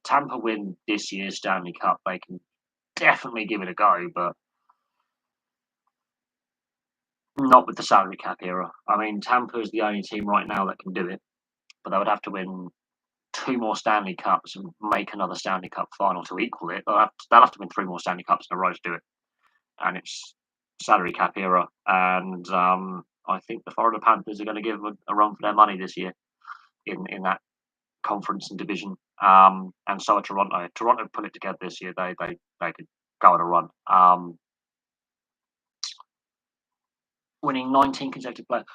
Tampa win this year's Stanley Cup, they can definitely give it a go, but not with the salary cap era. I mean, Tampa is the only team right now that can do it, but they would have to win 2 more Stanley Cups and make another Stanley Cup final to equal it. They'll have to win 3 more Stanley Cups in a row to do it, and it's salary cap era. And I think the Florida Panthers are going to give them a run for their money this year in that conference and division. And so are Toronto. Toronto put it together this year. They could go on a run. Winning 19 consecutive playoffs.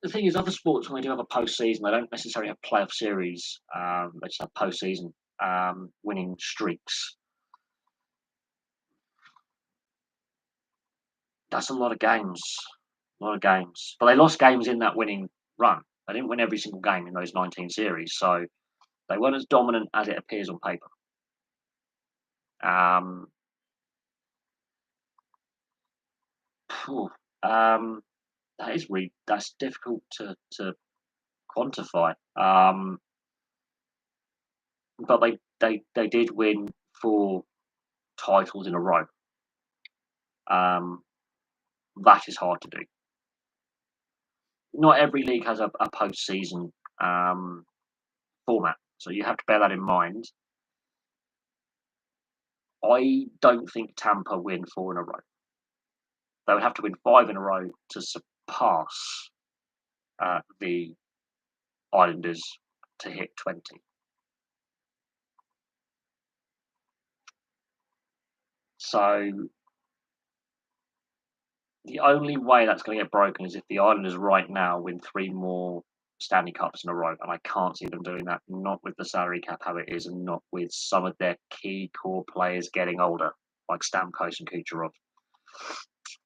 The thing is, other sports, when they do have a postseason, they don't necessarily have playoff series. They just have postseason winning streaks. That's a lot of games. A lot of games. But they lost games in that winning run. They didn't win every single game in those 19 series. So they weren't as dominant as it appears on paper. That's difficult to quantify. But they did win 4 titles in a row. That is hard to do. Not every league has a postseason format, so you have to bear that in mind. I don't think Tampa win 4 in a row. They would have to win 5 in a row to surpass the Islanders to hit 20. So the only way that's going to get broken is if the Islanders right now win 3 more Stanley Cups in a row, and I can't see them doing that. Not with the salary cap how it is, and not with some of their key core players getting older, like Stamkos and Kucherov.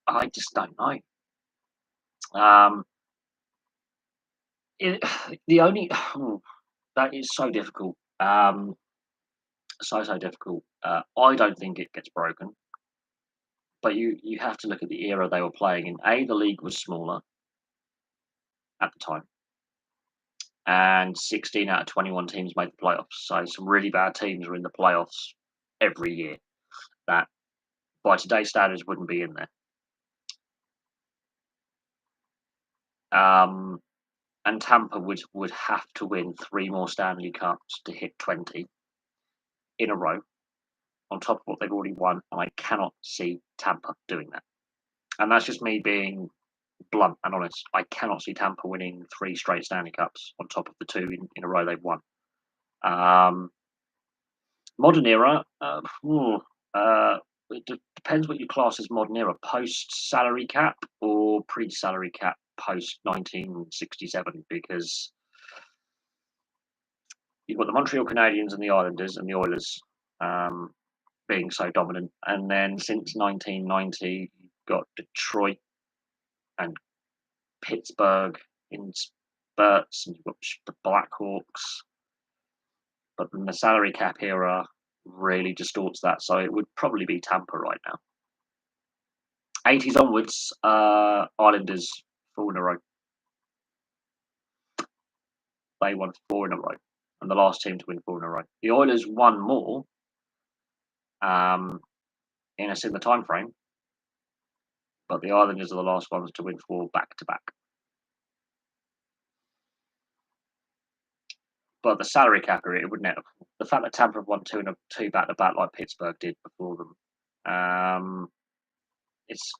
I just don't know. The only that is so difficult. So difficult. I don't think it gets broken, but you have to look at the era they were playing in. The league was smaller at the time, and 16 out of 21 teams made the playoffs. So some really bad teams were in the playoffs every year. That by today's standards wouldn't be in there. And Tampa would have to win 3 more Stanley Cups to hit 20 in a row, on top of what they've already won, and I cannot see Tampa doing that. And that's just me being blunt and honest. I cannot see Tampa winning 3 straight Stanley Cups on top of the 2 in a row they've won. Modern era, it depends what you class as modern era. Post salary cap or pre salary cap post 1967, because you've got the Montreal Canadiens and the Islanders and the Oilers being so dominant. And then since 1990, you've got Detroit and Pittsburgh in spurts, and you've got the Blackhawks. But then the salary cap era really distorts that, so it would probably be Tampa right now. 80s onwards, Islanders 4 in a row. They won 4 in a row, and the last team to win 4 in a row. The Oilers won more in a similar time frame, but the Islanders are the last ones to win 4 back to back. but the salary cap it wouldn't have. The fact that Tampa have won two back to back like Pittsburgh did before them, it's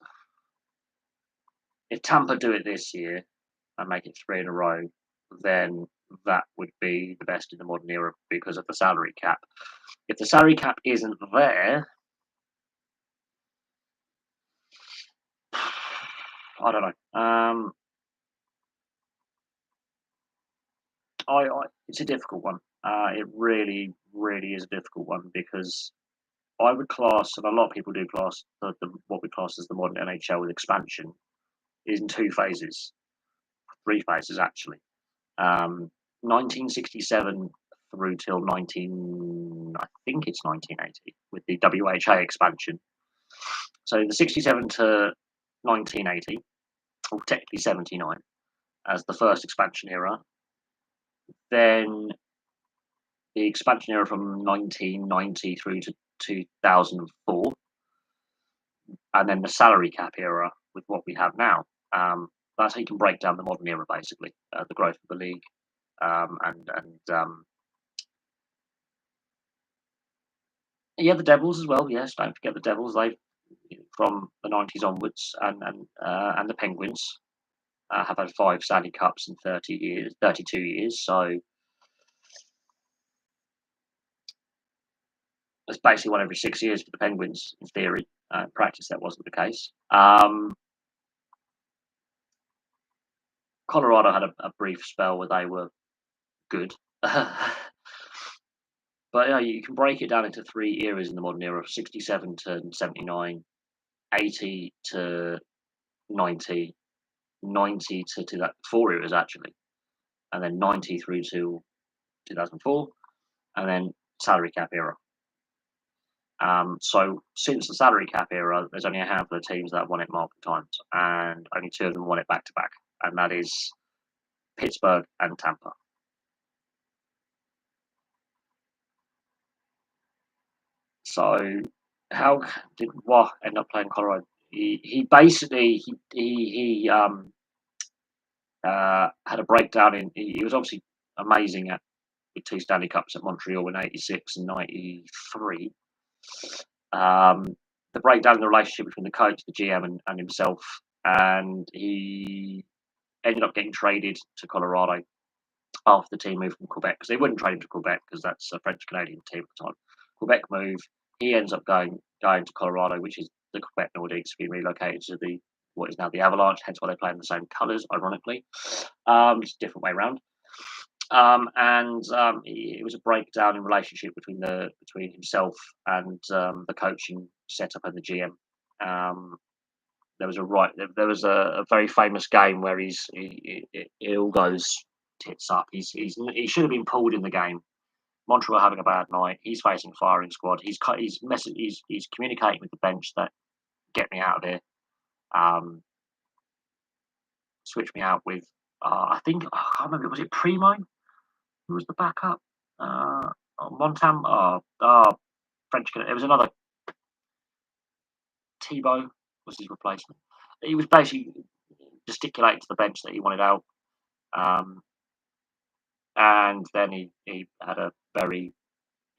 if Tampa do it this year and make it three in a row, then that would be the best in the modern era because of the salary cap. If the salary cap isn't there, I don't know. It's a difficult one. It really, really is a difficult one because I would class, and a lot of people do class what we class as the modern NHL with expansion is in two phases, three phases actually. 1967 through till I think it's 1980 with the WHA expansion. So the 67 to 1980, or technically 79, as the first expansion era. Then the expansion era from 1990 through to 2004, and then the salary cap era with what we have now. That's how you can break down the modern era, basically, the growth of the league, and yeah, the Devils as well. Yes, don't forget the Devils. They from the 90s onwards, and the Penguins have had 5 Stanley Cups in 32 years. So it's basically one every 6 years for the Penguins, in theory. In practice, that wasn't the case. Colorado had a brief spell where they were good. But yeah, you can break it down into 3 eras in the modern era: 67 to 79, 80 to 90, 90 to that 4 eras actually, and then 90 through to 2004, and then salary cap era. So since the salary cap era, there's only a handful of teams that have won it multiple times, and only 2 of them won it back to back, and that is Pittsburgh and Tampa. So how did Wah end up playing Colorado? He basically had a breakdown in. He was obviously amazing with 2 Stanley Cups at Montreal in '86 and '93. The breakdown in the relationship between the coach, the GM, and himself, and he ended up getting traded to Colorado after the team moved from Quebec because they wouldn't trade him to Quebec because that's a French Canadian team at the time. Quebec move. He ends up going to Colorado, which is the Quebec Nordiques, being relocated to the what is now the Avalanche. Hence why they play in the same colours, ironically. It's a different way around. It was a breakdown in relationship between himself and the coaching setup and the GM. There was a very famous game where it all goes tits up. He should have been pulled in the game. Montreal having a bad night. He's facing firing squad. He's communicating with the bench that get me out of here. Switch me out with I think I can't remember. Was it Primo? Who was the backup? Montam. French. It was another Thibault was his replacement. He was basically gesticulating to the bench that he wanted out. And then he had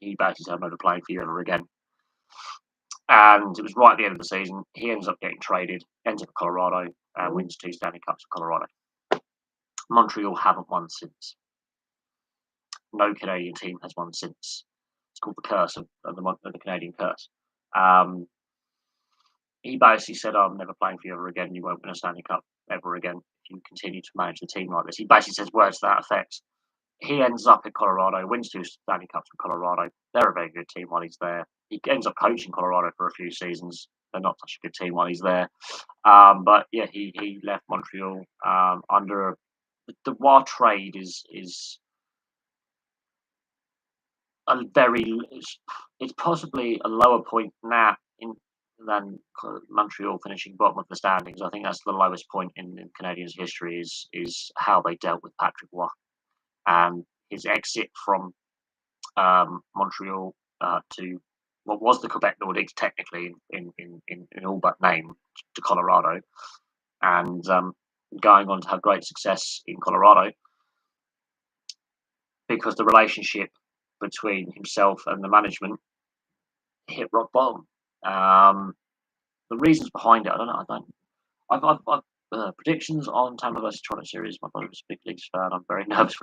he basically said, I'm never playing for you ever again. And it was right at the end of the season. He ends up getting traded, ends up at Colorado, and wins 2 Stanley Cups for Colorado. Montreal haven't won since. No Canadian team has won since. It's called the curse of the Canadian curse. He basically said, I'm never playing for you ever again. You won't win a Stanley Cup ever again if you continue to manage the team like this. He basically says words to that effect. He ends up in Colorado, wins 2 Stanley Cups with Colorado. They're a very good team while he's there. He ends up coaching Colorado for a few seasons. They're not such a good team while he's there. But yeah, he left Montreal under the Wah trade is a very it's possibly a lower point now than Montreal finishing bottom of the standings. I think that's the lowest point in Canadians' history is how they dealt with Patrick Roy and his exit from Montreal to what was the Quebec Nordiques technically in all but name to Colorado, and going on to have great success in Colorado. because the relationship between himself and the management hit rock bottom. Um, the reasons behind it, I don't know. I don't. Predictions on Tampa versus Toronto series. My brother was a big Leafs fan. I'm very nervous.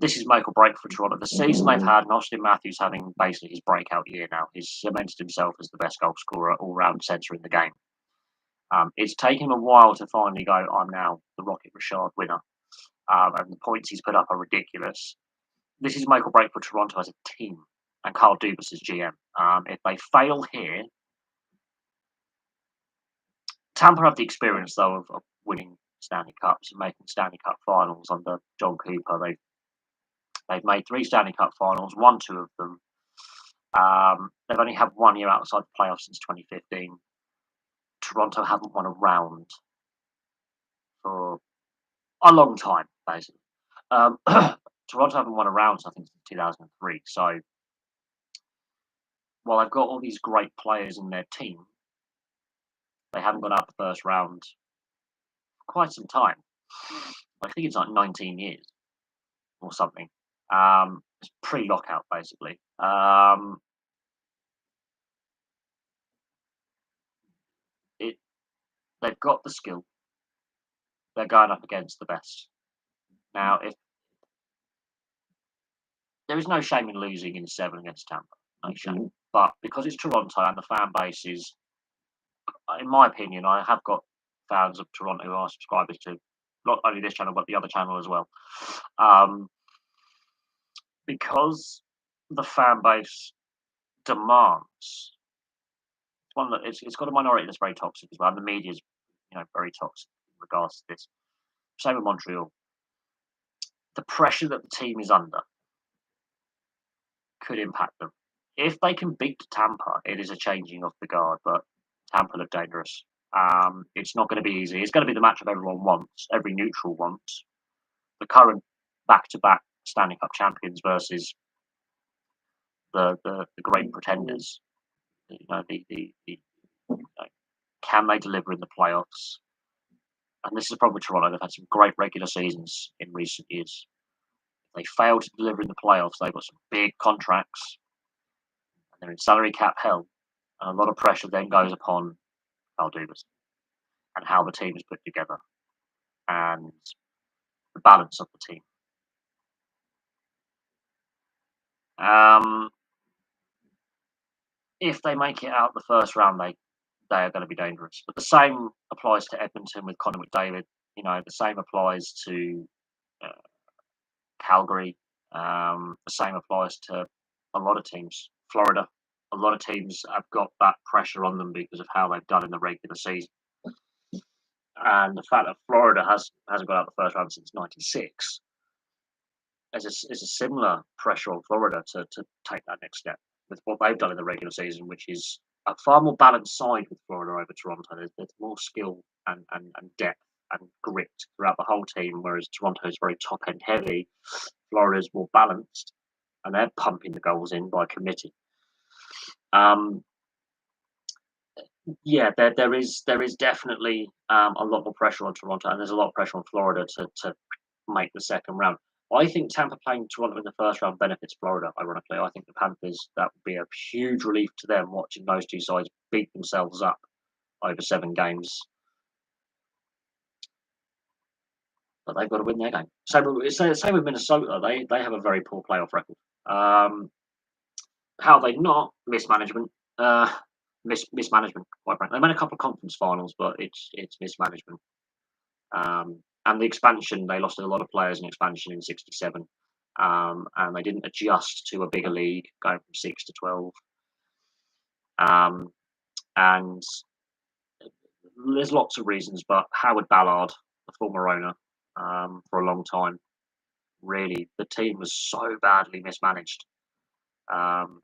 This is make or break for Toronto. The season they've had, and Austin Matthews having basically his breakout year now, he's cemented himself as the best goal scorer, all-round centre in the game. It's taken him a while to finally go, I'm now the Rocket Richard winner. And the points he's put up are ridiculous. This is make or break for Toronto as a team, and Carl Dubas as GM. If they fail here, Tampa have the experience, though, of winning Stanley Cups and making Stanley Cup finals under John Cooper. They've made 3 Stanley Cup finals, won 2 of them. They've only had 1 year outside the playoffs since 2015. Toronto haven't won a round for a long time, basically. Toronto haven't won a round, I think, since 2003. So while they've got all these great players in their team, they haven't got out the first round for quite some time. I think it's like 19 years or something. It's pre-lockout, basically. They've got the skill. They're going up against the best. Now, if there is no shame in losing in 7 against Tampa, no shame. But because it's Toronto and the fan base is, in my opinion, I have got fans of Toronto who are subscribers to not only this channel but the other channel as well. Because the fan base demands one that it's got a minority that's very toxic as well, and the media is very toxic in regards to this. Same with Montreal. The pressure that the team is under could impact them. If they can beat Tampa, it is a changing of the guard, but Tampa look dangerous. It's not going to be easy. It's going to be the matchup everyone wants, every neutral wants. The current back-to-back Stanley Cup champions versus the great pretenders. Can they deliver in the playoffs? And this is probably Toronto. They've had some great regular seasons in recent years. If they fail to deliver in the playoffs, they've got some big contracts, and they're in salary cap hell. And a lot of pressure then goes upon Carl Dubas and how the team is put together and the balance of the team. If they make it out the first round, they are going to be dangerous. But the same applies to Edmonton with Connor McDavid. The same applies to Calgary. The same applies to a lot of teams. Florida. A lot of teams have got that pressure on them because of how they've done in the regular season. And the fact that Florida hasn't got out the first round since '96 is a similar pressure on Florida to take that next step with what they've done in the regular season, which is a far more balanced side with Florida over Toronto. There's more skill and depth and grit throughout the whole team, whereas Toronto is very top end heavy. Florida is more balanced, and they're pumping the goals in by committee. There is definitely a lot more pressure on Toronto, and there's a lot of pressure on Florida to make the second round. I think Tampa playing Toronto in the first round benefits Florida, ironically. I think the Panthers, that would be a huge relief to them watching those two sides beat themselves up over 7 games. But they've got to win their game. Same with Minnesota. They have a very poor playoff record. How they not mismanagement? Mismanagement, quite frankly. They made a couple of conference finals, but it's mismanagement. And the expansion, they lost a lot of players in expansion in '67, and they didn't adjust to a bigger league, going from 6 to 12. And there's lots of reasons, but Howard Ballard, the former owner, for a long time, really, the team was so badly mismanaged. And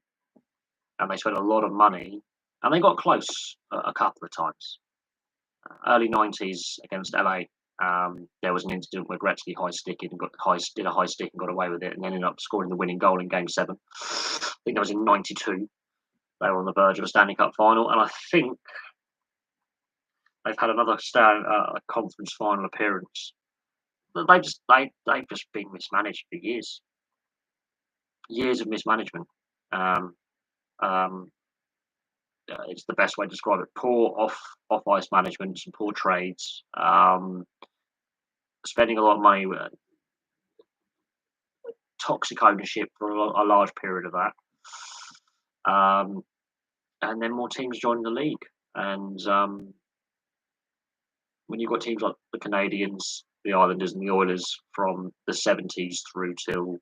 they spent a lot of money, and they got close a couple of times. Early '90s against LA, there was an incident where Gretzky did a high stick and got away with it, and ended up scoring the winning goal in Game 7. I think that was in '92. They were on the verge of a Stanley Cup final, and I think they've had another conference final appearance they've just been mismanaged for years of mismanagement. Um, um, it's the best way to describe it. Poor off ice management, some poor trades, spending a lot of money, toxic ownership for a large period of that, and then more teams joining the league. And when you've got teams like the Canadians, the Islanders, and the Oilers from the 70s through till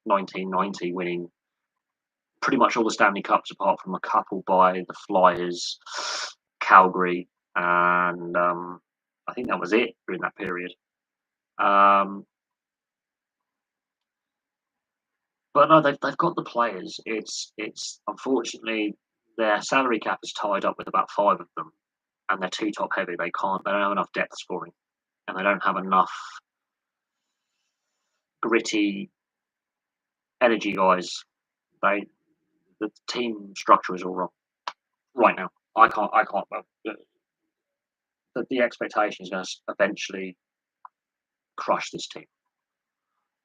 1990, winning pretty much all the Stanley Cups apart from a couple by the Flyers, Calgary, and I think that was it during that period. Um, but no, they've got the players. It's unfortunately their salary cap is tied up with about five of them, and they're too top heavy. They don't have enough depth scoring, and they don't have enough gritty energy guys. They the team structure is all wrong right now. I can't. The expectation is going to eventually crush this team.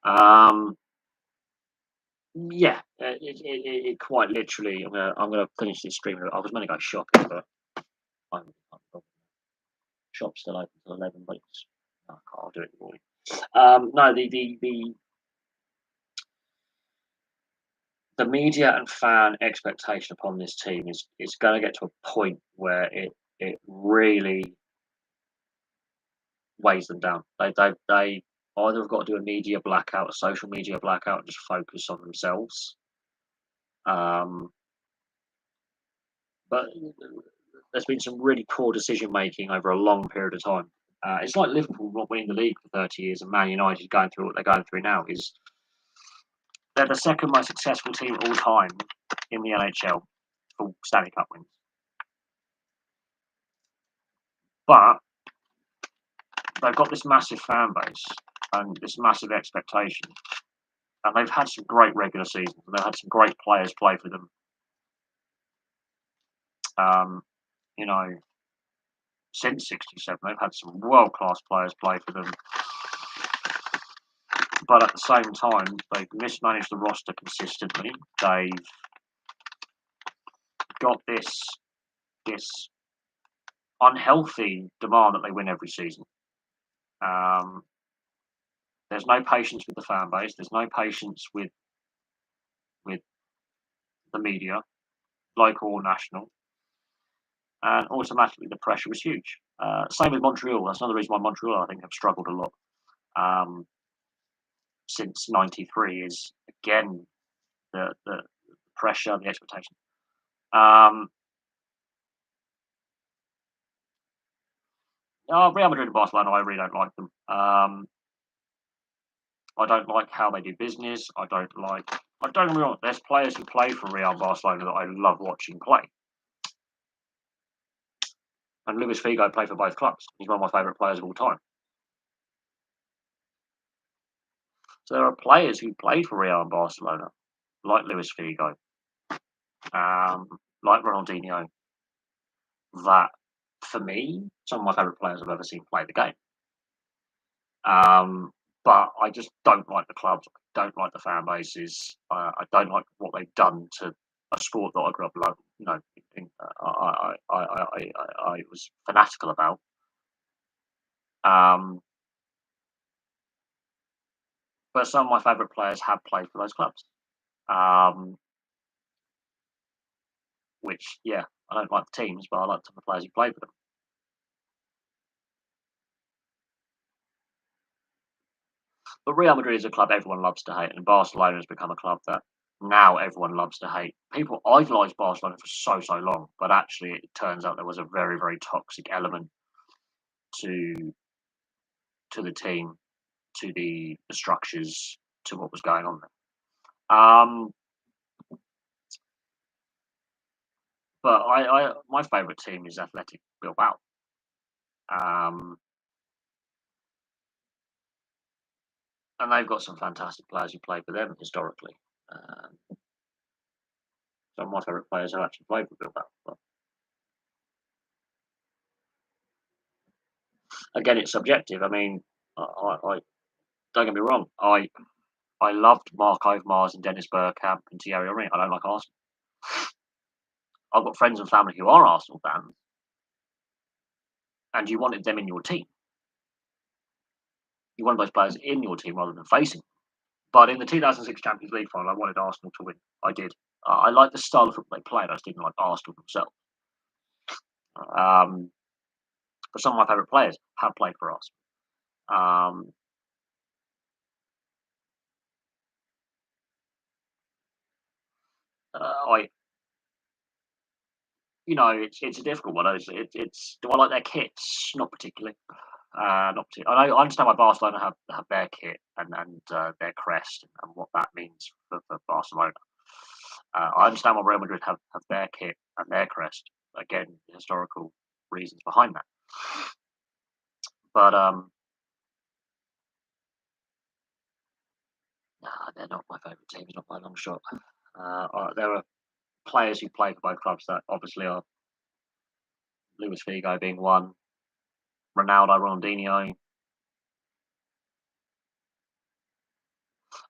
Um, yeah, it quite literally. I'm gonna finish this stream. I was meant to go shopping, but I'm shop's still open till 11. But I'll do it in the morning. No, the media and fan expectation upon this team is going to get to a point where it really weighs them down. They either have got to do a media blackout, a social media blackout, and just focus on themselves. Um, but there's been some really poor decision making over a long period of time. It's like Liverpool not winning the league for 30 years and Man United going through what they're going through now. Is they're the second most successful team of all time in the NHL for Stanley Cup wins. But they've got this massive fan base and this massive expectation. And they've had some great regular seasons. And they've had some great players play for them. Um, you know, since '67, they've had some world class players play for them. But at the same time, they've mismanaged the roster consistently. They've got this unhealthy demand that they win every season. Um, there's no patience with the fan base. There's no patience with the media, local or national, and automatically the pressure was huge. Same with Montreal. That's another reason why Montreal, I think, have struggled a lot um, since '93. Is again the pressure, the expectation. Real Madrid and Barcelona, I really don't like them. I don't like how they do business. I don't like. I don't really. There's players who play for Real and Barcelona that I love watching play. And Luis Figo played for both clubs. He's one of my favourite players of all time. So there are players who played for Real and Barcelona, like Luis Figo, like Ronaldinho, that for me, some of my favourite players I've ever seen play the game. But I just don't like the clubs. I don't like the fan bases. I don't like what they've done to a sport that I grew up loving. I was fanatical about. Um, but some of my favourite players have played for those clubs. Which, yeah, I don't like the teams, but I like the players who play for them. But Real Madrid is a club everyone loves to hate, and Barcelona has become a club that now everyone loves to hate. People idolised Barcelona for so long, but actually it turns out there was a very toxic element to the team, to the structures, to what was going on there. But my favourite team is Athletic Bilbao. Um, and they've got some fantastic players who play for them historically. Some of my favourite players have actually played for Bilbao. But Again, it's subjective. I mean, I don't get me wrong. I loved Mark Overmars and Dennis Bergkamp and Thierry Henry. I don't like Arsenal. I've got friends and family who are Arsenal fans, and you wanted them in your team. You wanted those players in your team rather than facing. But in the 2006 Champions League final, I wanted Arsenal to win. I did. I liked the style of football they played. I just didn't like Arsenal themselves. Um, but some of my favourite players have played for Arsenal. Um, I, it's a difficult one. It's do I like their kits? Not particularly. Not particularly. I understand why Barcelona have their kit and their crest and what that means for Barcelona. I understand why Real Madrid have their kit and their crest. Again, historical reasons behind that. But nah, they're not my favourite teams, not by a long shot. There are players who play for both clubs that obviously are Luis Figo being one, Ronaldo, Ronaldinho. I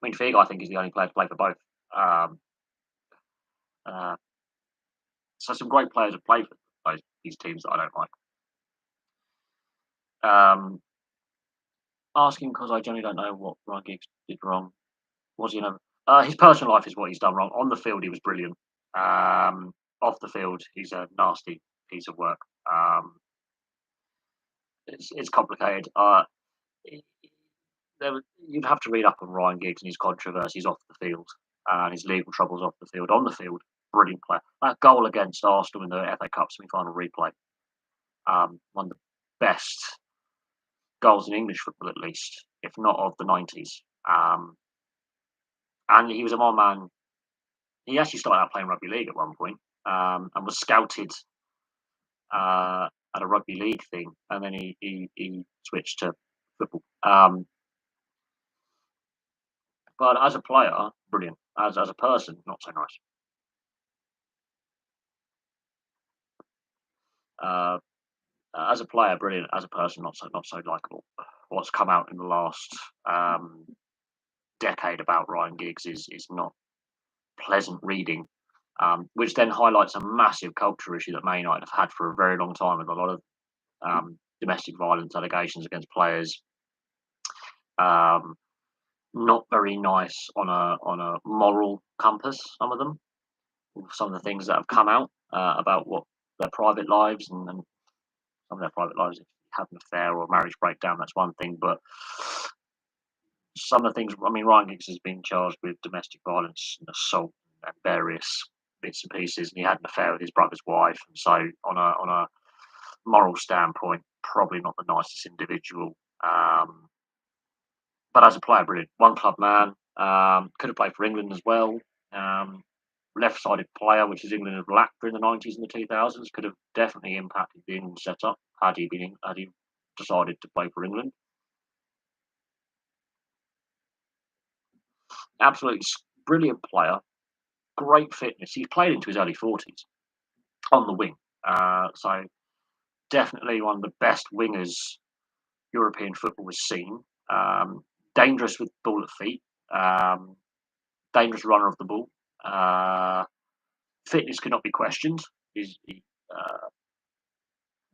mean, Figo, I think, is the only player to play for both. Um, uh, so some great players have played for these teams that I don't like. Asking because I generally don't know what Ryan Giggs did wrong. Was he never? His personal life is what he's done wrong. On the field, he was brilliant. Off the field, he's a nasty piece of work. It's complicated. You'd have to read up on Ryan Giggs and his controversies off the field and his legal troubles off the field. On the field, brilliant player. That goal against Arsenal in the FA Cup semi-final replay, one of the best goals in English football, at least, if not of the 90s. And he was a one-man. He actually started out playing rugby league at one point, and was scouted at a rugby league thing, and then he switched to football. But as a player, brilliant. As a person, not so nice. Uh, as a player, brilliant. As a person, not so likable. What's come out in the last decade about Ryan Giggs is not pleasant reading, which then highlights a massive culture issue that Man United have had for a very long time, with a lot of domestic violence allegations against players. Um, Not very nice on a moral compass. Some of the things that have come out about what their private lives and some of their private lives. If you have an affair or a marriage breakdown, that's one thing. But some of the things, I mean, Ryan Giggs has been charged with domestic violence and assault and various bits and pieces, and he had an affair with his brother's wife. And so, on a moral standpoint, probably not the nicest individual. But as a player, brilliant. One club man. Could have played for England as well. Um, Left-sided player, which is England have lacked in the 90s and the 2000s, could have definitely impacted the England setup had he decided to play for England. Absolutely brilliant player, great fitness. He's played into his early 40s on the wing. So definitely one of the best wingers European football has seen. Dangerous with the ball at feet. Dangerous runner of the ball. Fitness could not be questioned.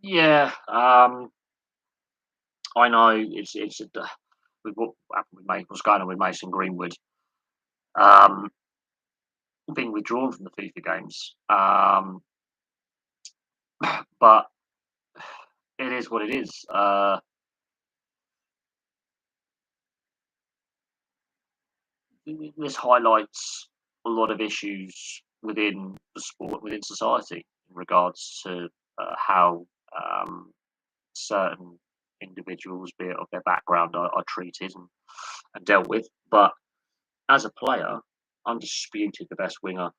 Yeah, I know with what happened what's going on with Mason Greenwood, um, being withdrawn from the FIFA games. But it is what it is. This highlights a lot of issues within the sport, within society, in regards to how certain individuals, be it of their background, are treated and dealt with. But as a player, undisputed the best winger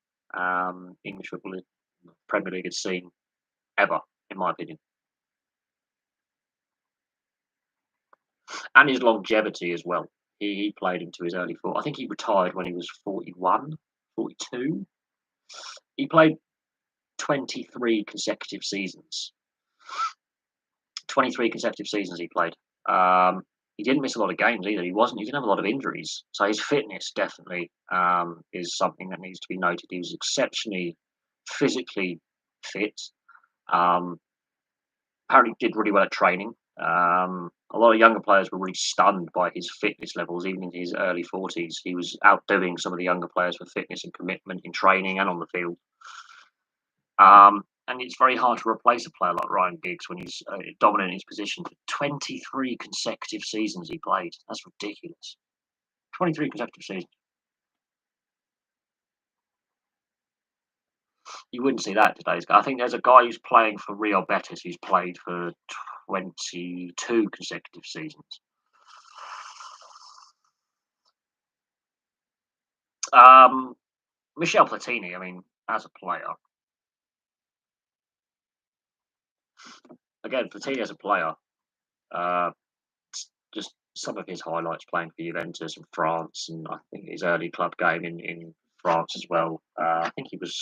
English football Premier League has seen ever, in my opinion. And his longevity as well. He played into his early 40s. I think he retired when he was 41, 42. He played 23 consecutive seasons. 23 consecutive seasons he played. Um, he didn't miss a lot of games either. He didn't have a lot of injuries. So his fitness definitely is something that needs to be noted. He was exceptionally physically fit. Um, Apparently did really well at training. A lot of younger players were really stunned by his fitness levels, even in his early 40s. He was outdoing some of the younger players for fitness and commitment in training and on the field. And it's very hard to replace a player like Ryan Giggs when he's dominant in his position. For 23 consecutive seasons he played. That's ridiculous. 23 consecutive seasons. You wouldn't see that today's guy. I think there's a guy who's playing for Real Betis who's played for 22 consecutive seasons. Um, Michel Platini, I mean, as a player, again, Platini as a player, uh, just some of his highlights playing for Juventus and France, and I think his early club game in France as well. I think he was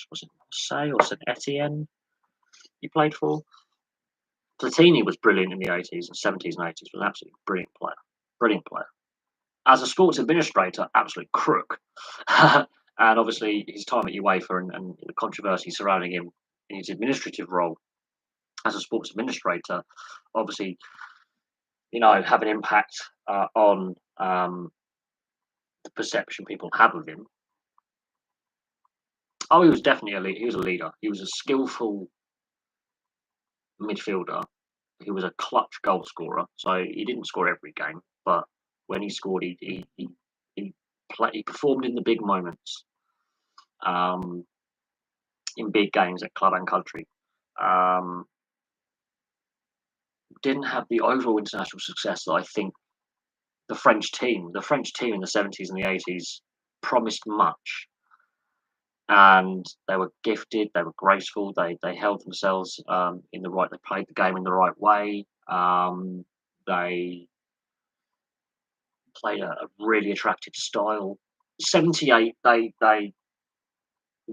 it Marseille or Saint Etienne he played for. Platini was brilliant in the 80s and 70s and 80s. Was an absolutely brilliant player. Brilliant player. As a sports administrator, absolute crook. And obviously his time at UEFA and the controversy surrounding him in his administrative role as a sports administrator, obviously, have an impact on the perception people have of him. Oh, he was definitely he was a leader. He was a skillful midfielder. He was a clutch goal scorer. So he didn't score every game, but when he scored, he performed in the big moments, um, in big games at club and country. Um, didn't have the overall international success that I think the French team in the 70s and the 80s promised much, and they were gifted, they were graceful, they held themselves in the right, they played the game in the right way. They played a really attractive style. 78, they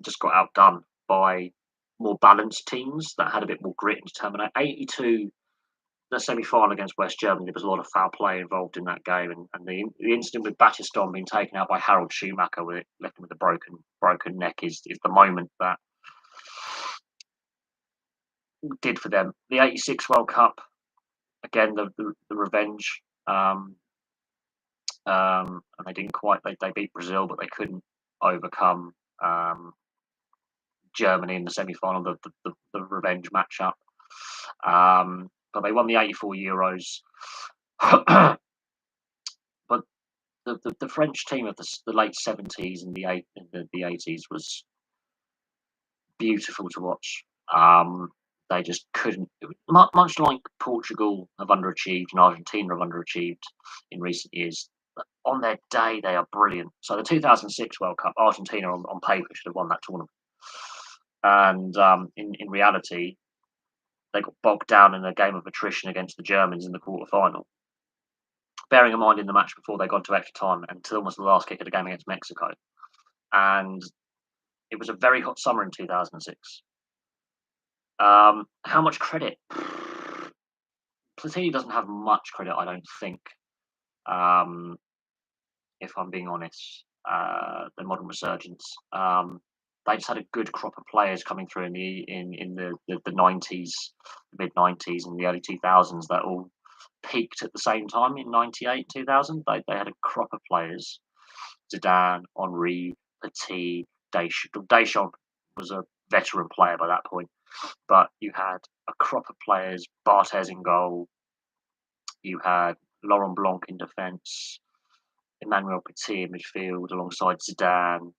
just got outdone by more balanced teams that had a bit more grit and determination. 82, the semi-final against West Germany, there was a lot of foul play involved in that game, and the incident with Battiston being taken out by Harold Schumacher with it left him with a broken neck is the moment that did for them. The '86 World Cup, again, the revenge, and they didn't quite. They beat Brazil, but they couldn't overcome Germany in the semi-final, the revenge matchup. But they won the '84 Euros. But the French team of the late '70s and the '80s was beautiful to watch. They just couldn't, much like Portugal have underachieved and Argentina have underachieved in recent years. On their day, they are brilliant. So the 2006 World Cup, Argentina on paper should have won that tournament, and in reality, they got bogged down in a game of attrition against the Germans in the quarter final. Bearing in mind in the match before they got to extra time until almost the last kick of the game against Mexico, and it was a very hot summer in 2006. How much credit? Platini doesn't have much credit, I don't think. Um, if I'm being honest, the modern resurgence. They just had a good crop of players coming through in the 90s, mid 90s, and the early 2000s that all peaked at the same time in 98, 2000. They had a crop of players: Zidane, Henri, Petit, Deschamps. Deschamps was a veteran player by that point, but you had a crop of players: Barthez in goal, you had Laurent Blanc in defence, Emmanuel Petit in midfield alongside Zidane.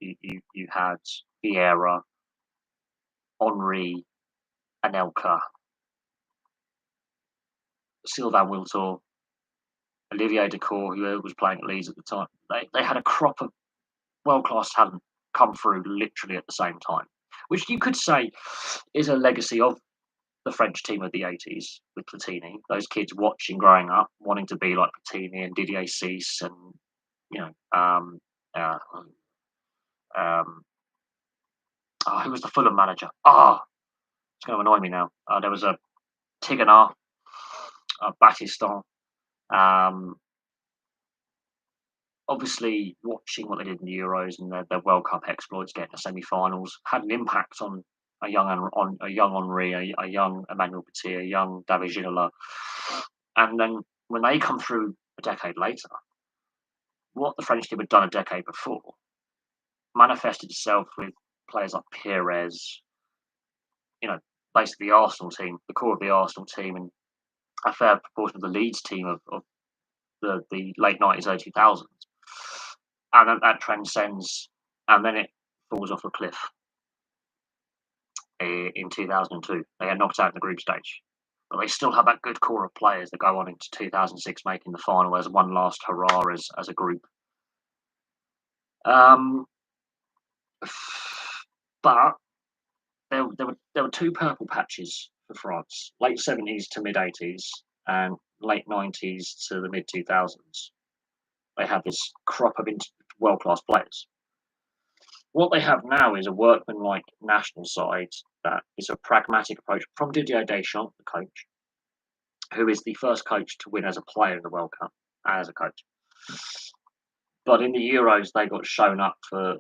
You had Vieira, Henri, Anelka, Sylvain Wiltord, Olivier Dacour, who was playing at Leeds at the time. They had a crop of world class talent come through literally at the same time, which you could say is a legacy of the French team of the '80s with Platini. Those kids watching, growing up, wanting to be like Platini and Didier Cisse, and you know, who was the Fulham manager? It's going to annoy me now. There was a Tigana, Battiston. Um, Obviously, watching what they did in the Euros and their World Cup exploits, getting to semi-finals, had an impact on a young Henri, a young Emmanuel Petit, a young David Ginola. And then when they come through a decade later, what the French team had done a decade before manifested itself with players like Pires, you know, basically the Arsenal team, the core of the Arsenal team, and a fair proportion of the Leeds team of the late 90s, early 2000s. And then that transcends, and then it falls off a cliff in 2002. They are knocked out in the group stage. But they still have that good core of players that go on into 2006, making the final as one last hurrah as a group. Um, but there were two purple patches for France, late 70s to mid 80s and late 90s to the mid 2000s. They had this crop of world class players. What they have now is a workmanlike national side that is a pragmatic approach from Didier Deschamps, the coach, who is the first coach to win as a player in the World Cup, as a coach. But in the Euros, they got shown up for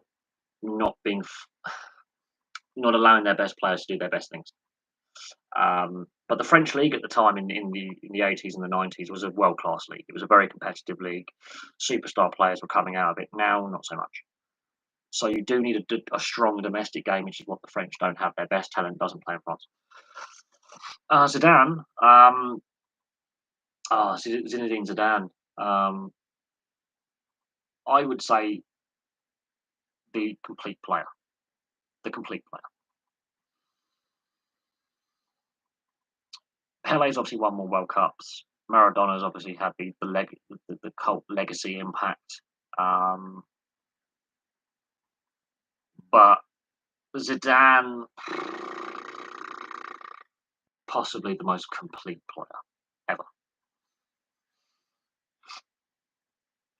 not being, not allowing their best players to do their best things. But the French league at the time in the 80s and the 90s was a world class league. It was a very competitive league. Superstar players were coming out of it. Now, not so much. So you do need a strong domestic game, which is what the French don't have. Their best talent doesn't play in France. Zidane, Zinedine Zidane. I would say the complete player. The complete player. Pele's obviously won more World Cups. Maradona's obviously had the cult legacy impact. But Zidane, possibly the most complete player ever.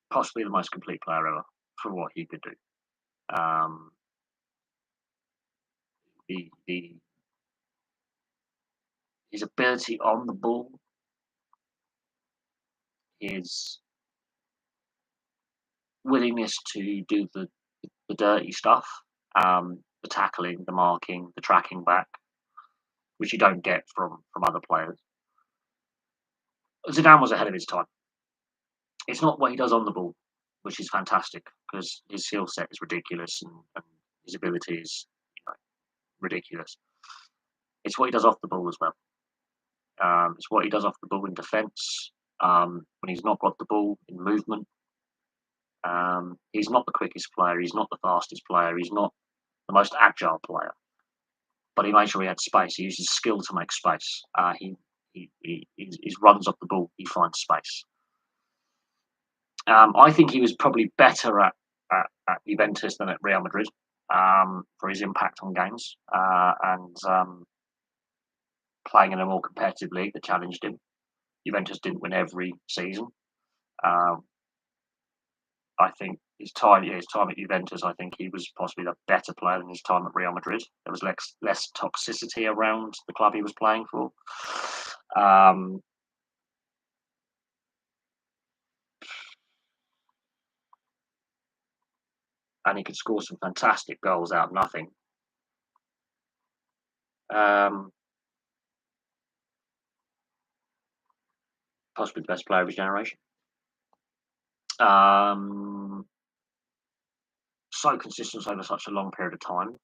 Possibly the most complete player ever for what he could do. His ability on the ball, his willingness to do the dirty stuff, the tackling, the marking, the tracking back, which you don't get from other players. Zidane was ahead of his time. It's not what he does on the ball, which is fantastic because his skill set is ridiculous and his ability is ridiculous. It's what he does off the ball as well. It's what he does off the ball in defence, when he's not got the ball in movement. He's not the quickest player. He's not the fastest player. He's not the most agile player. But he made sure he had space. He uses skill to make space. He runs off the ball. He finds space. I think he was probably better at Juventus than at Real Madrid for his impact on games and playing in a more competitive league that challenged him. Juventus didn't win every season. I think his time at Juventus, I think he was possibly the better player than his time at Real Madrid. There was less toxicity around the club he was playing for. And he could score some fantastic goals out of nothing. Possibly the best player of his generation. So consistent over such a long period of time.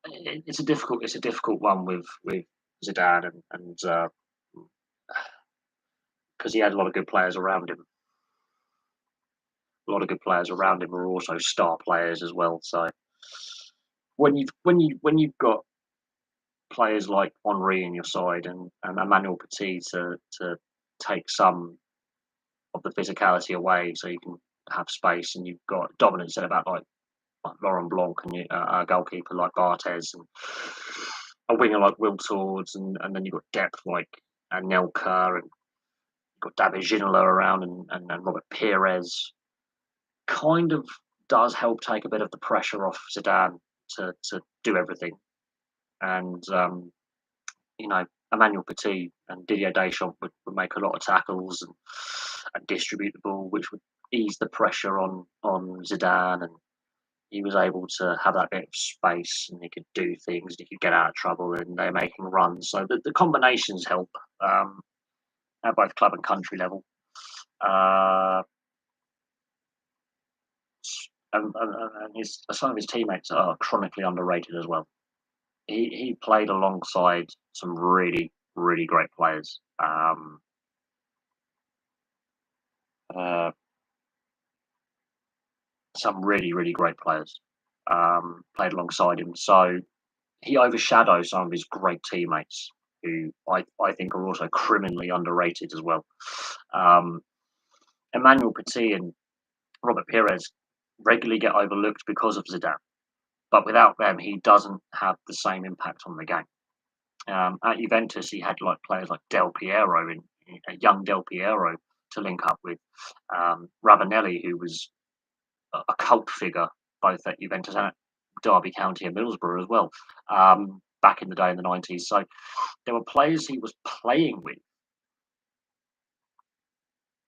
It's a difficult one with Zidane and because he had a lot of good players around him. A lot of good players around him were also star players as well. So when you've got players like Henri in your side and Emmanuel Petit to take some of the physicality away, so you can have space, and you've got dominant centre back like Laurent Blanc and a goalkeeper like Barthez and a winger like Will Swords, and then you've got depth like Anelka, and you've got David Ginola around and Robert Pires. Kind of does help take a bit of the pressure off Zidane to do everything. And Emmanuel Petit and Didier Deschamps would make a lot of tackles and distribute the ball, which would ease the pressure on Zidane, and he was able to have that bit of space, and he could do things, and he could get out of trouble, and they're making runs. So the combinations help at both club and country level. Uh, and some of his teammates are chronically underrated as well. He played alongside some really, really great players. Uh, some really, really great players played alongside him. So he overshadows some of his great teammates, who I think are also criminally underrated as well. Um, Emmanuel Petit and Robert Pires regularly get overlooked because of Zidane, but without them, he doesn't have the same impact on the game. At Juventus, he had like players like Del Piero, and a young Del Piero to link up with, Ravanelli, who was a cult figure both at Juventus and at Derby County and Middlesbrough as well, back in the day in the 90s. So there were players he was playing with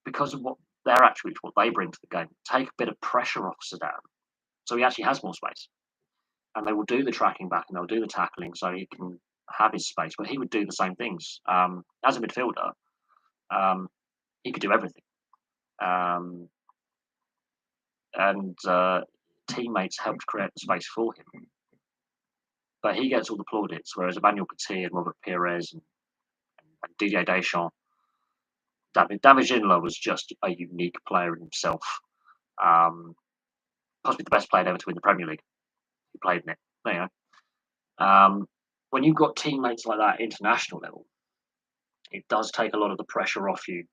because of what their attributes, what they bring to the game, take a bit of pressure off Zidane, so he actually has more space, and they will do the tracking back and they'll do the tackling so he can have his space. But he would do the same things as a midfielder. Um, he could do everything, um, and teammates helped create the space for him. But he gets all the plaudits, whereas Emmanuel Petit and Robert Pires and Didier Deschamps, David Ginola was just a unique player in himself. Um, Possibly the best player ever to win the Premier League. He played in it. There you go. When you've got teammates like that at international level, it does take a lot of the pressure off you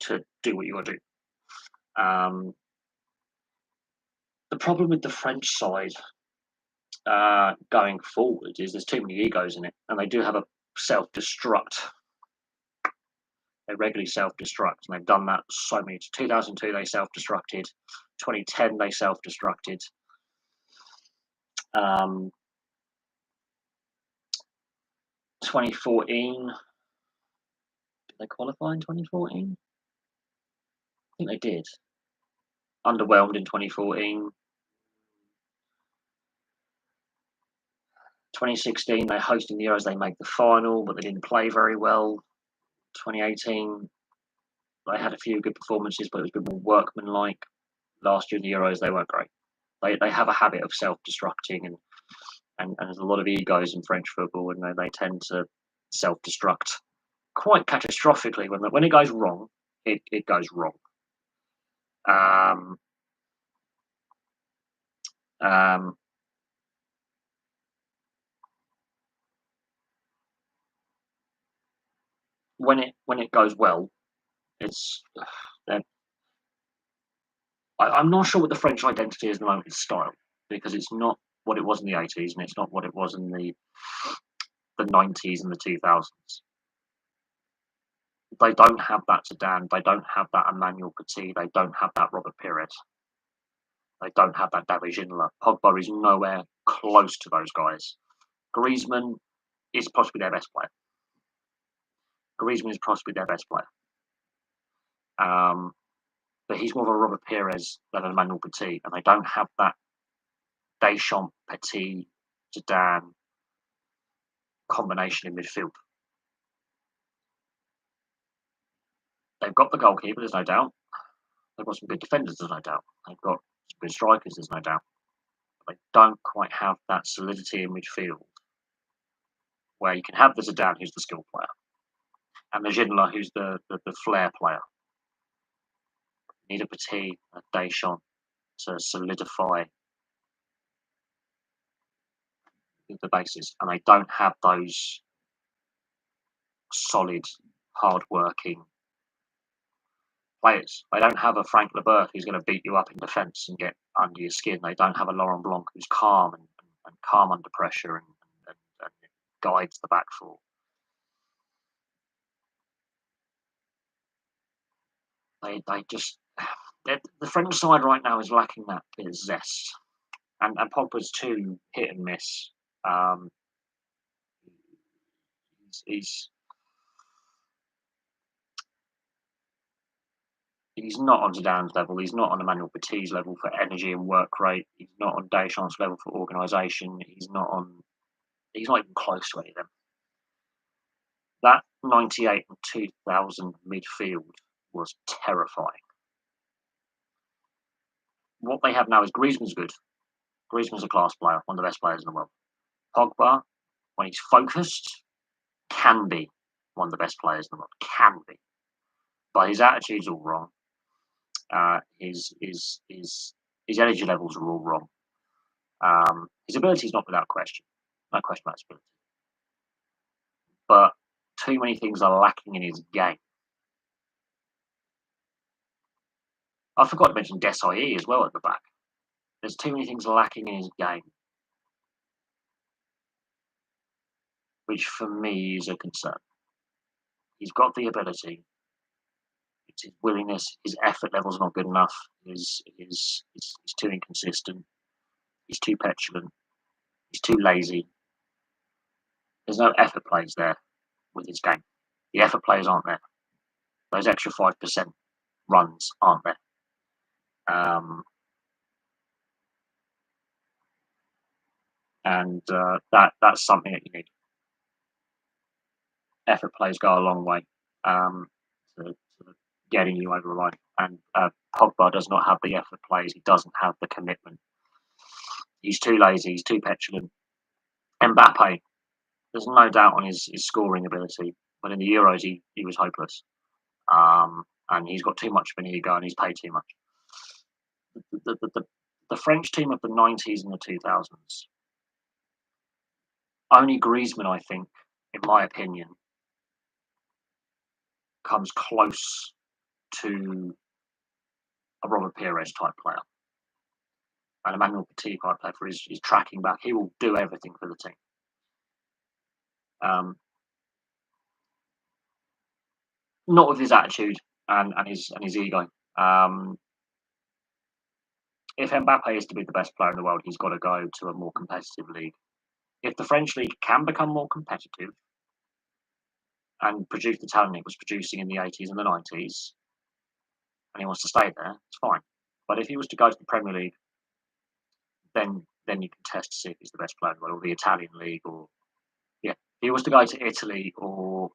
to do what you got to do. The problem with the French side going forward is there's too many egos in it, and they do have a self-destruct. They regularly self-destruct, and they've done that so many. 2002 they self-destructed. 2010 they self-destructed. 2014, did they qualify in 2014? I think they did. Underwhelmed in 2014. 2016 they're hosting the Euros. They make the final, but they didn't play very well. 2018 they had a few good performances, but it was a bit more workmanlike. Last year in the Euros they weren't great. They have a habit of self-destructing, and there's a lot of egos in French football, and they tend to self-destruct quite catastrophically. When it goes wrong, it goes wrong. Um, um, when it goes well, it's I'm not sure what the French identity is at the moment. It's style, because it's not what it was in the 80s, and it's not what it was in the 90s and the 2000s. They don't have that Zidane. They don't have that Emmanuel Petit. They don't have that Robert Pires. They don't have that David Ginola. Pogba is nowhere close to those guys. Griezmann is possibly their best player. Griezmann is possibly their best player. But he's more of a Robert Pires than an Emmanuel Petit, and they don't have that Deschamps, Petit, Zidane combination in midfield. They've got the goalkeeper, there's no doubt. They've got some good defenders, there's no doubt. They've got some good strikers, there's no doubt. But they don't quite have that solidity in midfield where you can have the Zidane, who's the skill player, and the Ginola, who's the flair player. You need a Petit, a Deschamps to solidify the basis, and they don't have those solid, hard-working players. They don't have a Frank Leboeuf who's going to beat you up in defence and get under your skin. They don't have a Laurent Blanc who's calm and calm under pressure and guides the back four. They just the French side right now is lacking that bit of zest, and Pogba's too hit and miss. Um, he's he's not on Zidane's level. He's not on Emmanuel Petit's level for energy and work rate. He's not on Deschamps' level for organisation. He's not even close to any of them. That 98 and 2000 midfield was terrifying. What they have now is Griezmann's good. Griezmann's a class player, one of the best players in the world. Pogba, when he's focused, can be one of the best players in the world. Can be. But his attitude's all wrong. His energy levels are all wrong. His ability is not without question. No question about his ability. But too many things are lacking in his game. I forgot to mention Desailly as well at the back. There's too many things lacking in his game, which for me is a concern. He's got the ability. It's his willingness. His effort level's not good enough. He's too inconsistent. He's too petulant. He's too lazy. There's no effort plays there with his game. The effort plays aren't there. Those extra 5% runs aren't there. And that's something that you need. Effort plays go a long way to getting you over the line. And Pogba does not have the effort plays. He doesn't have the commitment. He's too lazy. He's too petulant. Mbappe, there's no doubt on his scoring ability, but in the Euros he was hopeless. And he's got too much of an ego and he's paid too much. The French team of the 90s and the 2000s, only Griezmann, I think, in my opinion, comes close to a Robert Pires type player. And Emmanuel Petit type player for his tracking back. He will do everything for the team. Not with his attitude and his ego. If Mbappe is to be the best player in the world, he's got to go to a more competitive league. If the French league can become more competitive and produce the talent it was producing in the 80s and the 90s, and he wants to stay there, it's fine. But if he was to go to the Premier League, then you can test to see if he's the best player in the world, or the Italian league, or if he was to go to Italy or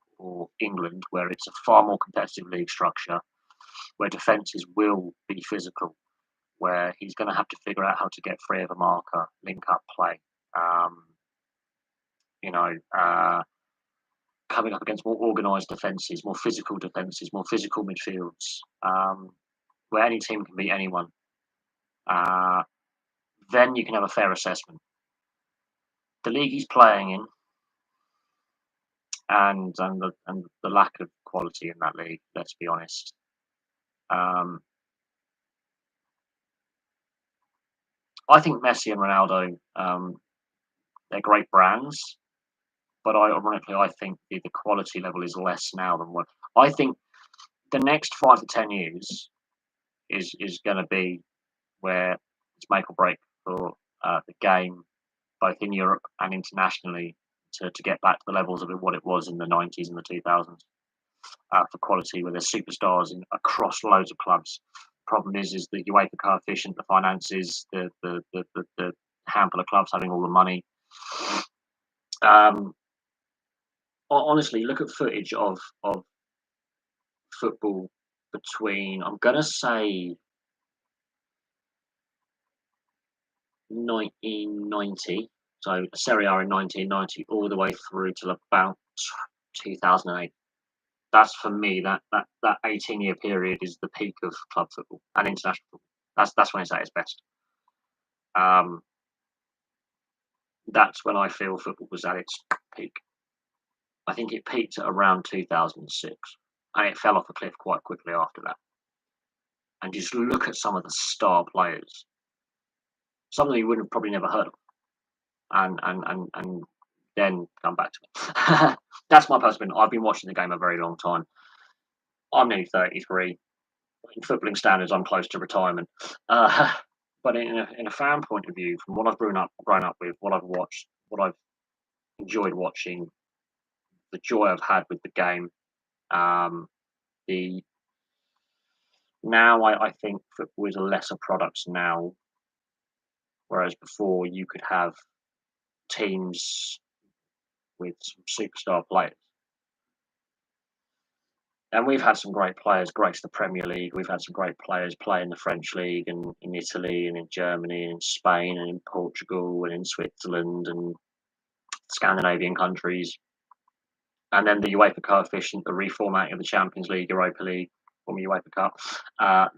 England, where it's a far more competitive league structure, where defences will be physical, where he's going to have to figure out how to get free of a marker, link up play, coming up against more organised defences, more physical midfields, where any team can beat anyone. Then you can have a fair assessment. The league he's playing in, and the lack of quality in that league. Let's be honest. I think Messi and Ronaldo, they're great brands, but ironically, I think the quality level is less now than what I think. The next 5 to 10 years is going to be where it's make or break for the game, both in Europe and internationally, to get back to the levels of what it was in the 90s and the 2000s for quality, where there's superstars across loads of clubs. Problem is the UEFA coefficient, the finances, the handful of clubs having all the money. Honestly, look at footage of football between, I'm going to say, 1990, so Serie A in 1990, all the way through till about 2008. That's for me, that 18-year period is the peak of club football and international football. That's when it's at its best. That's when I feel football was at its peak. I think it peaked at around 2006, and it fell off a cliff quite quickly after that. And just look at some of the star players, some of them you would have probably never heard of, and then come back to it. That's my personal opinion. I've been watching the game a very long time. I'm nearly 33. In footballing standards, I'm close to retirement. But in a fan point of view, from what I've grown up with, what I've watched, what I've enjoyed watching, the joy I've had with the game, um, the now I think football is a lesser product now, whereas before you could have teams with some superstar players. And we've had some great players grace the Premier League. We've had some great players play in the French league and in Italy and in Germany and in Spain and in Portugal and in Switzerland and Scandinavian countries. And then the UEFA coefficient, the reformatting of the Champions League, Europa League, former UEFA Cup,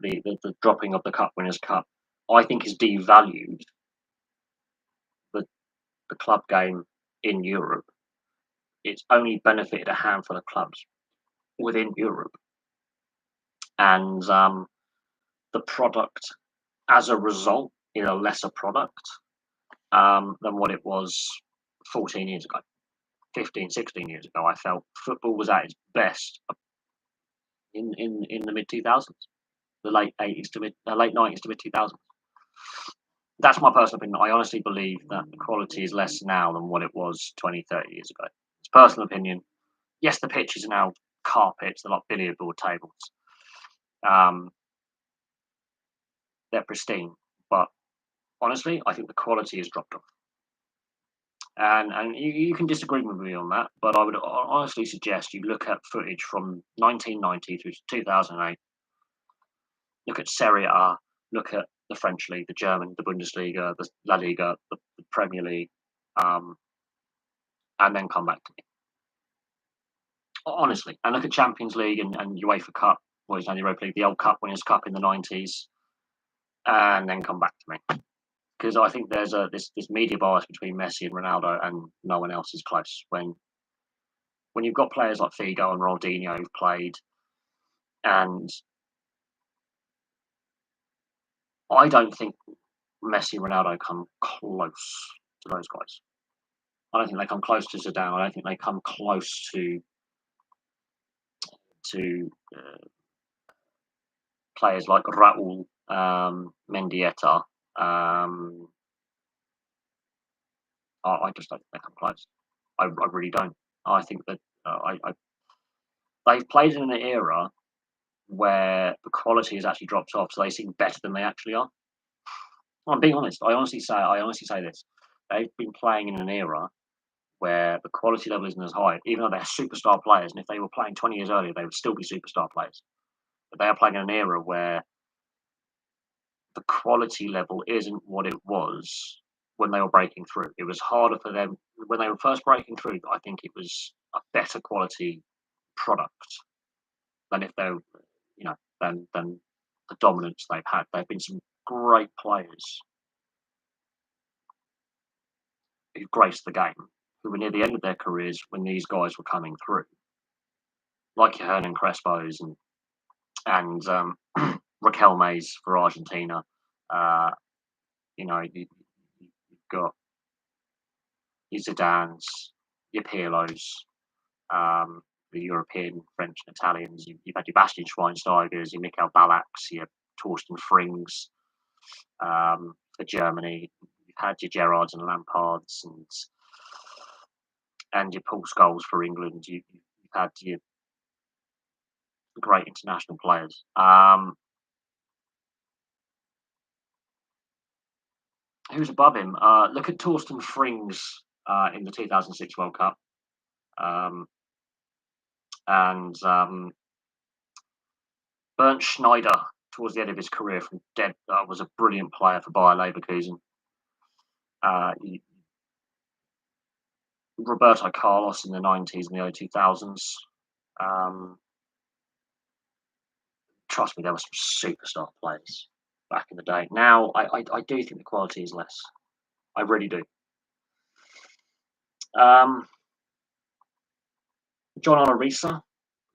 the dropping of the Cup Winners' Cup, I think has devalued the, the club game in Europe. It's only benefited a handful of clubs within Europe. And the product, as a result, is a lesser product than what it was 14 years ago, 15, 16 years ago. I felt football was at its best in the mid 2000s, the late 90s to mid 2000s. That's my personal opinion. I honestly believe that the quality is less now than what it was 20, 30 years ago. It's personal opinion. Yes, the pitches are now carpets, they're like billiard board tables. Um, they're pristine, but honestly, I think the quality has dropped off. And you can disagree with me on that, but I would honestly suggest you look at footage from 1990 through to 2008. Look at Serie A, look at the French league, the German, the Bundesliga, the La Liga, the Premier League, um, and then come back to me. Honestly, and look at Champions League and UEFA Cup, what is now the Europa League, the old Cup Winners' Cup in the 90s, and then come back to me. Because I think there's this media bias between Messi and Ronaldo, and no one else is close. When you've got players like Figo and Ronaldinho who've played, and I don't think Messi and Ronaldo come close to those guys. I don't think they come close to Zidane. I don't think they come close to players like Raul, Mendieta. I just don't think they come close. I really don't. I think that they've played in an era where the quality has actually dropped off, so they seem better than they actually are. I'm being honest. I honestly say this. They've been playing in an era where the quality level isn't as high, even though they're superstar players. And if they were playing 20 years earlier, they would still be superstar players. But they are playing in an era where the quality level isn't what it was when they were breaking through. It was harder for them when they were first breaking through. I think it was a better quality product than if they're, than the dominance they've had. There have been some great players who graced the game, who were near the end of their careers when these guys were coming through, like your Hernan Crespo's and Raquelme's for Argentina. Uh, you've got your Zidane's, your Pirlo's, the European, French, and Italians. You've had your Bastian Schweinsteigers, your Michael Ballack's, your Torsten Frings for Germany. You've had your Gerrards and Lampards and your Paul Scholes for England. You've had your great international players. Who's above him? Look at Torsten Frings in the 2006 World Cup. Um, and Bernd Schneider, towards the end of his career, was a brilliant player for Bayer Leverkusen. Roberto Carlos in the 90s and the early 2000s. Trust me, there were some superstar players back in the day. Now, I do think the quality is less. I really do. John Arisa,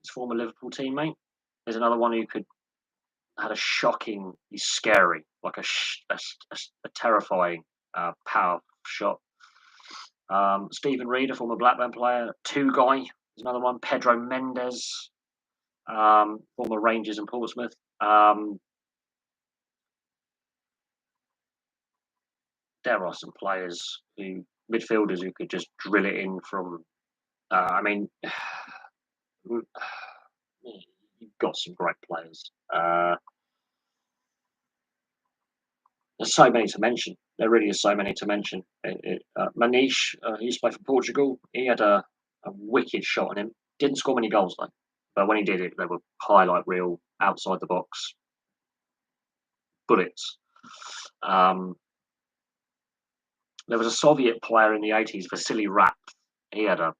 his former Liverpool teammate, is another one who had a shocking, he's scary, like a terrifying power shot. Stephen Reed, a former Blackburn player. Two guy is another one. Pedro Mendes, former Rangers and Portsmouth. there are some players midfielders who could just drill it in from. I mean, you've got some great players. There's so many to mention. There really is so many to mention. Maniche, he used to play for Portugal. He had a wicked shot on him. Didn't score many goals though, but when he did it, they were highlight reel, outside the box bullets. There was a Soviet player in the 80s, Vasily Rat. He had a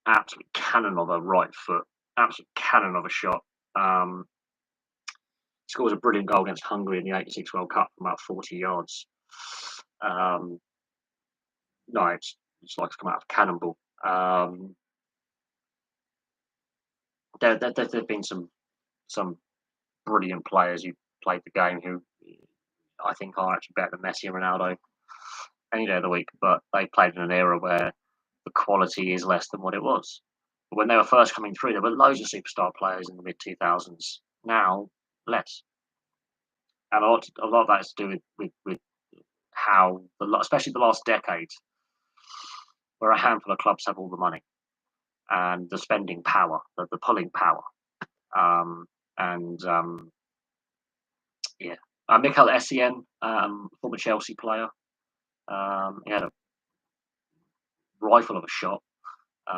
absolute cannon of a right foot, absolute cannon of a shot. Scores a brilliant goal against Hungary in the '86 World Cup from about 40 yards. No, it's like it's come out of a cannonball. There've been some brilliant players who played the game who I think are actually better than Messi and Ronaldo any day of the week, but they played in an era where the quality is less than what it was. But when they were first coming through, there were loads of superstar players in the mid 2000s. Now, less. And a lot of that is to do with how, especially the last decade, where a handful of clubs have all the money and the spending power, the pulling power. And yeah, Mikel Essien, former Chelsea player, he had a rifle of a shot.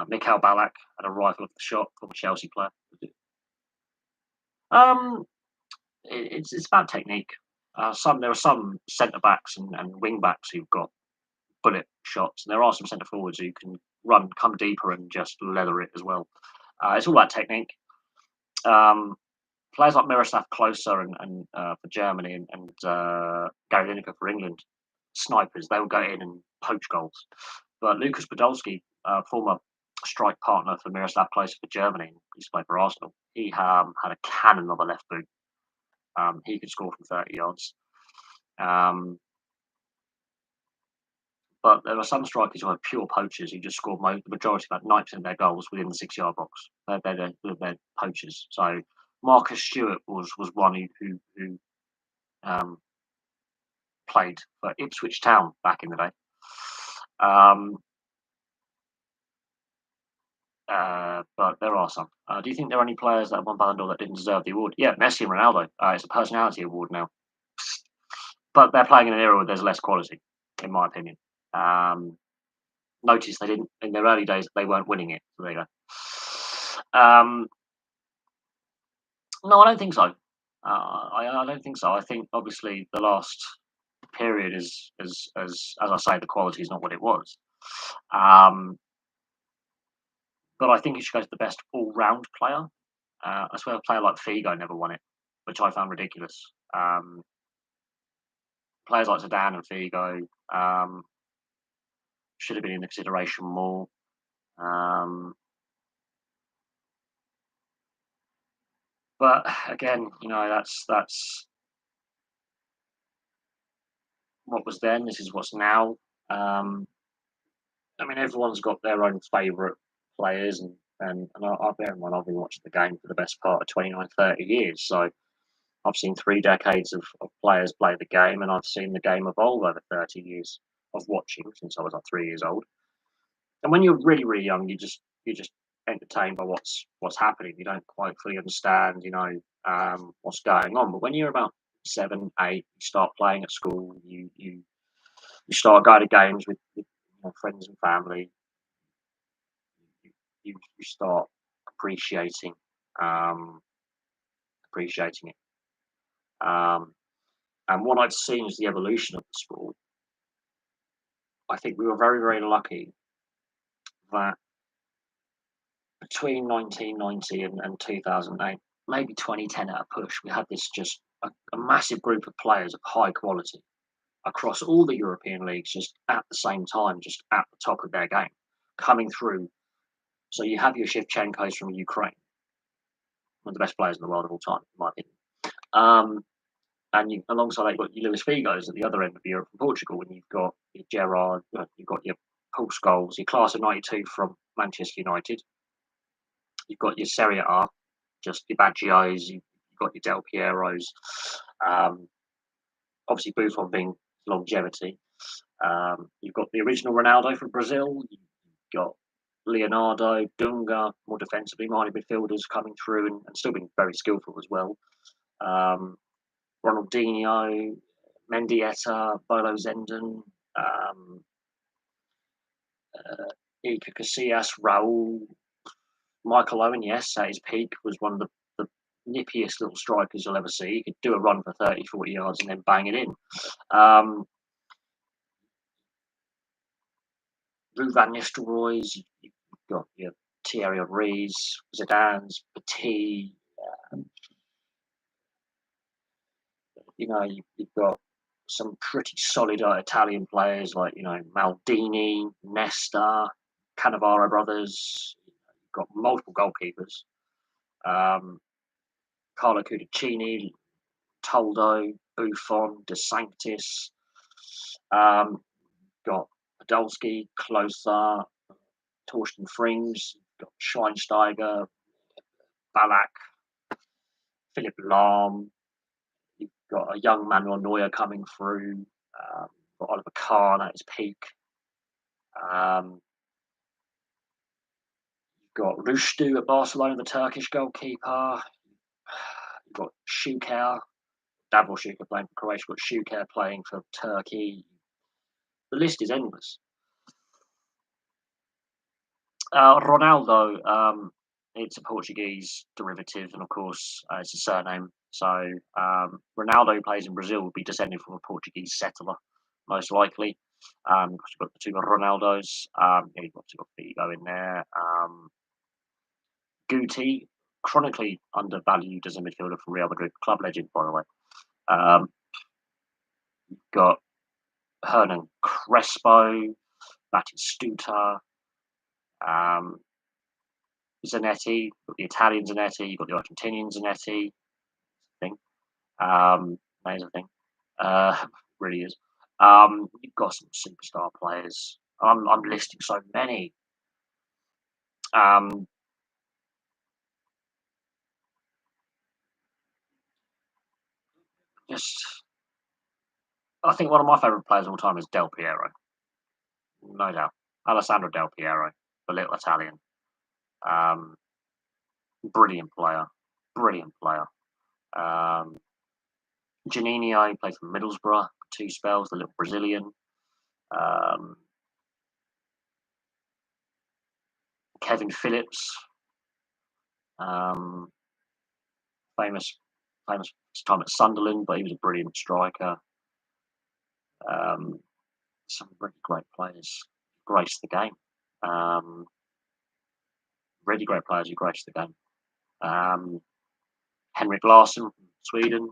Mikhail Ballack had a rifle of a shot, former Chelsea player. It's about technique. There are some centre backs and wing backs who've got bullet shots, and there are some centre forwards who can come deeper and just leather it as well. It's all about technique. Players like Miroslav Klose and for Germany and Gary Lineker for England, snipers. They will go in and poach goals. But Lukas Podolski, former strike partner for Miroslav Klose for Germany, used to play for Arsenal. He had a cannon of a left boot. He could score from 30 yards. But there are some strikers who are pure poachers who just score the majority, about 90% of their goals within the 6-yard box. They're poachers. So Marcus Stewart was one who played for Ipswich Town back in the day. But there are some. Do you think there are any players that won Ballon d'Or that didn't deserve the award? Yeah, Messi and Ronaldo. It's a personality award now. But they're playing in an era where there's less quality, in my opinion. Notice they didn't in their early days. They weren't winning it. So there you go. No, I don't think so. I don't think so. I think obviously the last period is as I say, the quality is not what it was. But I think it should go to the best all-round player. I swear a player like Figo never won it, which I found ridiculous. Players like Zidane and Figo should have been in the consideration more. But again, that's what was then. This is what's now. I mean, everyone's got their own favourite players, and I'll bear in mind I've been watching the game for the best part of 29, 30 years. So I've seen 3 decades of players play the game, and I've seen the game evolve over 30 years of watching since I was like 3 years old. And when you're really, really young, you're just entertained by what's happening. You don't quite fully understand, what's going on. But when you're about 7, 8, you start playing at school. You start going to games with friends and family. You start appreciating it. And what I've seen is the evolution of the sport. I think we were very, very lucky that between 1990 and 2008, maybe 2010 at a push, we had this just a massive group of players of high quality across all the European leagues, just at the same time, just at the top of their game, coming through. So you have your Shevchenkos from Ukraine, one of the best players in the world of all time, in my opinion. And alongside that, you've got your Luis Figos at the other end of Europe from Portugal, and you've got your Gerrard, you've got your Paul Scholes, your class of '92 from Manchester United. You've got your Serie A, just your Baggios, you've got your Del Pieros. Obviously, Buffon being longevity. You've got the original Ronaldo from Brazil. You've got Leonardo, Dunga, more defensively minded midfielders coming through and still being very skillful as well. Um, Ronaldinho, Mendieta, Bolo Zenden, Iker Casillas, Raul, Michael Owen, yes, at his peak, was one of the nippiest little strikers you'll ever see. He could do a run for 30, 40 yards and then bang it in. Ruud van Nistelrooy's, you've got your Thierry Henry's, Zidane's, Petit. You've got some pretty solid Italian players like, Maldini, Nesta, Cannavaro brothers. You've got multiple goalkeepers. Carlo Cudicini, Toldo, Buffon, De Sanctis. Got Podolski, Klosar, Torsten Frings, got Schweinsteiger, Ballack, Philip Lahm. You've got a young Manuel Neuer coming through. Got Oliver Kahn at his peak. You've got Rushdu at Barcelona, the Turkish goalkeeper. You've got Schuker, Davor Schuker playing for Croatia. You've got Schuker playing for Turkey. The list is endless. Ronaldo, it's a Portuguese derivative, and of course, it's a surname. So Ronaldo plays in Brazil would be descended from a Portuguese settler, most likely. Because you've got the two Ronaldos. You've got Figo in there. Guti, chronically undervalued as a midfielder for Real Madrid, club legend, by the way. You've got Hernan Crespo, Batistuta, Zanetti, you've got the Italian Zanetti, you've got the Argentinian Zanetti. Thing. That is a thing. Really is. You've got some superstar players. I'm listing so many. Just, I think one of my favourite players of all time is Del Piero. No doubt. Alessandro Del Piero, the little Italian. Brilliant player. Brilliant player. Juninho played for Middlesbrough, 2 spells, the little Brazilian. Kevin Phillips, famous time at Sunderland, but he was a brilliant striker. Some really great players graced the game. Really great players who graced the game. Henrik Larsson from Sweden.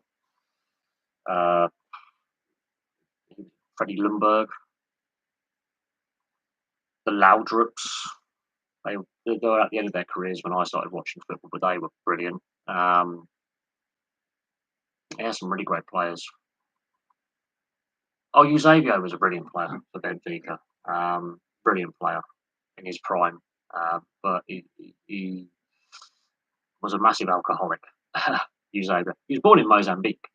Freddie Lundberg. The Laudrups. They were at the end of their careers when I started watching football, but they were brilliant. Some really great players. Oh, Eusebio was a brilliant player for Benfica. Brilliant player in his prime. But he was a massive alcoholic. Eusebio. He was born in Mozambique,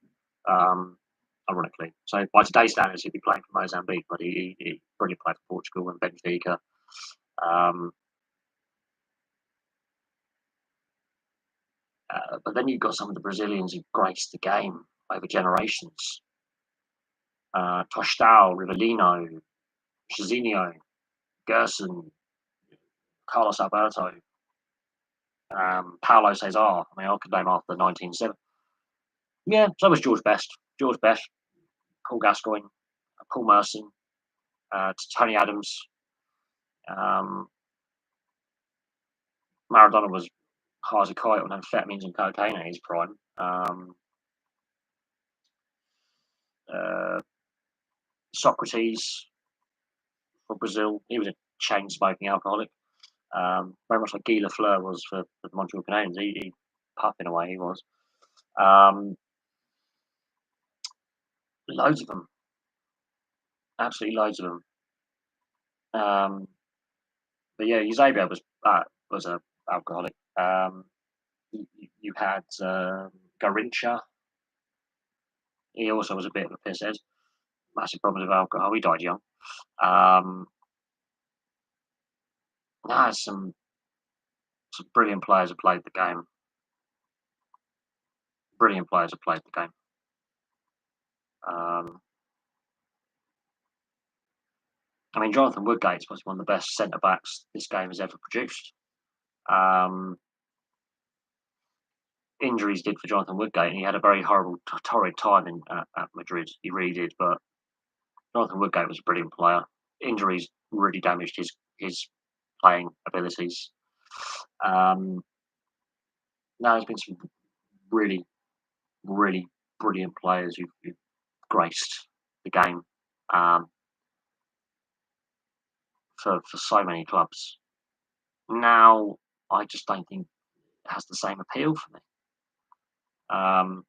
ironically. So by today's standards, he'd be playing for Mozambique, but he brilliant played for Portugal and Benfica. But then you've got some of the Brazilians who graced the game over generations. Tostão, Rivellino, Chizinho, Gerson, Carlos Alberto, Paulo Cesar. I mean, I could name after the 1970s. Yeah, so was George Best. George Best, Paul Gascoigne, Paul Merson, Tony Adams. Maradona was high as a kite on amphetamines and cocaine in his prime. Socrates for Brazil, he was a chain-smoking alcoholic. Very much like Guy Lafleur was for the Montreal Canadiens. He puffed in a way, he was. Loads of them. Absolutely loads of them. But yeah, Eusebio was an alcoholic. You had Garincha. He also was a bit of a pisshead. Massive problems with alcohol. He died young. Um, no, some brilliant players have played the game. Brilliant players have played the game. Um, I mean, Jonathan Woodgate's was one of the best centre backs this game has ever produced. Um, Injuries did for Jonathan Woodgate, and he had a very horrible, torrid time at Madrid. He really did. But Jonathan Woodgate was a brilliant player. Injuries really damaged his playing abilities. Um, now there's been some really, really brilliant players who've graced the game um, for so many clubs. Now, I just don't think it has the same appeal for me. Um,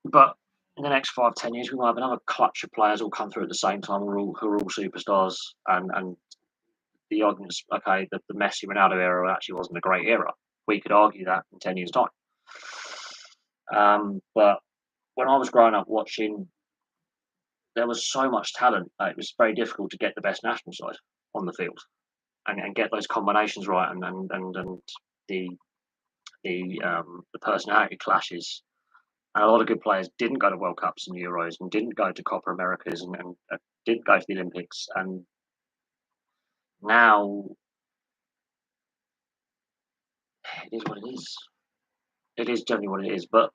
but in the next 5, 10 years, we might have another clutch of players all come through at the same time, who are all superstars, and the arguments, okay, the Messi Ronaldo era actually wasn't a great era. We could argue that in 10 years' time. But when I was growing up watching, there was so much talent that it was very difficult to get the best national side on the field and get those combinations right and the the personality clashes. And a lot of good players didn't go to World Cups and Euros and didn't go to Copa Americas and didn't go to the Olympics. And now it is what it is. It is generally what it is. But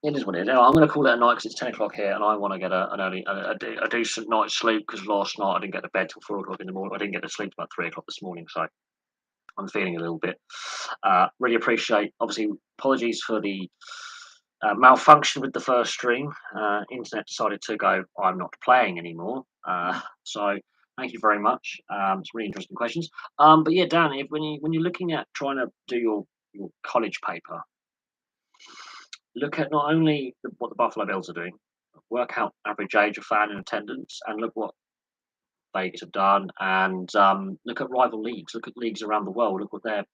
it is what it is. I'm going to call it a night because it's 10 o'clock here, and I want to get a decent night's sleep because last night I didn't get to bed till 4 o'clock in the morning. I didn't get to sleep about 3 o'clock this morning, so I'm feeling a little bit. Really appreciate. Obviously, apologies for the malfunction with the first stream. Internet decided to go. I'm not playing anymore. So thank you very much. It's really interesting questions. But yeah, Dan, when you're looking at trying to do your college paper, look at not only what the Buffalo Bills are doing, work out average age of fan in attendance, and look what Vegas have done, and look at rival leagues. Look at leagues around the world. Look what they're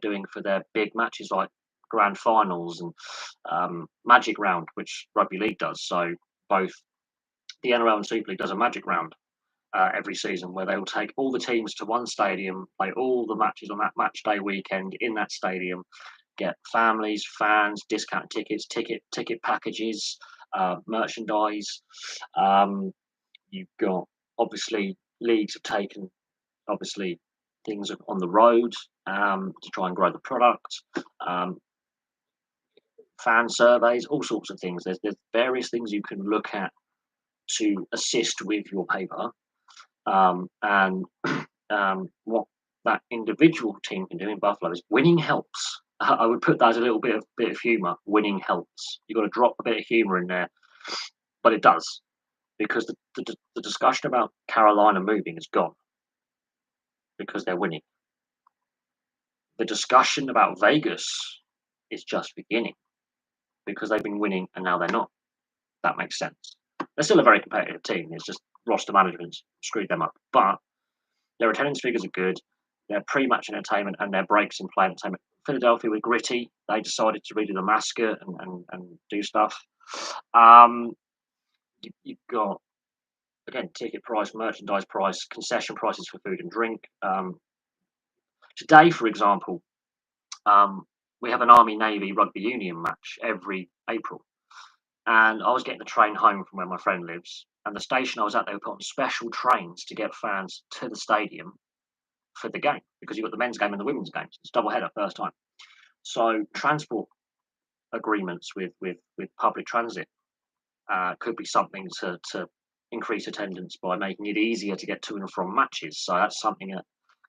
doing for their big matches like grand finals and Magic Round, which rugby league does. So both the NRL and Super League does a Magic Round every season where they will take all the teams to one stadium, play all the matches on that match day weekend in that stadium, get families, fans, discount tickets, ticket packages, merchandise. You've got obviously leagues have taken obviously things on the road to try and grow the product. Um, Fan surveys, all sorts of things. There's various things you can look at to assist with your paper, and what that individual team can do in Buffalo is winning helps. I would put that as a little bit of humour. Winning helps. You've got to drop a bit of humour in there, but it does because the discussion about Carolina moving is gone because they're winning. The discussion about Vegas is just beginning because they've been winning and now they're not. That makes sense. They're still a very competitive team. It's just roster management's screwed them up. But their attendance figures are good. Their pre-match entertainment and their breaks in play entertainment. Philadelphia were gritty. They decided to redo the mascot and do stuff. You've got, again, ticket price, merchandise price, concession prices for food and drink. Today, for example, we have an Army-Navy rugby union match every April. And I was getting the train home from where my friend lives. And the station I was at, they were putting special trains to get fans to the stadium for the game because you've got the men's game and the women's game. It's double header, first time. So transport agreements with public transit could be something to increase attendance by making it easier to get to and from matches. So that's something that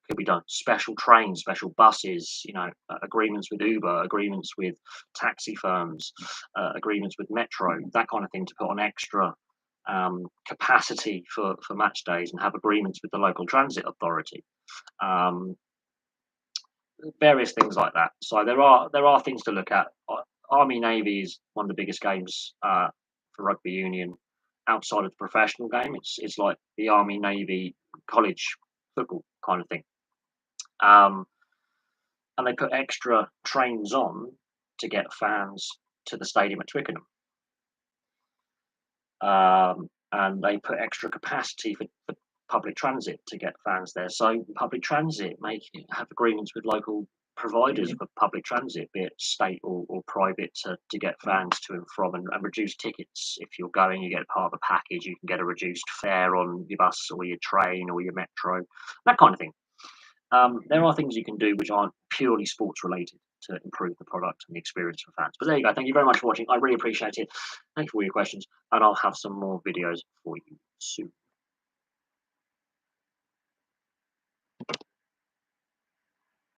could be done. Special trains, special buses, agreements with Uber, agreements with taxi firms, agreements with Metro, that kind of thing to put on extra capacity for match days and have agreements with the local transit authority. Various things like that. So there are things to look at. Army Navy is one of the biggest games for rugby union outside of the professional game. It's like the Army Navy college football kind of thing. And they put extra trains on to get fans to the stadium at Twickenham. and they put extra capacity for public transit to get fans there. So public transit have agreements with local providers Mhm. for public transit, be it state or private, to get fans to and from, and reduce tickets. If you're going, you get part of a package, you can get a reduced fare on your bus or your train or your metro, that kind of thing. There are things you can do which aren't purely sports related to improve the product and the experience for fans. But there you go. Thank you very much for watching. I really appreciate it. Thank you for all your questions, and I'll have some more videos for you soon.